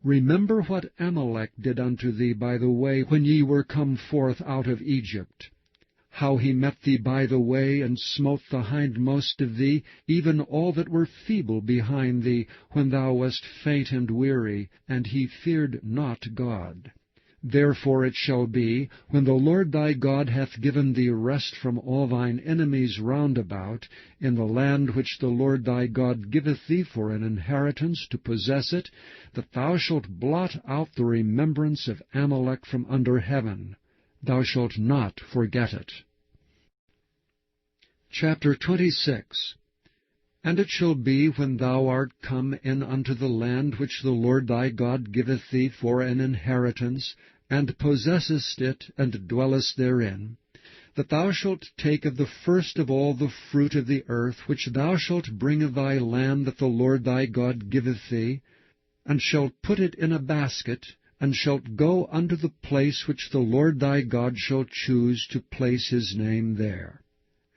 Remember what Amalek did unto thee by the way when ye were come forth out of Egypt, how he met thee by the way, and smote the hindmost of thee, even all that were feeble behind thee, when thou wast faint and weary, and he feared not God. Therefore it shall be, when the Lord thy God hath given thee rest from all thine enemies round about, in the land which the Lord thy God giveth thee for an inheritance to possess it, that thou shalt blot out the remembrance of Amalek from under heaven. Thou shalt not forget it. Chapter 26. And it shall be, when thou art come in unto the land which the Lord thy God giveth thee for an inheritance, and possessest it, and dwellest therein, that thou shalt take of the first of all the fruit of the earth, which thou shalt bring of thy land that the Lord thy God giveth thee, and shalt put it in a basket, and shalt go unto the place which the Lord thy God shall choose to place his name there.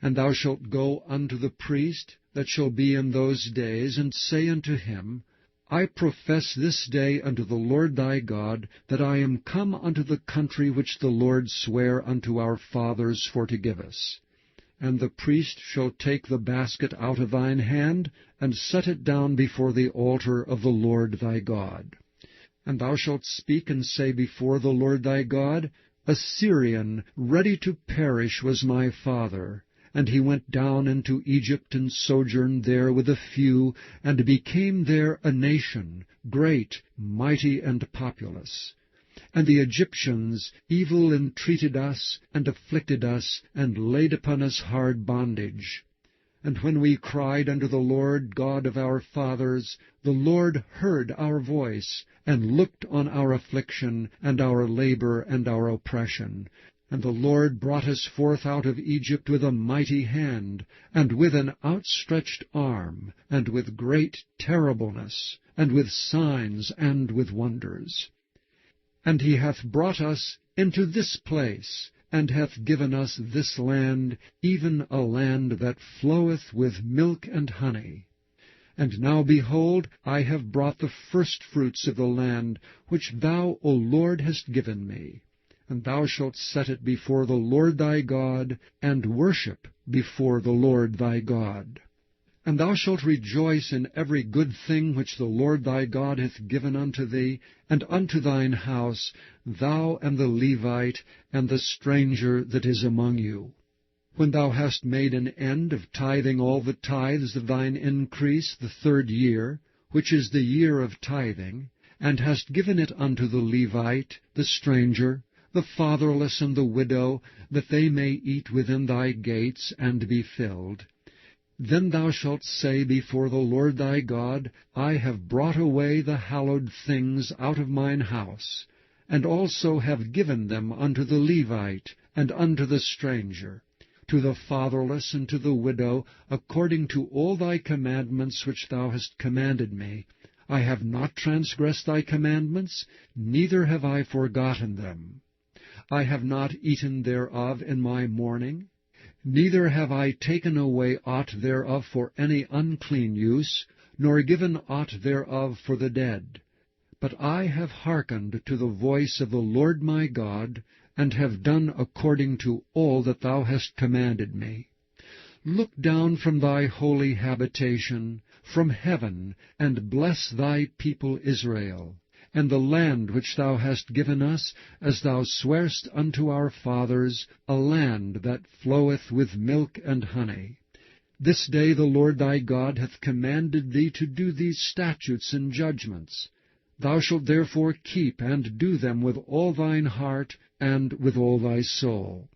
And thou shalt go unto the priest that shall be in those days, and say unto him, I profess this day unto the Lord thy God, that I am come unto the country which the Lord sware unto our fathers for to give us. And the priest shall take the basket out of thine hand, and set it down before the altar of the Lord thy God. And thou shalt speak and say before the Lord thy God, A Syrian ready to perish was my father, and he went down into Egypt and sojourned there with a few, and became there a nation, great, mighty, and populous. And the Egyptians evil entreated us, and afflicted us, and laid upon us hard bondage. And when we cried unto the Lord God of our fathers, the Lord heard our voice, and looked on our affliction, and our labor, and our oppression. And the Lord brought us forth out of Egypt with a mighty hand, and with an outstretched arm, and with great terribleness, and with signs, and with wonders. And he hath brought us into this place, and hath given us this land, even a land that floweth with milk and honey. And now, behold, I have brought the firstfruits of the land, which thou, O Lord, hast given me. And thou shalt set it before the Lord thy God, and worship before the Lord thy God. And thou shalt rejoice in every good thing which the Lord thy God hath given unto thee, and unto thine house, thou and the Levite, and the stranger that is among you. When thou hast made an end of tithing all the tithes of thine increase the 3rd year, which is the year of tithing, and hast given it unto the Levite, the stranger, the fatherless, and the widow, that they may eat within thy gates, and be filled, then thou shalt say before the Lord thy God, I have brought away the hallowed things out of mine house, and also have given them unto the Levite, and unto the stranger, to the fatherless, and to the widow, according to all thy commandments which thou hast commanded me. I have not transgressed thy commandments, neither have I forgotten them. I have not eaten thereof in my mourning, neither have I taken away aught thereof for any unclean use, nor given aught thereof for the dead. But I have hearkened to the voice of the Lord my God, and have done according to all that thou hast commanded me. Look down from thy holy habitation, from heaven, and bless thy people Israel, and the land which thou hast given us, as thou swarest unto our fathers, a land that floweth with milk and honey. This day the Lord thy God hath commanded thee to do these statutes and judgments. Thou shalt therefore keep and do them with all thine heart, and with all thy soul.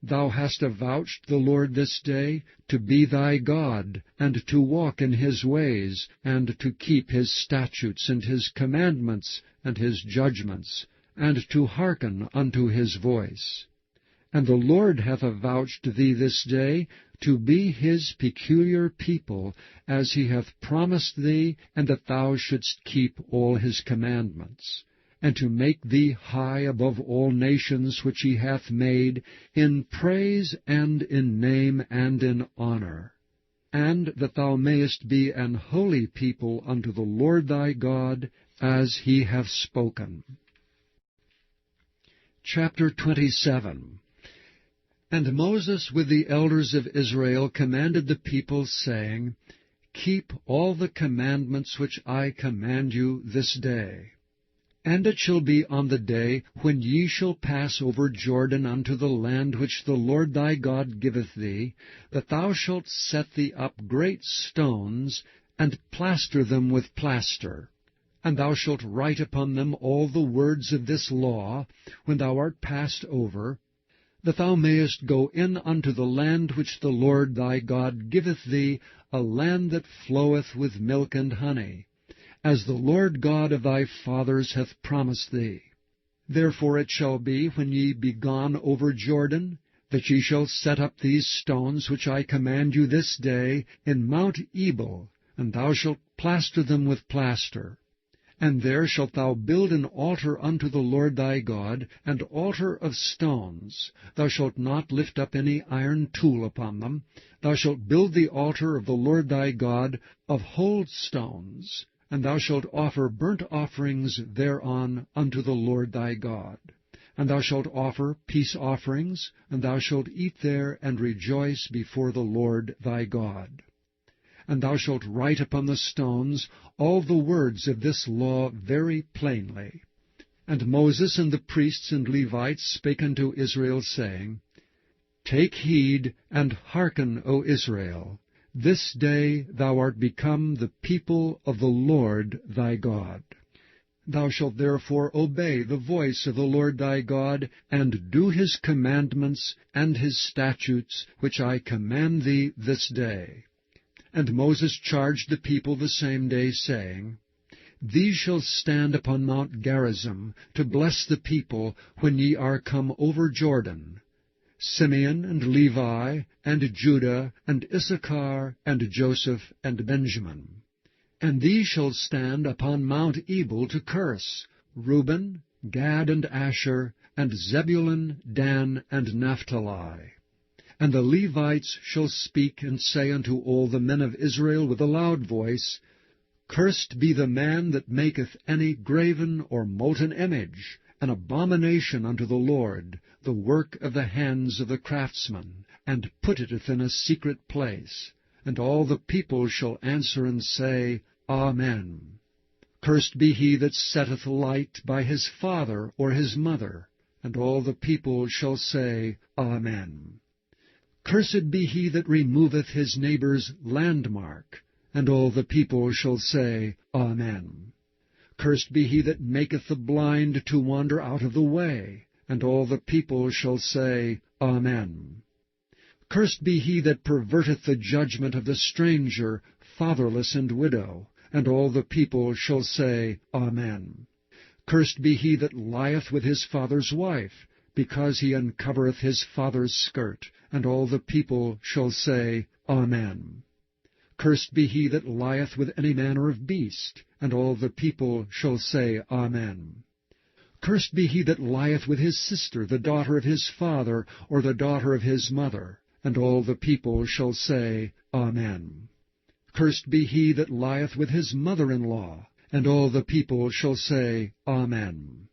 Thou hast avouched the Lord this day to be thy God, and to walk in his ways, and to keep his statutes, and his commandments, and his judgments, and to hearken unto his voice. And the Lord hath avouched thee this day to be his peculiar people, as he hath promised thee, and that thou shouldst keep all his commandments, and to make thee high above all nations which he hath made, in praise, and in name, and in honor, and that thou mayest be an holy people unto the Lord thy God, as he hath spoken. Chapter 27. And Moses with the elders of Israel commanded the people, saying, Keep all the commandments which I command you this day. And it shall be on the day when ye shall pass over Jordan unto the land which the Lord thy God giveth thee, that thou shalt set thee up great stones, and plaster them with plaster. And thou shalt write upon them all the words of this law, when thou art passed over, that thou mayest go in unto the land which the Lord thy God giveth thee, a land that floweth with milk and honey, as the Lord God of thy fathers hath promised thee. Therefore it shall be, when ye be gone over Jordan, that ye shall set up these stones which I command you this day in Mount Ebal, and thou shalt plaster them with plaster. And there shalt thou build an altar unto the Lord thy God, an altar of stones. Thou shalt not lift up any iron tool upon them. Thou shalt build the altar of the Lord thy God of whole stones, and thou shalt offer burnt offerings thereon unto the Lord thy God. And thou shalt offer peace offerings, and thou shalt eat there, and rejoice before the Lord thy God. And thou shalt write upon the stones all the words of this law very plainly. And Moses and the priests and Levites spake unto Israel, saying, Take heed, and hearken, O Israel. This day thou art become the people of the Lord thy God. Thou shalt therefore obey the voice of the Lord thy God, and do his commandments and his statutes, which I command thee this day. And Moses charged the people the same day, saying, These shall stand upon Mount Gerizim, to bless the people, when ye are come over Jordan, Simeon and Levi, and Judah, and Issachar, and Joseph, and Benjamin. And these shall stand upon Mount Ebal to curse, Reuben, Gad, and Asher, and Zebulun, Dan, and Naphtali. And the Levites shall speak and say unto all the men of Israel with a loud voice, Cursed be the man that maketh any graven or molten image, an abomination unto the Lord, the work of the hands of the craftsman, and putteth in a secret place. And all the people shall answer and say, Amen. Cursed be he that setteth light by his father or his mother. And all the people shall say, Amen. Cursed be he that removeth his neighbour's landmark. And all the people shall say, Amen. Cursed be he that maketh the blind to wander out of the way. And all the people shall say, Amen. Cursed be he that perverteth the judgment of the stranger, fatherless, and widow. And all the people shall say, Amen. Cursed be he that lieth with his father's wife, because he uncovereth his father's skirt. And all the people shall say, Amen. Cursed be he that lieth with any manner of beast. And all the people shall say, Amen. Cursed be he that lieth with his sister, the daughter of his father, or the daughter of his mother. And all the people shall say, Amen. Cursed be he that lieth with his mother-in-law. And all the people shall say, Amen.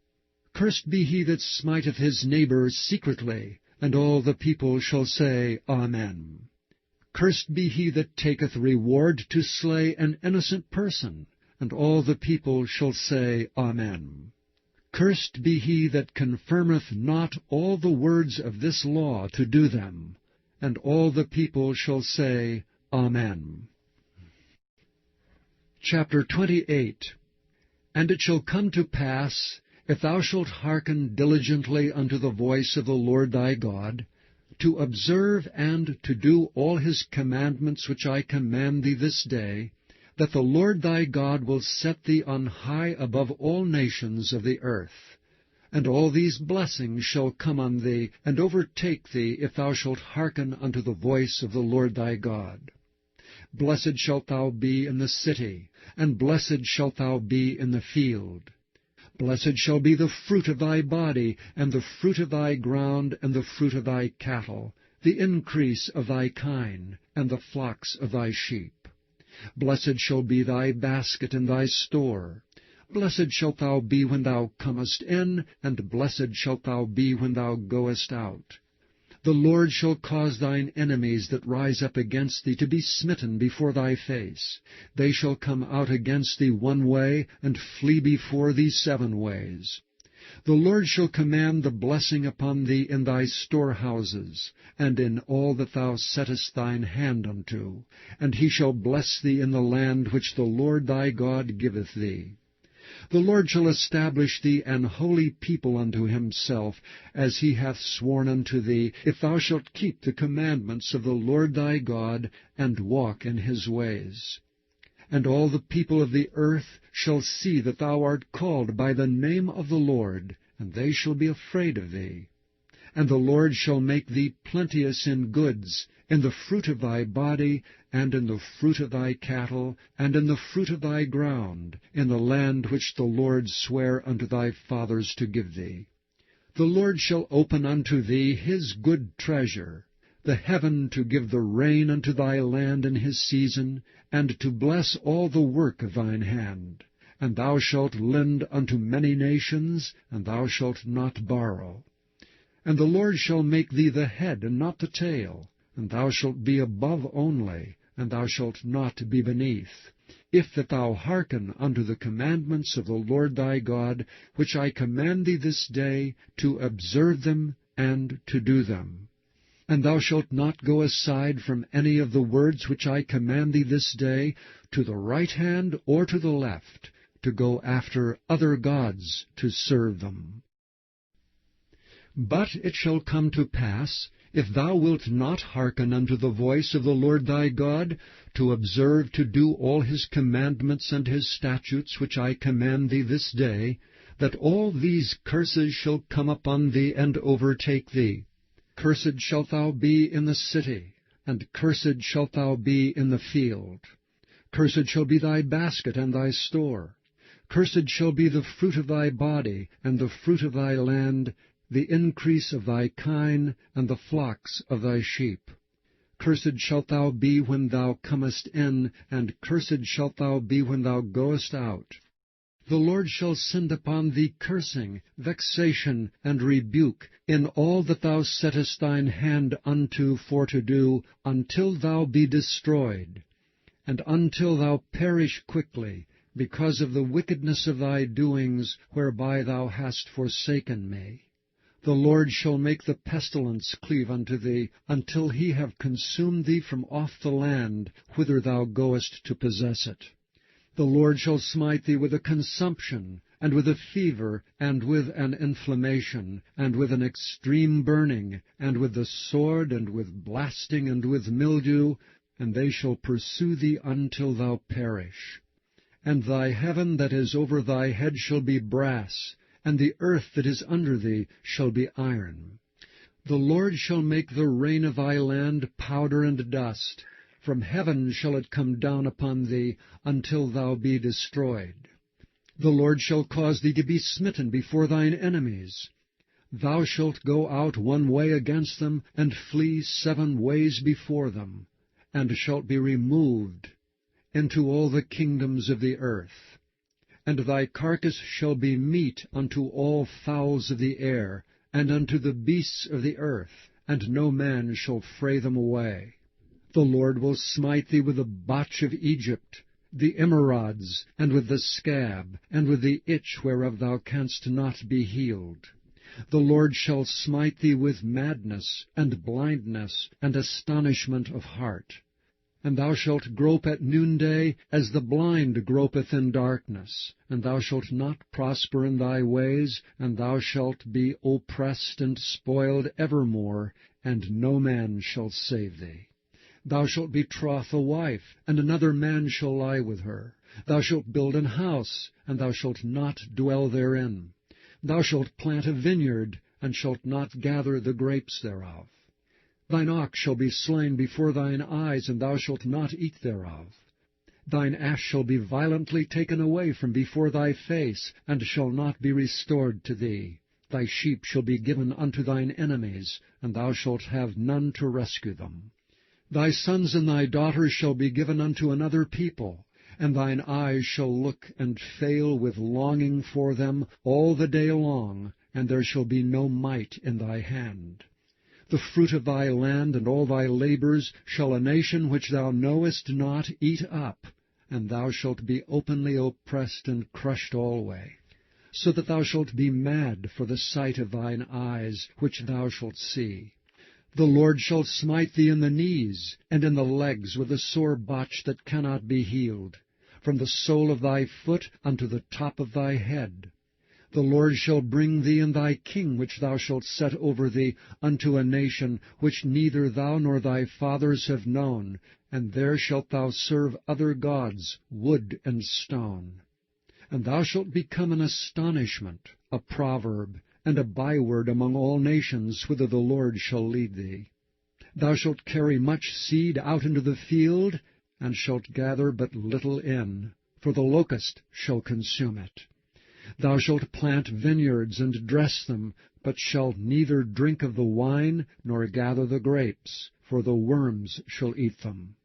Cursed be he that smiteth his neighbour secretly. And all the people shall say, Amen. Cursed be he that taketh reward to slay an innocent person. And all the people shall say, Amen. Cursed be he that confirmeth not all the words of this law to do them. And all the people shall say, Amen. Chapter 28. And it shall come to pass, if thou shalt hearken diligently unto the voice of the Lord thy God, to observe and to do all his commandments which I command thee this day, that the Lord thy God will set thee on high above all nations of the earth. And all these blessings shall come on thee, and overtake thee, if thou shalt hearken unto the voice of the Lord thy God. Blessed shalt thou be in the city, and blessed shalt thou be in the field. Blessed shall be the fruit of thy body, and the fruit of thy ground, and the fruit of thy cattle, the increase of thy kine, and the flocks of thy sheep. Blessed shall be thy basket and thy store. Blessed shalt thou be when thou comest in, and blessed shalt thou be when thou goest out. The Lord shall cause thine enemies that rise up against thee to be smitten before thy face. They shall come out against thee one way, and flee before thee 7 ways. The Lord shall command the blessing upon thee in thy storehouses, and in all that thou settest thine hand unto. And he shall bless thee in the land which the Lord thy God giveth thee. The Lord shall establish thee an holy people unto himself, as he hath sworn unto thee, if thou shalt keep the commandments of the Lord thy God, and walk in his ways. And all the people of the earth shall see that thou art called by the name of the Lord, and they shall be afraid of thee. And the Lord shall make thee plenteous in goods, in the fruit of thy body, and in the fruit of thy cattle, and in the fruit of thy ground, in the land which the Lord sware unto thy fathers to give thee. The Lord shall open unto thee his good treasure, the heaven to give the rain unto thy land in his season, and to bless all the work of thine hand. And thou shalt lend unto many nations, and thou shalt not borrow. And the Lord shall make thee the head and not the tail, and thou shalt be above only, and thou shalt not be beneath. if that thou hearken unto the commandments of the Lord thy God, which I command thee this day, to observe them and to do them. And thou shalt not go aside from any of the words which I command thee this day, to the right hand or to the left, to go after other gods to serve them. But it shall come to pass, if thou wilt not hearken unto the voice of the Lord thy God, to observe to do all his commandments and his statutes which I command thee this day, that all these curses shall come upon thee and overtake thee. Cursed shalt thou be in the city, and cursed shalt thou be in the field. Cursed shall be thy basket and thy store. Cursed shall be the fruit of thy body, and the fruit of thy land, the increase of thy kine, and the flocks of thy sheep. Cursed shalt thou be when thou comest in, and cursed shalt thou be when thou goest out. The Lord shall send upon thee cursing, vexation, and rebuke, in all that thou settest thine hand unto for to do, until thou be destroyed, and until thou perish quickly, because of the wickedness of thy doings, whereby thou hast forsaken me. The Lord shall make the pestilence cleave unto thee, until he have consumed thee from off the land, whither thou goest to possess it. The Lord shall smite thee with a consumption, and with a fever, and with an inflammation, and with an extreme burning, and with the sword, and with blasting, and with mildew, and they shall pursue thee until thou perish. And thy heaven that is over thy head shall be brass, and the earth that is under thee shall be iron. The Lord shall make the rain of thy land powder and dust. From heaven shall it come down upon thee, until thou be destroyed. The Lord shall cause thee to be smitten before thine enemies. Thou shalt go out one way against them, and flee 7 ways before them, and shalt be removed into all the kingdoms of the earth. And thy carcass shall be meat unto all fowls of the air, and unto the beasts of the earth, and no man shall fray them away. The Lord will smite thee with the botch of Egypt, the emerods, and with the scab, and with the itch whereof thou canst not be healed. The Lord shall smite thee with madness, and blindness, and astonishment of heart. And thou shalt grope at noonday, as the blind gropeth in darkness. And thou shalt not prosper in thy ways, and thou shalt be oppressed and spoiled evermore, and no man shall save thee. Thou shalt betroth a wife, and another man shall lie with her. Thou shalt build an house, and thou shalt not dwell therein. Thou shalt plant a vineyard, and shalt not gather the grapes thereof. Thine ox shall be slain before thine eyes, and thou shalt not eat thereof. Thine ass shall be violently taken away from before thy face, and shall not be restored to thee. Thy sheep shall be given unto thine enemies, and thou shalt have none to rescue them. Thy sons and thy daughters shall be given unto another people, and thine eyes shall look and fail with longing for them all the day long, and there shall be no might in thy hand. The fruit of thy land and all thy labors shall a nation which thou knowest not eat up, and thou shalt be openly oppressed and crushed alway, so that thou shalt be mad for the sight of thine eyes, which thou shalt see. The Lord shall smite thee in the knees, and in the legs with a sore botch that cannot be healed, from the sole of thy foot unto the top of thy head. The Lord shall bring thee and thy king which thou shalt set over thee unto a nation which neither thou nor thy fathers have known, and there shalt thou serve other gods, wood and stone. And thou shalt become an astonishment, a proverb, and a byword among all nations, whither the Lord shall lead thee. Thou shalt carry much seed out into the field, and shalt gather but little in, for the locust shall consume it. Thou shalt plant vineyards and dress them, but shalt neither drink of the wine, nor gather the grapes, for the worms shall eat them.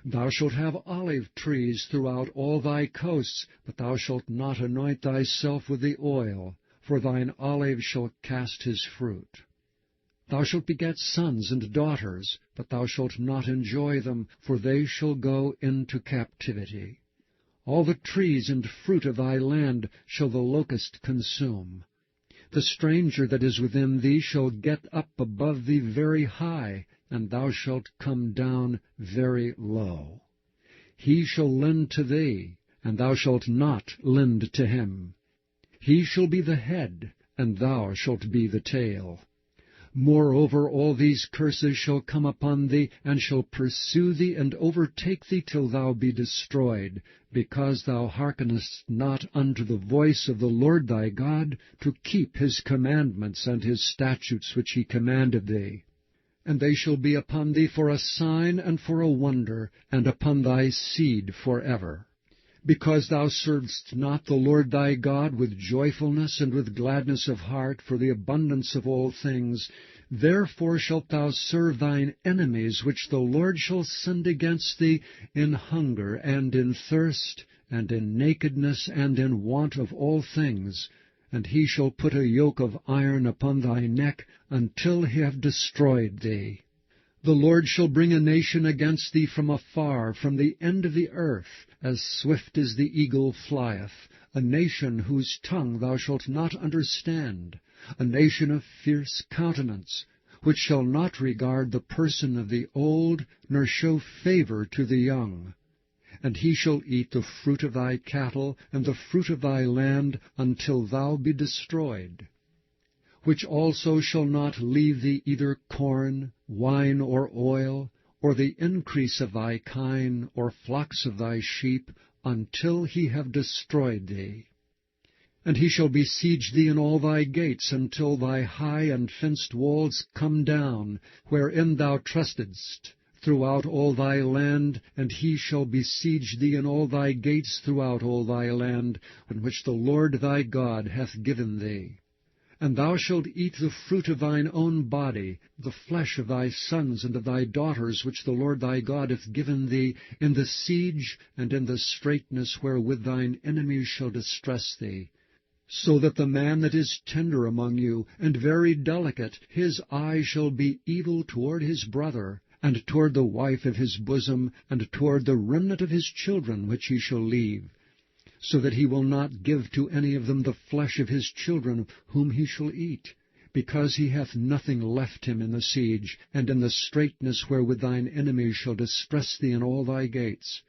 Thou shalt have olive trees throughout all thy coasts, but thou shalt not anoint thyself with the oil, for thine olive shall cast his fruit. Thou shalt beget sons and daughters, but thou shalt not enjoy them, for they shall go into captivity. All the trees and fruit of thy land shall the locust consume. The stranger that is within thee shall get up above thee very high, and thou shalt come down very low. He shall lend to thee, and thou shalt not lend to him. He shall be the head, and thou shalt be the tail. Moreover, all these curses shall come upon thee, and shall pursue thee, and overtake thee till thou be destroyed, because thou hearkenest not unto the voice of the Lord thy God, to keep his commandments and his statutes which he commanded thee. And they shall be upon thee for a sign and for a wonder, and upon thy seed forever. Because thou servedst not the Lord thy God with joyfulness and with gladness of heart for the abundance of all things, therefore shalt thou serve thine enemies, which the Lord shall send against thee, in hunger and in thirst, and in nakedness and in want of all things. And he shall put a yoke of iron upon thy neck, until he have destroyed thee. The Lord shall bring a nation against thee from afar, from the end of the earth, as swift as the eagle flieth, a nation whose tongue thou shalt not understand, a nation of fierce countenance, which shall not regard the person of the old, nor show favor to the young. And he shall eat the fruit of thy cattle, and the fruit of thy land, until thou be destroyed. Which also shall not leave thee either corn, wine, or oil, or the increase of thy kine, or flocks of thy sheep, until he have destroyed thee. And he shall besiege thee in all thy gates, until thy high and fenced walls come down, wherein thou trustedst, throughout all thy land, and he shall besiege thee in all thy gates throughout all thy land, in which the Lord thy God hath given thee. And thou shalt eat the fruit of thine own body, the flesh of thy sons and of thy daughters, which the Lord thy God hath given thee, in the siege and in the straitness wherewith thine enemies shall distress thee. So that the man that is tender among you, and very delicate, his eye shall be evil toward his brother, and toward the wife of his bosom, and toward the remnant of his children which he shall leave, so that he will not give to any of them the flesh of his children whom he shall eat, because he hath nothing left him in the siege, and in the straitness wherewith thine enemies shall distress thee in all thy gates.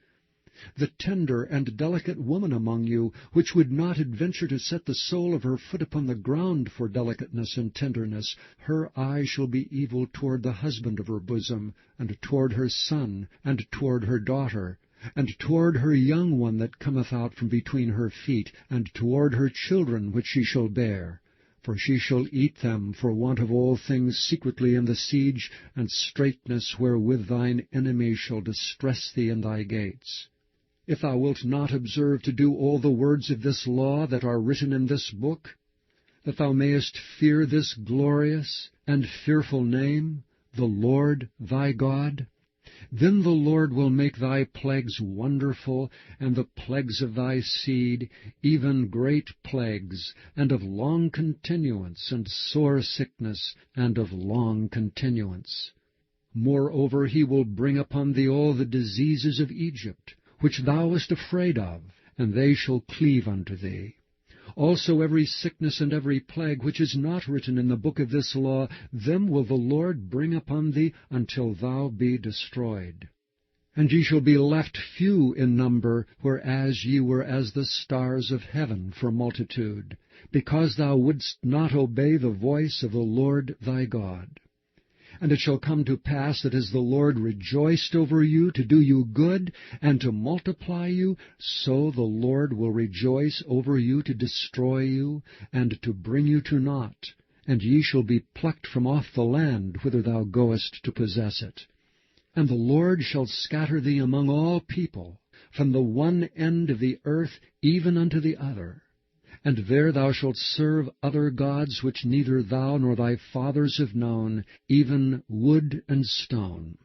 The tender and delicate woman among you, which would not adventure to set the sole of her foot upon the ground for delicateness and tenderness, her eye shall be evil toward the husband of her bosom, and toward her son, and toward her daughter, and toward her young one that cometh out from between her feet, and toward her children which she shall bear. For she shall eat them for want of all things secretly in the siege, and straitness wherewith thine enemies shall distress thee in thy gates. If thou wilt not observe to do all the words of this law that are written in this book, that thou mayest fear this glorious and fearful name, the Lord thy God, then the Lord will make thy plagues wonderful, and the plagues of thy seed, even great plagues, and of long continuance, and sore sickness, and of long continuance. Moreover, he will bring upon thee all the diseases of Egypt, which thou wast afraid of, and they shall cleave unto thee. Also every sickness and every plague which is not written in the book of this law, them will the Lord bring upon thee until thou be destroyed. And ye shall be left few in number, whereas ye were as the stars of heaven for multitude, because thou wouldst not obey the voice of the Lord thy God. And it shall come to pass that as the Lord rejoiced over you to do you good and to multiply you, so the Lord will rejoice over you to destroy you and to bring you to naught, and ye shall be plucked from off the land whither thou goest to possess it. And the Lord shall scatter thee among all people, from the one end of the earth even unto the other. And there thou shalt serve other gods which neither thou nor thy fathers have known, even wood and stone.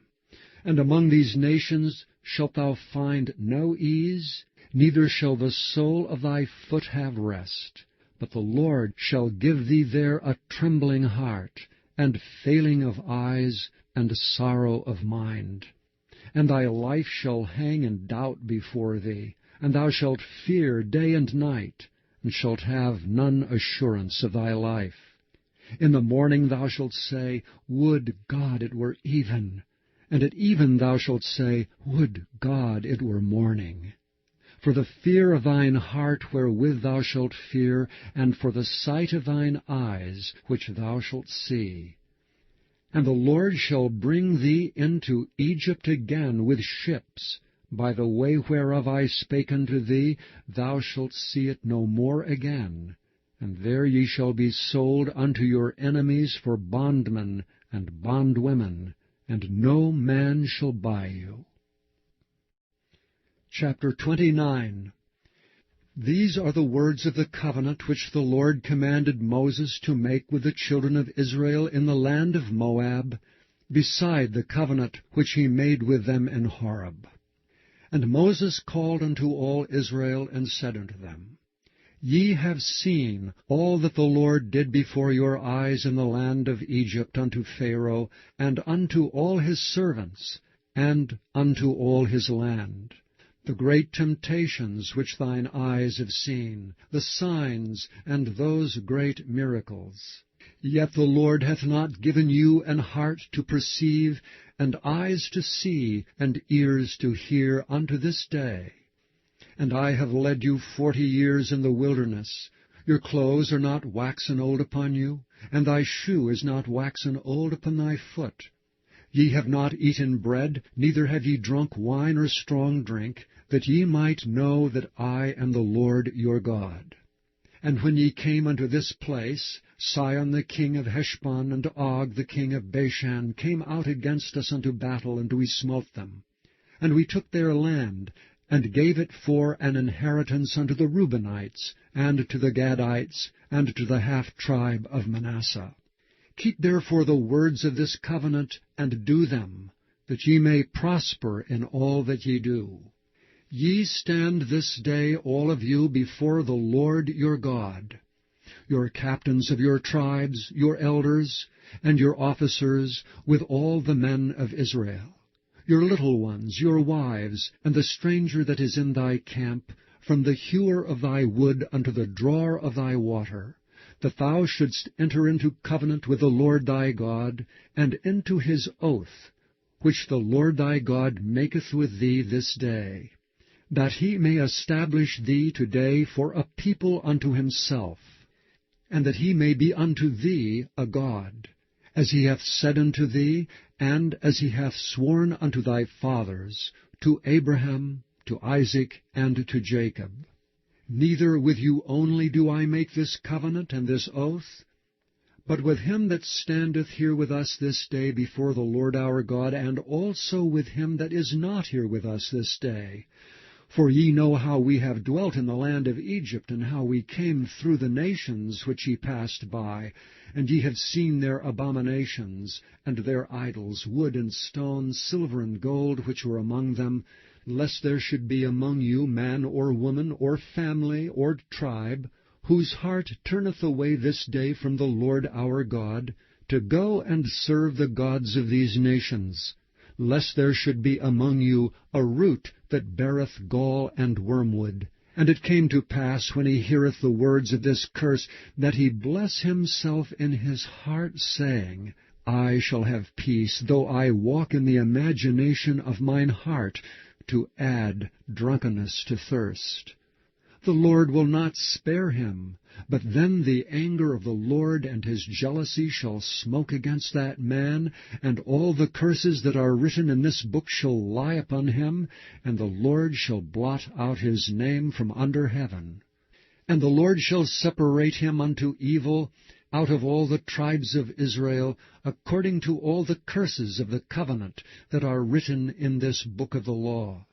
And among these nations shalt thou find no ease, neither shall the sole of thy foot have rest. But the Lord shall give thee there a trembling heart, and failing of eyes, and sorrow of mind. And thy life shall hang in doubt before thee, and thou shalt fear day and night, and shalt have none assurance of thy life. In the morning thou shalt say, Would God it were even! And at even thou shalt say, Would God it were morning! For the fear of thine heart wherewith thou shalt fear, and for the sight of thine eyes which thou shalt see. And the Lord shall bring thee into Egypt again with ships. By the way whereof I spake unto thee, thou shalt see it no more again. And there ye shall be sold unto your enemies for bondmen and bondwomen, and no man shall buy you. Chapter 29. These are the words of the covenant which the Lord commanded Moses to make with the children of Israel in the land of Moab, beside the covenant which he made with them in Horeb. And Moses called unto all Israel, and said unto them, Ye have seen all that the Lord did before your eyes in the land of Egypt unto Pharaoh, and unto all his servants, and unto all his land. The great temptations which thine eyes have seen, the signs, and those great miracles. Yet the Lord hath not given you an heart to perceive, and eyes to see, and ears to hear unto this day. And I have led you 40 years in the wilderness. Your clothes are not waxen old upon you, and thy shoe is not waxen old upon thy foot. Ye have not eaten bread, neither have ye drunk wine or strong drink, that ye might know that I am the Lord your God. And when ye came unto this place, Sihon the king of Heshbon and Og the king of Bashan came out against us unto battle, and we smote them. And we took their land, and gave it for an inheritance unto the Reubenites, and to the Gadites, and to the half-tribe of Manasseh. Keep therefore the words of this covenant, and do them, that ye may prosper in all that ye do. Ye stand this day all of you before the Lord your God, your captains of your tribes, your elders, and your officers, with all the men of Israel, your little ones, your wives, and the stranger that is in thy camp, from the hewer of thy wood unto the drawer of thy water, that thou shouldst enter into covenant with the Lord thy God, and into his oath, which the Lord thy God maketh with thee this day, that he may establish thee today for a people unto himself, and that he may be unto thee a God, as he hath said unto thee, and as he hath sworn unto thy fathers, to Abraham, to Isaac, and to Jacob. Neither with you only do I make this covenant and this oath, but with him that standeth here with us this day before the Lord our God, and also with him that is not here with us this day. For ye know how we have dwelt in the land of Egypt, and how we came through the nations which ye passed by, and ye have seen their abominations, and their idols, wood and stone, silver and gold, which were among them, lest there should be among you man or woman, or family, or tribe, whose heart turneth away this day from the Lord our God, to go and serve the gods of these nations, lest there should be among you a root that beareth gall and wormwood. And it came to pass, when he heareth the words of this curse, that he bless himself in his heart, saying, I shall have peace, though I walk in the imagination of mine heart, to add drunkenness to thirst. The Lord will not spare him, but then the anger of the Lord and his jealousy shall smoke against that man, and all the curses that are written in this book shall lie upon him, and the Lord shall blot out his name from under heaven. And the Lord shall separate him unto evil out of all the tribes of Israel, according to all the curses of the covenant that are written in this book of the law.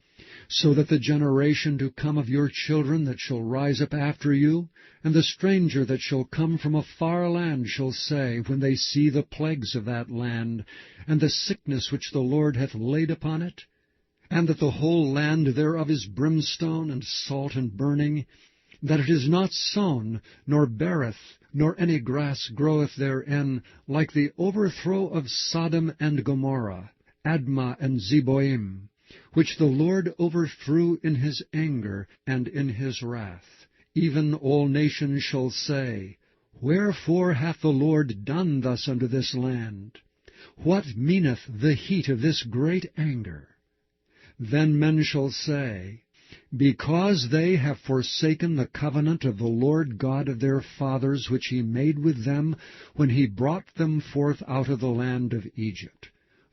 So that the generation to come of your children that shall rise up after you, and the stranger that shall come from a far land shall say, when they see the plagues of that land, and the sickness which the Lord hath laid upon it, and that the whole land thereof is brimstone and salt and burning, that it is not sown, nor beareth, nor any grass groweth therein, like the overthrow of Sodom and Gomorrah, Admah and Zeboim, which the Lord overthrew in his anger and in his wrath. Even all nations shall say, Wherefore hath the Lord done thus unto this land? What meaneth the heat of this great anger? Then men shall say, Because they have forsaken the covenant of the Lord God of their fathers, which he made with them when he brought them forth out of the land of Egypt.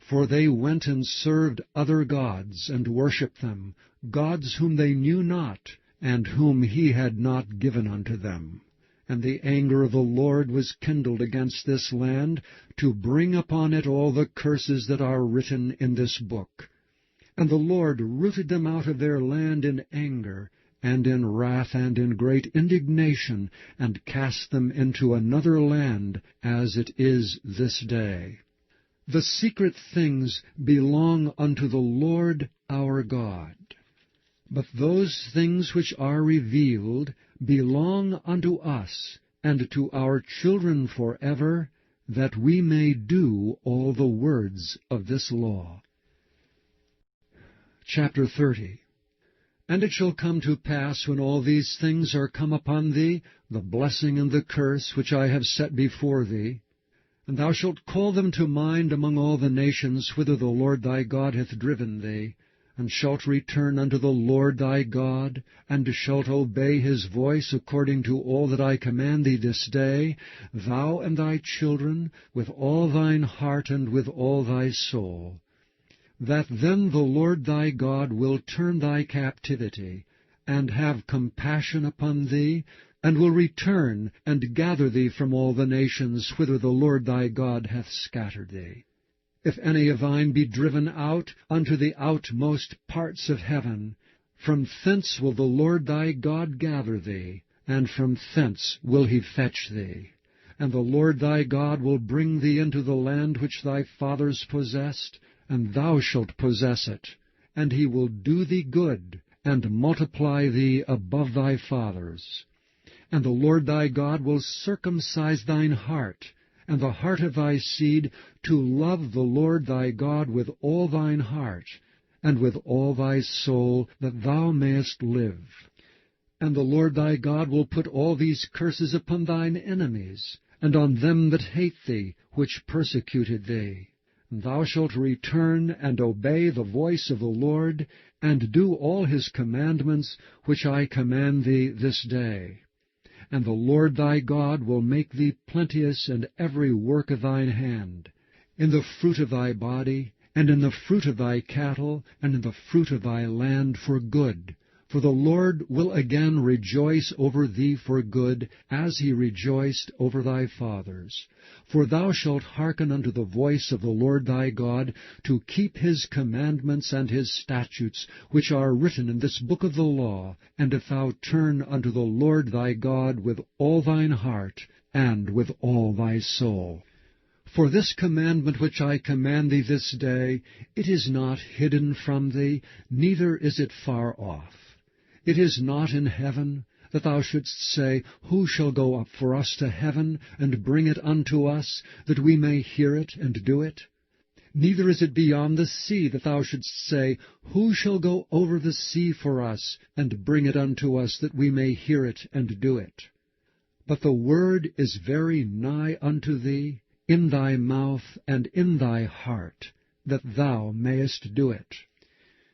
For they went and served other gods, and worshipped them, gods whom they knew not, and whom he had not given unto them. And the anger of the Lord was kindled against this land, to bring upon it all the curses that are written in this book. And the Lord rooted them out of their land in anger, and in wrath, and in great indignation, and cast them into another land, as it is this day. The secret things belong unto the Lord our God. But those things which are revealed belong unto us, and to our children forever, that we may do all the words of this law. Chapter 30. And it shall come to pass, when all these things are come upon thee, the blessing and the curse which I have set before thee, and thou shalt call them to mind among all the nations whither the Lord thy God hath driven thee, and shalt return unto the Lord thy God, and shalt obey his voice according to all that I command thee this day, thou and thy children, with all thine heart and with all thy soul, that then the Lord thy God will turn thy captivity, and have compassion upon thee, and will return and gather thee from all the nations whither the Lord thy God hath scattered thee. If any of thine be driven out unto the outmost parts of heaven, from thence will the Lord thy God gather thee, and from thence will he fetch thee. And the Lord thy God will bring thee into the land which thy fathers possessed, and thou shalt possess it. And he will do thee good, and multiply thee above thy fathers. And the Lord thy God will circumcise thine heart, and the heart of thy seed, to love the Lord thy God with all thine heart, and with all thy soul, that thou mayest live. And the Lord thy God will put all these curses upon thine enemies, and on them that hate thee, which persecuted thee. And thou shalt return and obey the voice of the Lord, and do all his commandments, which I command thee this day. And the Lord thy God will make thee plenteous in every work of thine hand, in the fruit of thy body, and in the fruit of thy cattle, and in the fruit of thy land for good. For the Lord will again rejoice over thee for good, as he rejoiced over thy fathers. For thou shalt hearken unto the voice of the Lord thy God, to keep his commandments and his statutes, which are written in this book of the law, and if thou turn unto the Lord thy God with all thine heart, and with all thy soul. For this commandment which I command thee this day, it is not hidden from thee, neither is it far off. It is not in heaven, that thou shouldst say, Who shall go up for us to heaven, and bring it unto us, that we may hear it and do it? Neither is it beyond the sea, that thou shouldst say, Who shall go over the sea for us, and bring it unto us, that we may hear it and do it? But the word is very nigh unto thee, in thy mouth and in thy heart, that thou mayest do it.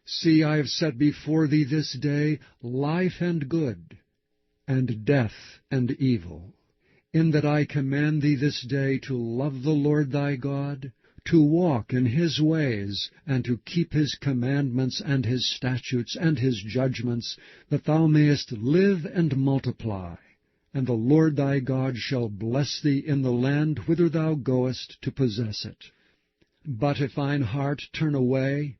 See, I have set before thee this day life and good, and death and evil, in that I command thee this day to love the Lord thy God, to walk in his ways, and to keep his commandments and his statutes and his judgments, that thou mayest live and multiply. And the Lord thy God shall bless thee in the land whither thou goest to possess it. But if thine heart turn away,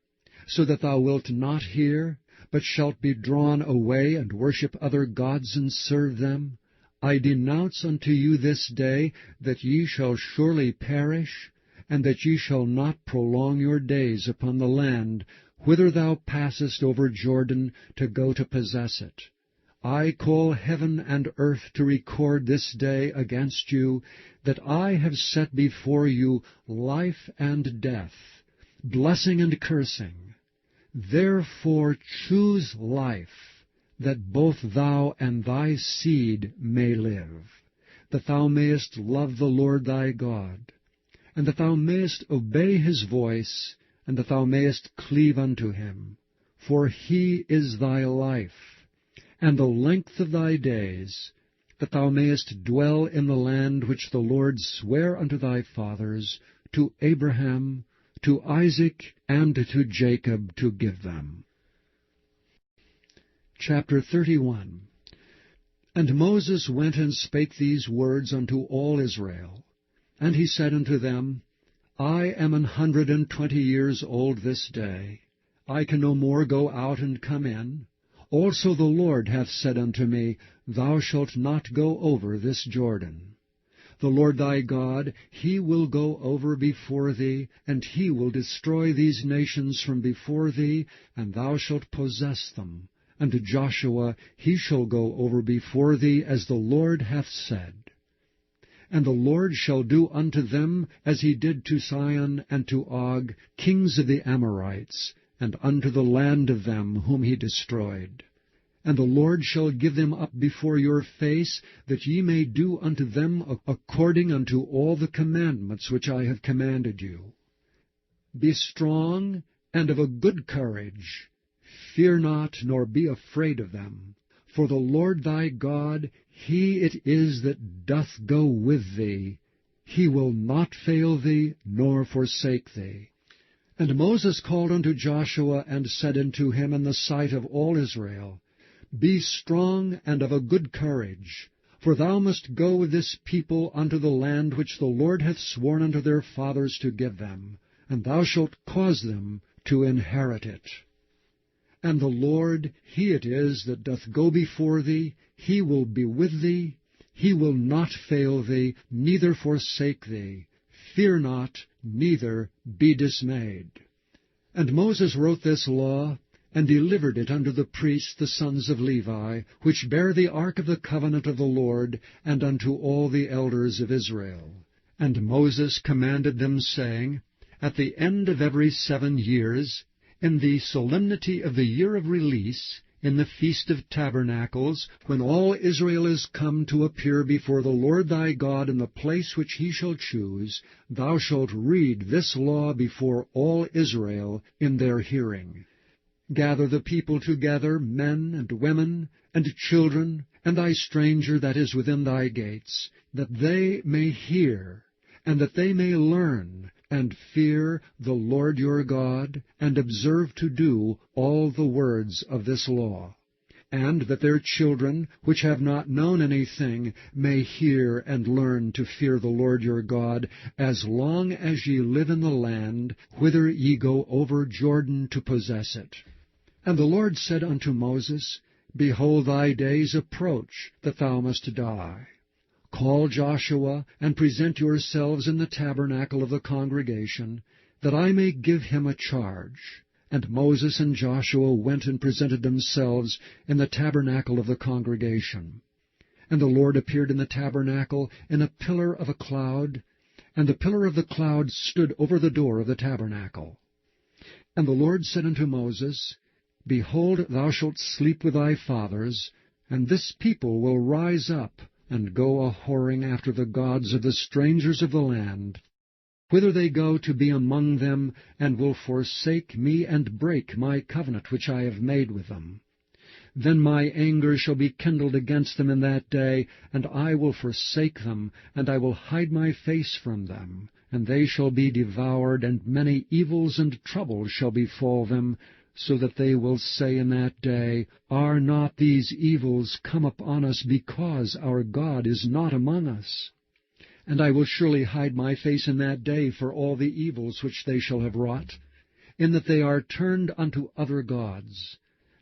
so that thou wilt not hear, but shalt be drawn away, and worship other gods, and serve them, I denounce unto you this day that ye shall surely perish, and that ye shall not prolong your days upon the land whither thou passest over Jordan to go to possess it. I call heaven and earth to record this day against you, that I have set before you life and death, blessing and cursing. Therefore choose life, that both thou and thy seed may live, that thou mayest love the Lord thy God, and that thou mayest obey his voice, and that thou mayest cleave unto him. For he is thy life, and the length of thy days, that thou mayest dwell in the land which the Lord sware unto thy fathers, to Abraham, to Isaac, and to Jacob, to give them. Chapter 31. And Moses went and spake these words unto all Israel. And he said unto them, I am 120 years old this day. I can no more go out and come in. Also the Lord hath said unto me, Thou shalt not go over this Jordan. The Lord thy God, he will go over before thee, and he will destroy these nations from before thee, and thou shalt possess them. And to Joshua, he shall go over before thee, as the Lord hath said. And the Lord shall do unto them as he did to Sihon and to Og, kings of the Amorites, and unto the land of them whom he destroyed. And the Lord shall give them up before your face, that ye may do unto them according unto all the commandments which I have commanded you. Be strong and of a good courage. Fear not, nor be afraid of them. For the Lord thy God, he it is that doth go with thee. He will not fail thee, nor forsake thee. And Moses called unto Joshua, and said unto him in the sight of all Israel, Be strong and of a good courage, for thou must go with this people unto the land which the Lord hath sworn unto their fathers to give them, and thou shalt cause them to inherit it. And the Lord, he it is that doth go before thee, he will be with thee, he will not fail thee, neither forsake thee. Fear not, neither be dismayed. And Moses wrote this law, and delivered it unto the priests the sons of Levi, which bear the ark of the covenant of the Lord, and unto all the elders of Israel. And Moses commanded them, saying, At the end of every 7 years, in the solemnity of the year of release, in the feast of tabernacles, when all Israel is come to appear before the Lord thy God in the place which he shall choose, thou shalt read this law before all Israel in their hearing. Gather the people together, men and women, and children, and thy stranger that is within thy gates, that they may hear, and that they may learn, and fear the Lord your God, and observe to do all the words of this law, and that their children, which have not known anything, may hear and learn to fear the Lord your God, as long as ye live in the land, whither ye go over Jordan to possess it. And the Lord said unto Moses, Behold, thy days approach, that thou must die. Call Joshua, and present yourselves in the tabernacle of the congregation, that I may give him a charge. And Moses and Joshua went and presented themselves in the tabernacle of the congregation. And the Lord appeared in the tabernacle in a pillar of a cloud, and the pillar of the cloud stood over the door of the tabernacle. And the Lord said unto Moses, Behold, thou shalt sleep with thy fathers, and this people will rise up, and go a-whoring after the gods of the strangers of the land, whither they go to be among them, and will forsake me, and break my covenant which I have made with them. Then my anger shall be kindled against them in that day, and I will forsake them, and I will hide my face from them, and they shall be devoured, and many evils and troubles shall befall them, so that they will say in that day, Are not these evils come upon us because our God is not among us? And I will surely hide my face in that day for all the evils which they shall have wrought, in that they are turned unto other gods.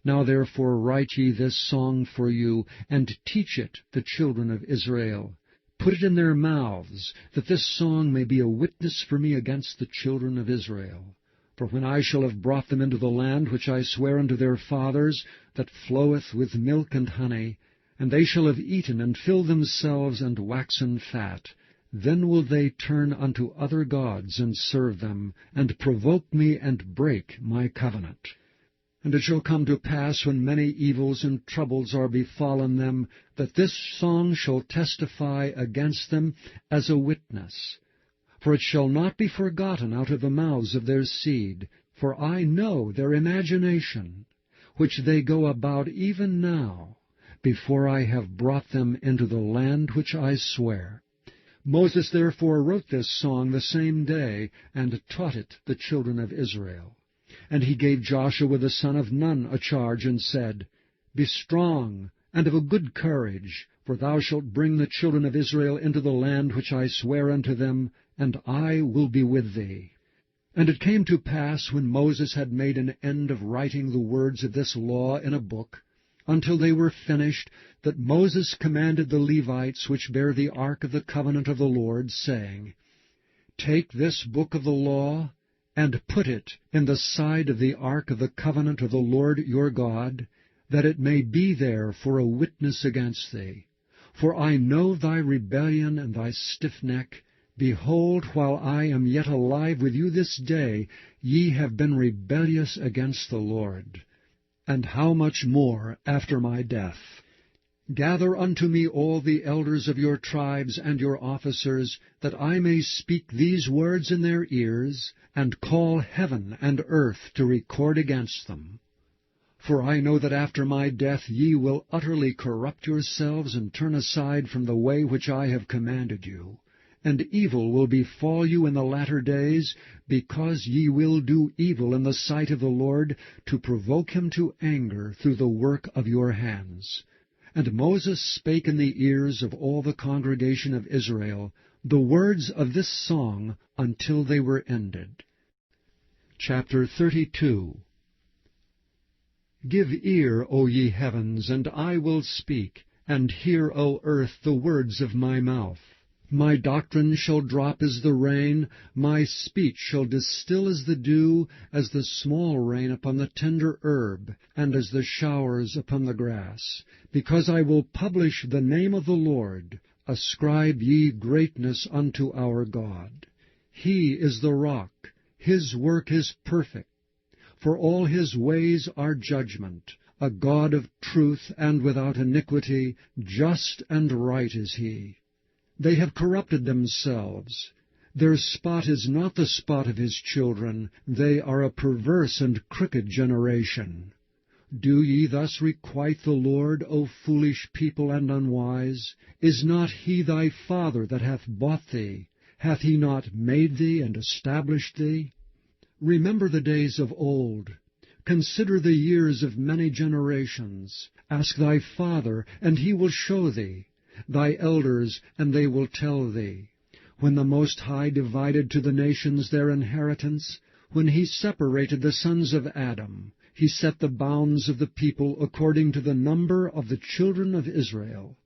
Now therefore write ye this song for you, and teach it the children of Israel. Put it in their mouths, that this song may be a witness for me against the children of Israel. For when I shall have brought them into the land which I swear unto their fathers, that floweth with milk and honey, and they shall have eaten and filled themselves and waxen fat, then will they turn unto other gods and serve them, and provoke me and break my covenant. And it shall come to pass, when many evils and troubles are befallen them, that this song shall testify against them as a witness. For it shall not be forgotten out of the mouths of their seed, for I know their imagination, which they go about even now, before I have brought them into the land which I swear. Moses therefore wrote this song the same day, and taught it the children of Israel. And he gave Joshua the son of Nun a charge, and said, Be strong, and of a good courage, for thou shalt bring the children of Israel into the land which I swear unto them, and I will be with thee. And it came to pass, when Moses had made an end of writing the words of this law in a book, until they were finished, that Moses commanded the Levites which bear the ark of the covenant of the Lord, saying, Take this book of the law, and put it in the side of the ark of the covenant of the Lord your God, that it may be there for a witness against thee. For I know thy rebellion and thy stiff neck. Behold, while I am yet alive with you this day, ye have been rebellious against the Lord. And how much more after my death? Gather unto me all the elders of your tribes and your officers, that I may speak these words in their ears, and call heaven and earth to record against them. For I know that after my death ye will utterly corrupt yourselves, and turn aside from the way which I have commanded you. And evil will befall you in the latter days, because ye will do evil in the sight of the Lord, to provoke him to anger through the work of your hands. And Moses spake in the ears of all the congregation of Israel the words of this song until they were ended. Chapter 32. Give ear, O ye heavens, and I will speak, and hear, O earth, the words of my mouth. My doctrine shall drop as the rain, my speech shall distill as the dew, as the small rain upon the tender herb, and as the showers upon the grass. Because I will publish the name of the Lord. Ascribe ye greatness unto our God. He is the rock, his work is perfect. For all his ways are judgment, a God of truth and without iniquity, just and right is he. They have corrupted themselves. Their spot is not the spot of his children. They are a perverse and crooked generation. Do ye thus requite the Lord, O foolish people and unwise? Is not he thy father that hath bought thee? Hath he not made thee and established thee? Remember the days of old. Consider the years of many generations. Ask thy father, and he will show thee, thy elders, and they will tell thee. When the Most High divided to the nations their inheritance, when he separated the sons of Adam, he set the bounds of the people according to the number of the children of Israel.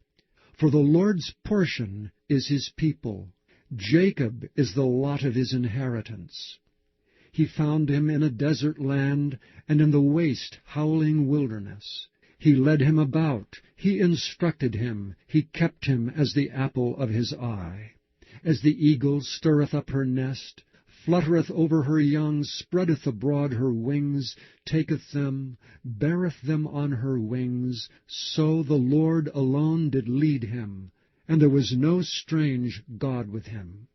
For the Lord's portion is his people. Jacob is the lot of his inheritance. He found him in a desert land, and in the waste, howling wilderness. He led him about, he instructed him, he kept him as the apple of his eye. As the eagle stirreth up her nest, fluttereth over her young, spreadeth abroad her wings, taketh them, beareth them on her wings, so the Lord alone did lead him, and there was no strange God with him.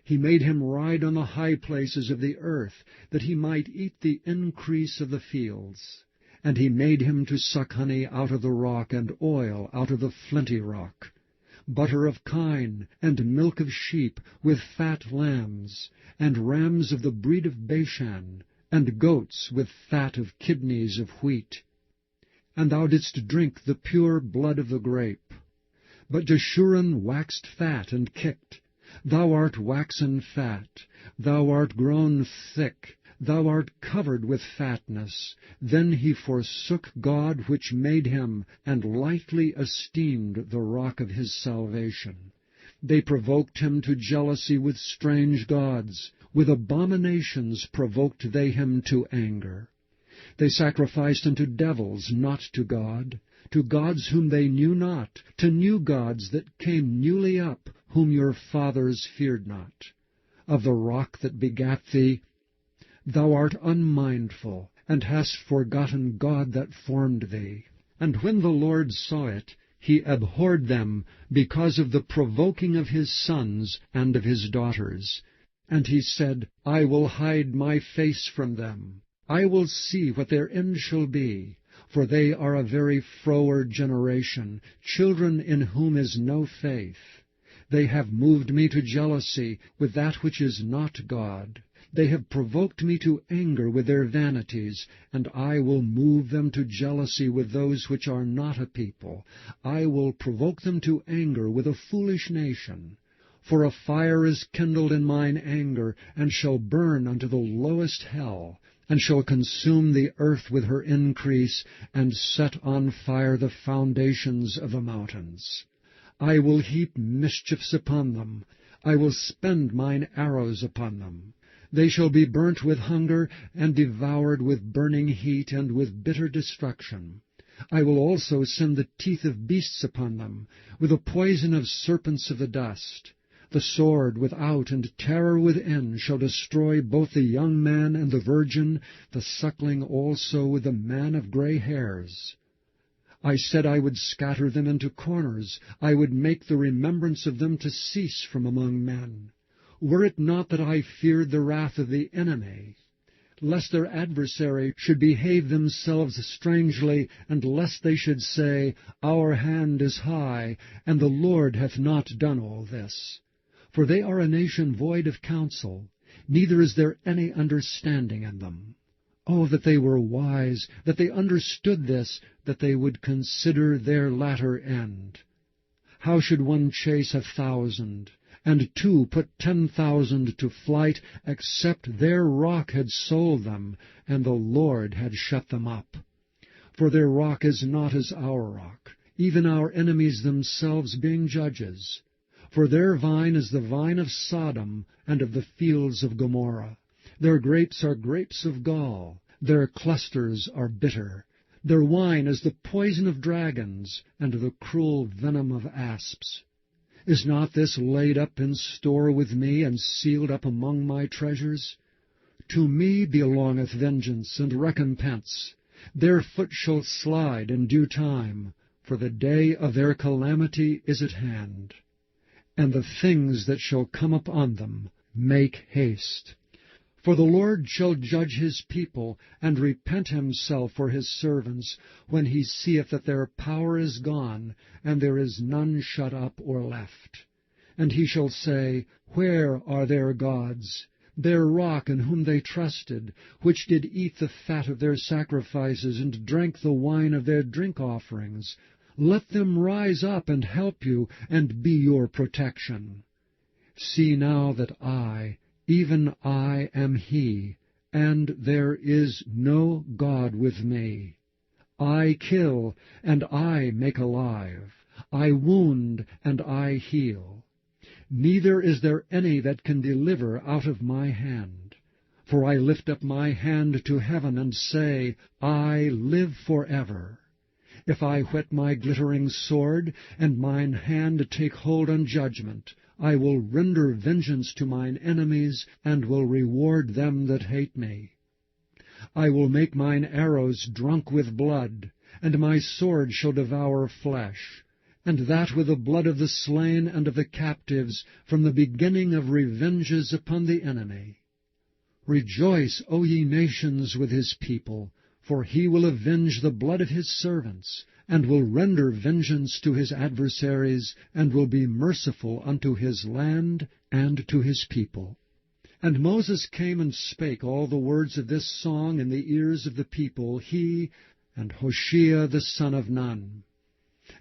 He made him ride on the high places of the earth, that he might eat the increase of the fields. And he made him to suck honey out of the rock, and oil out of the flinty rock, butter of kine, and milk of sheep, with fat lambs, and rams of the breed of Bashan, and goats with fat of kidneys of wheat. And thou didst drink the pure blood of the grape. But Jeshurun waxed fat and kicked. Thou art waxen fat, thou art grown thick, thou art covered with fatness. Then he forsook God which made him, and lightly esteemed the rock of his salvation. They provoked him to jealousy with strange gods. With abominations provoked they him to anger. They sacrificed unto devils, not to God, to gods whom they knew not, to new gods that came newly up, whom your fathers feared not. Of the rock that begat thee, thou art unmindful, and hast forgotten God that formed thee. And when the Lord saw it, he abhorred them because of the provoking of his sons and of his daughters. And he said, I will hide my face from them. I will see what their end shall be. For they are a very froward generation, children in whom is no faith. They have moved me to jealousy with that which is not God. They have provoked me to anger with their vanities, and I will move them to jealousy with those which are not a people. I will provoke them to anger with a foolish nation. For a fire is kindled in mine anger, and shall burn unto the lowest hell, and shall consume the earth with her increase, and set on fire the foundations of the mountains. I will heap mischiefs upon them. I will spend mine arrows upon them. They shall be burnt with hunger, and devoured with burning heat, and with bitter destruction. I will also send the teeth of beasts upon them, with the poison of serpents of the dust. The sword without and terror within shall destroy both the young man and the virgin, the suckling also with the man of gray hairs. I said I would scatter them into corners. I would make the remembrance of them to cease from among men. Were it not that I feared the wrath of the enemy, lest their adversary should behave themselves strangely, and lest they should say, Our hand is high, and the Lord hath not done all this. For they are a nation void of counsel, neither is there any understanding in them. Oh, that they were wise, that they understood this, that they would consider their latter end. How should one chase 1,000, and two put 10,000 to flight, except their rock had sold them, and the Lord had shut them up? For their rock is not as our rock, even our enemies themselves being judges. For their vine is the vine of Sodom, and of the fields of Gomorrah. Their grapes are grapes of gall, their clusters are bitter. Their wine is the poison of dragons, and the cruel venom of asps. Is not this laid up in store with me, and sealed up among my treasures? To me belongeth vengeance and recompense. Their foot shall slide in due time, for the day of their calamity is at hand. And the things that shall come upon them, make haste. For the Lord shall judge his people, and repent himself for his servants, when he seeth that their power is gone, and there is none shut up or left. And he shall say, Where are their gods, their rock in whom they trusted, which did eat the fat of their sacrifices, and drank the wine of their drink offerings? Let them rise up and help you, and be your protection. See now that I, even I, am he, and there is no God with me. I kill, and I make alive. I wound, and I heal. Neither is there any that can deliver out of my hand. For I lift up my hand to heaven, and say, I live forever. If I whet my glittering sword, and mine hand take hold on judgment, I will render vengeance to mine enemies, and will reward them that hate me. I will make mine arrows drunk with blood, and my sword shall devour flesh, and that with the blood of the slain and of the captives, from the beginning of revenges upon the enemy. Rejoice, O ye nations, with his people, for he will avenge the blood of his servants, and will render vengeance to his adversaries, and will be merciful unto his land and to his people. And Moses came and spake all the words of this song in the ears of the people, he and Hoshea the son of Nun.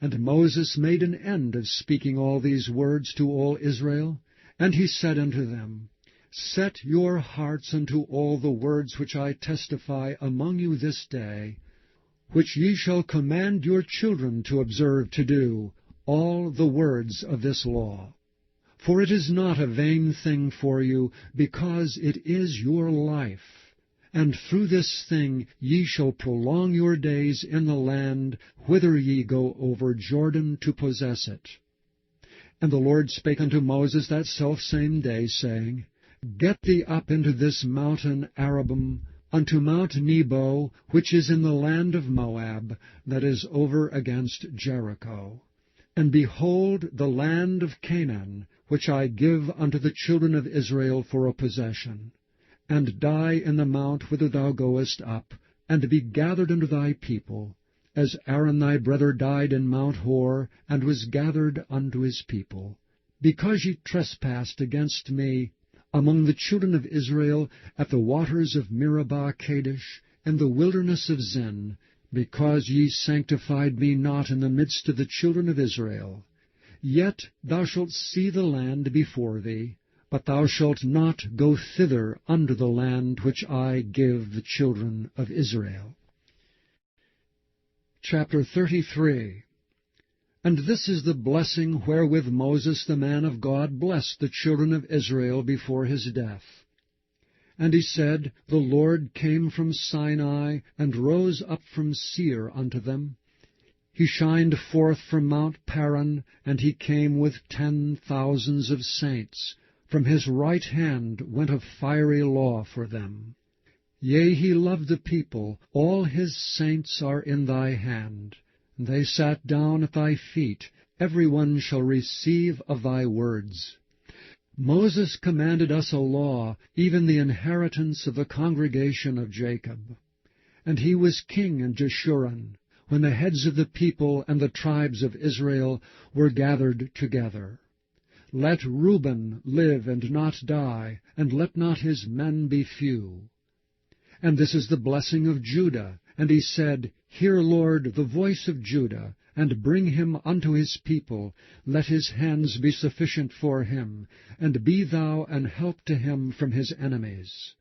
And Moses made an end of speaking all these words to all Israel, and he said unto them, Set your hearts unto all the words which I testify among you this day, which ye shall command your children to observe to do, all the words of this law. For it is not a vain thing for you, because it is your life. And through this thing ye shall prolong your days in the land, whither ye go over Jordan to possess it. And the Lord spake unto Moses that selfsame day, saying, Get thee up into this mountain Arabim, unto Mount Nebo, which is in the land of Moab, that is over against Jericho. And behold the land of Canaan, which I give unto the children of Israel for a possession. And die in the mount whither thou goest up, and be gathered unto thy people, as Aaron thy brother died in Mount Hor, and was gathered unto his people. Because ye trespassed against me among the children of Israel at the waters of Meribah Kadesh, in the wilderness of Zin, because ye sanctified me not in the midst of the children of Israel. Yet thou shalt see the land before thee, but thou shalt not go thither unto the land which I give the children of Israel. Chapter 33. And this is the blessing wherewith Moses the man of God blessed the children of Israel before his death. And he said, The Lord came from Sinai, and rose up from Seir unto them. He shined forth from Mount Paran, and he came with 10,000s of saints. From his right hand went a fiery law for them. Yea, he loved the people, all his saints are in thy hand. They sat down at thy feet, every one shall receive of thy words. Moses commanded us a law, even the inheritance of the congregation of Jacob. And he was king in Jeshurun, when the heads of the people and the tribes of Israel were gathered together. Let Reuben live and not die, and let not his men be few. And this is the blessing of Judah. And he said, Hear, Lord, the voice of Judah, and bring him unto his people. Let his hands be sufficient for him, and be thou an help to him from his enemies.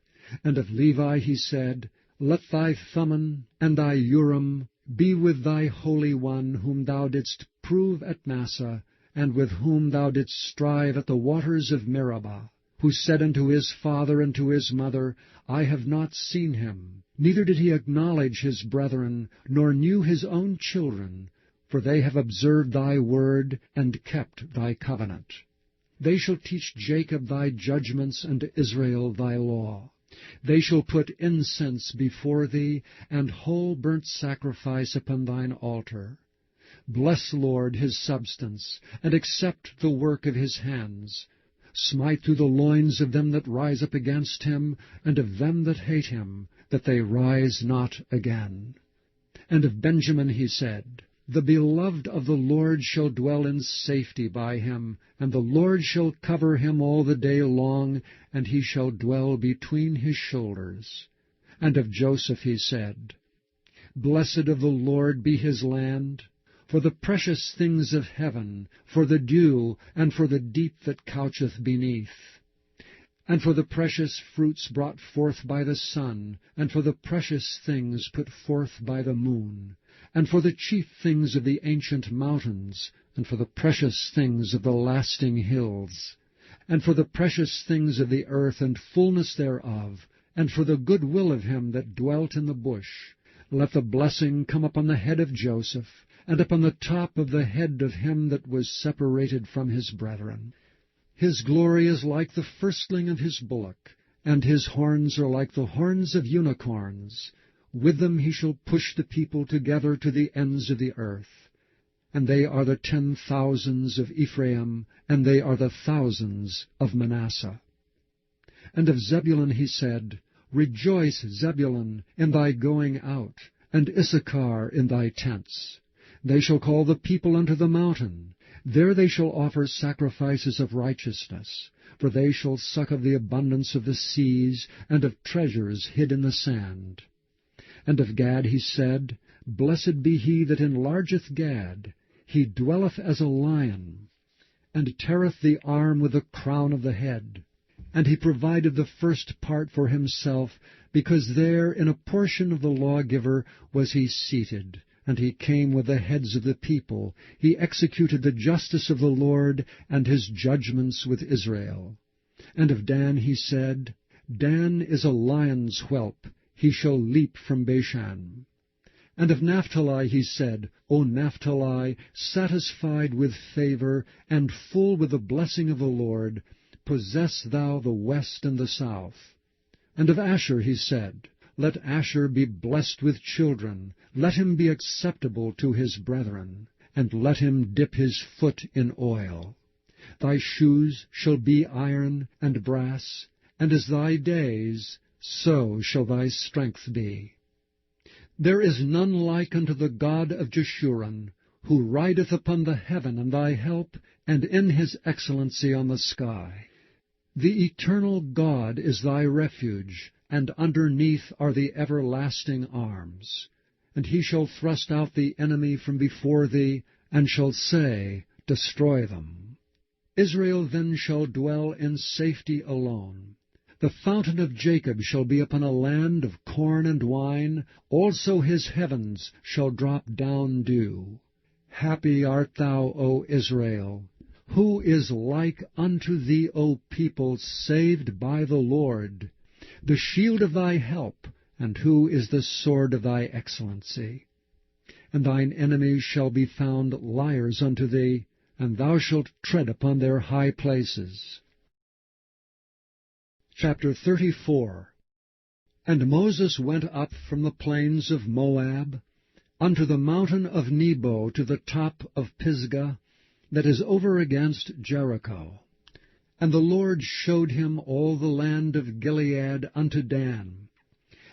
And of Levi he said, Let thy Thummim and thy Urim be with thy Holy One, whom thou didst prove at Massah, and with whom thou didst strive at the waters of Meribah, who said unto his father and to his mother, I have not seen him, neither did he acknowledge his brethren, nor knew his own children, for they have observed thy word, and kept thy covenant. They shall teach Jacob thy judgments, and Israel thy law. They shall put incense before thee, and whole burnt sacrifice upon thine altar. Bless, Lord, his substance, and accept the work of his hands. Smite through the loins of them that rise up against him, and of them that hate him, that they rise not again. And of Benjamin he said, The beloved of the Lord shall dwell in safety by him, and the Lord shall cover him all the day long, and he shall dwell between his shoulders. And of Joseph he said, Blessed of the Lord be his land, for the precious things of heaven, for the dew, and for the deep that coucheth beneath, and for the precious fruits brought forth by the sun, and for the precious things put forth by the moon, and for the chief things of the ancient mountains, and for the precious things of the lasting hills, and for the precious things of the earth and fullness thereof, and for the good will of him that dwelt in the bush. Let the blessing come upon the head of Joseph, and upon the top of the head of him that was separated from his brethren. His glory is like the firstling of his bullock, and his horns are like the horns of unicorns. With them he shall push the people together to the ends of the earth. And they are the 10,000s of Ephraim, and they are the thousands of Manasseh. And of Zebulun he said, Rejoice, Zebulun, in thy going out, and Issachar in thy tents. They shall call the people unto the mountain. There they shall offer sacrifices of righteousness, for they shall suck of the abundance of the seas, and of treasures hid in the sand. And of Gad he said, Blessed be he that enlargeth Gad. He dwelleth as a lion, and teareth the arm with the crown of the head. And he provided the first part for himself, because there in a portion of the lawgiver was he seated. And he came with the heads of the people. He executed the justice of the Lord, and his judgments with Israel. And of Dan he said, Dan is a lion's whelp, he shall leap from Bashan. And of Naphtali he said, O Naphtali, satisfied with favor, and full with the blessing of the Lord, possess thou the west and the south. And of Asher he said, Let Asher be blessed with children, let him be acceptable to his brethren, and let him dip his foot in oil. Thy shoes shall be iron and brass, and as thy days, so shall thy strength be. There is none like unto the God of Jeshurun, who rideth upon the heaven in thy help, and in his excellency on the sky. The eternal God is thy refuge, and underneath are the everlasting arms. And he shall thrust out the enemy from before thee, and shall say, Destroy them. Israel then shall dwell in safety alone. The fountain of Jacob shall be upon a land of corn and wine, also his heavens shall drop down dew. Happy art thou, O Israel! Who is like unto thee, O people, saved by the Lord? The shield of thy help, and who is the sword of thy excellency? And thine enemies shall be found liars unto thee, and thou shalt tread upon their high places. Chapter 34. And Moses went up from the plains of Moab unto the mountain of Nebo to the top of Pisgah, that is over against Jericho. And the Lord showed him all the land of Gilead unto Dan,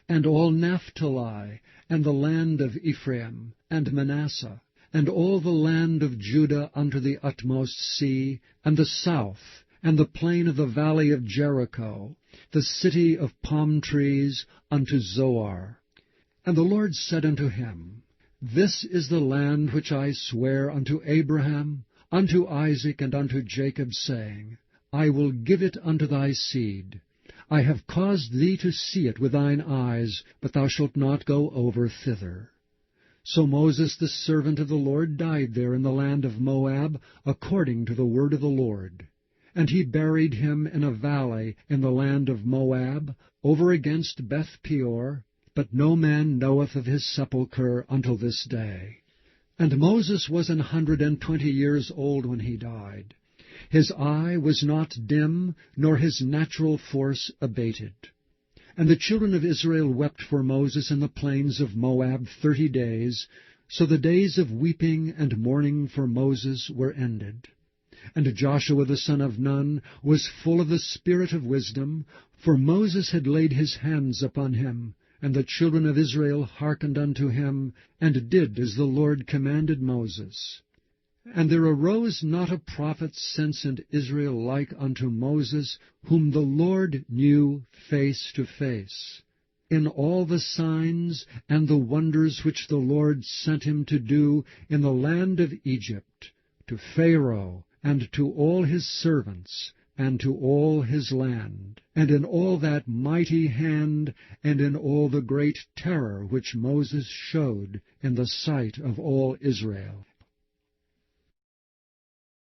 and all Naphtali, and the land of Ephraim, and Manasseh, and all the land of Judah unto the utmost sea, and the south, and the plain of the valley of Jericho, the city of palm trees, unto Zoar. And the Lord said unto him, This is the land which I sware unto Abraham, unto Isaac, and unto Jacob, saying, I will give it unto thy seed. I have caused thee to see it with thine eyes, but thou shalt not go over thither. So Moses the servant of the Lord died there in the land of Moab, according to the word of the Lord. And he buried him in a valley in the land of Moab, over against Beth-peor, but no man knoweth of his sepulchre until this day. And Moses was 120 years old when he died. His eye was not dim, nor his natural force abated. And the children of Israel wept for Moses in the plains of Moab 30 days, so the days of weeping and mourning for Moses were ended. And Joshua the son of Nun was full of the spirit of wisdom, for Moses had laid his hands upon him, and the children of Israel hearkened unto him, and did as the Lord commanded Moses. And there arose not a prophet since in Israel like unto Moses, whom the Lord knew face to face, in all the signs and the wonders which the Lord sent him to do in the land of Egypt, to Pharaoh, and to all his servants, and to all his land, and in all that mighty hand, and in all the great terror which Moses showed in the sight of all Israel.